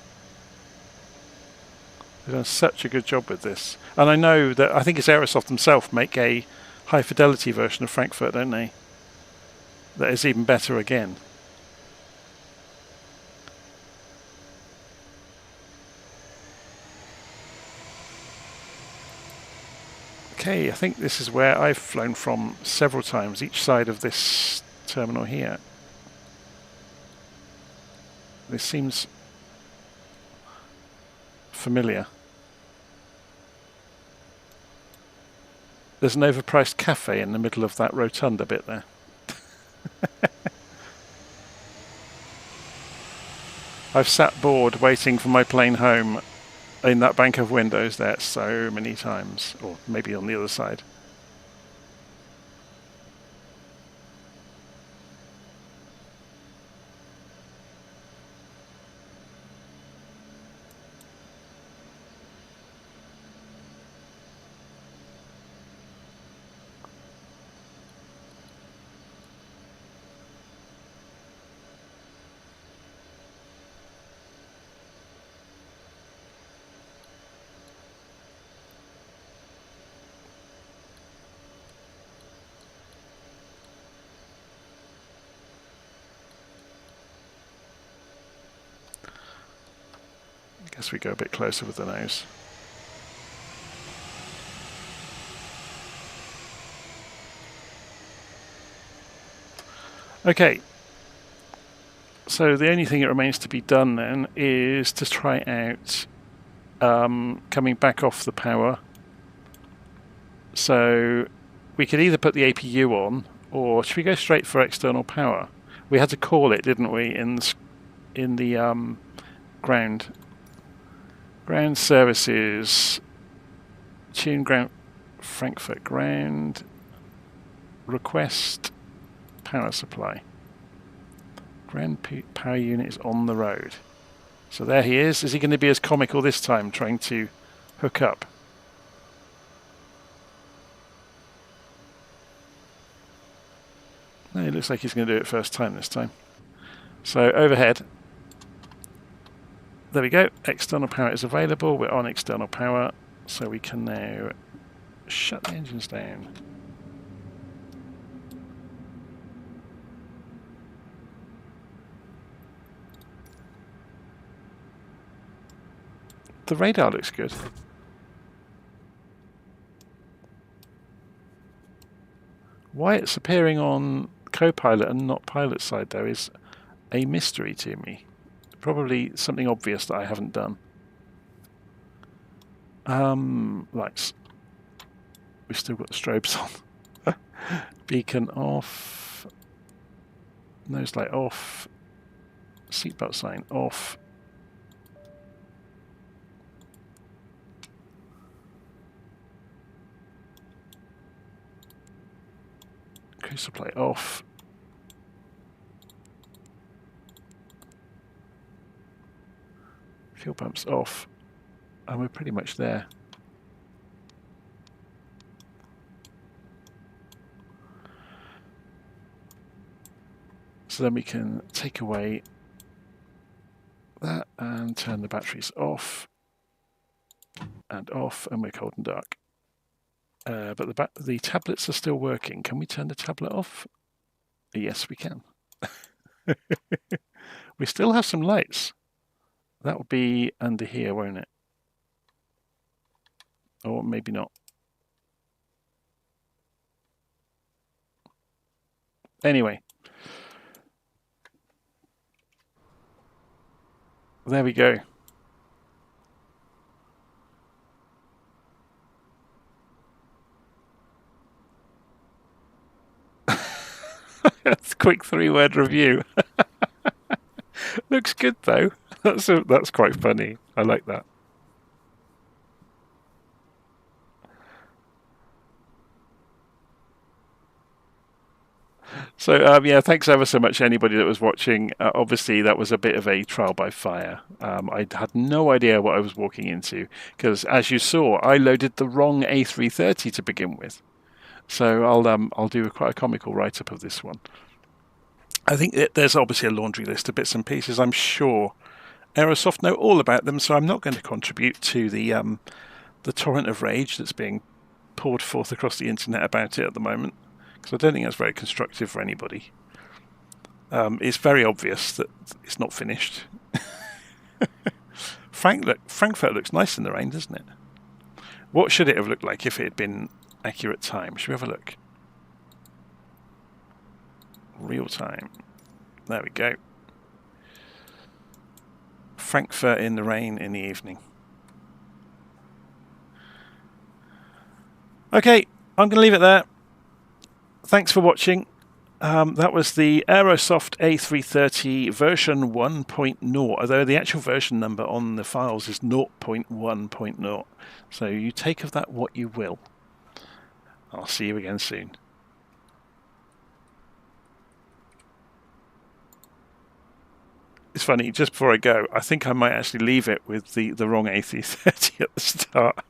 They've done such a good job with this. And I know that, I think it's Aerosoft themselves make a high fidelity version of Frankfurt, don't they? That is even better again. Okay, I think this is where I've flown from several times, each side of this terminal here. This seems familiar. There's an overpriced cafe in the middle of that rotunda bit there. I've sat bored waiting for my plane home in that bank of windows there so many times, or maybe on the other side. I guess we go a bit closer with the nose. Okay, so the only thing that remains to be done then is to try out coming back off the power. So we could either put the APU on, or should we go straight for external power? We had to call it, didn't we, in the ground services, tune ground Frankfurt ground, request power supply. Ground power unit is on the road. So there he is. Is he going to be as comical this time, trying to hook up? No, it looks like he's going to do it first time this time. So overhead. There we go. External power is available. We're on external power, so we can now shut the engines down. The radar looks good. Why it's appearing on co-pilot and not pilot side, though, is a mystery to me. Probably something obvious that I haven't done. Lights. We've still got the strobes on. Beacon off. Nose light off. Seatbelt sign off. Cruise supply off. Fuel pumps off, and we're pretty much there. So then we can take away that and turn the batteries off, and we're cold and dark. But the tablets are still working. Can we turn the tablet off? Yes, we can. We still have some lights. That will be under here, won't it? Or maybe not. Anyway. There we go. That's a quick 3-word review. Looks good though. That's quite funny. I like that. So yeah, thanks ever so much anybody that was watching. Obviously that was a bit of a trial by fire. I had no idea what I was walking into because, as you saw, I loaded the wrong A330 to begin with. So I'll do quite a comical write-up of this one. I think there's obviously a laundry list of bits and pieces. I'm sure Aerosoft know all about them, so I'm not going to contribute to the torrent of rage that's being poured forth across the internet about it at the moment, because I don't think that's very constructive for anybody. It's very obvious that it's not finished. Frankfurt looks nice in the rain, doesn't it? What should it have looked like if it had been accurate time? Should we have a look? Real time. There we go. Frankfurt in the rain in the evening. Okay, I'm going to leave it there. Thanks for watching. That was the Aerosoft A330 version 1.0, although the actual version number on the files is 0.1.0. So you take of that what you will. I'll see you again soon. It's funny, just before I go, I think I might actually leave it with the wrong A330 at the start.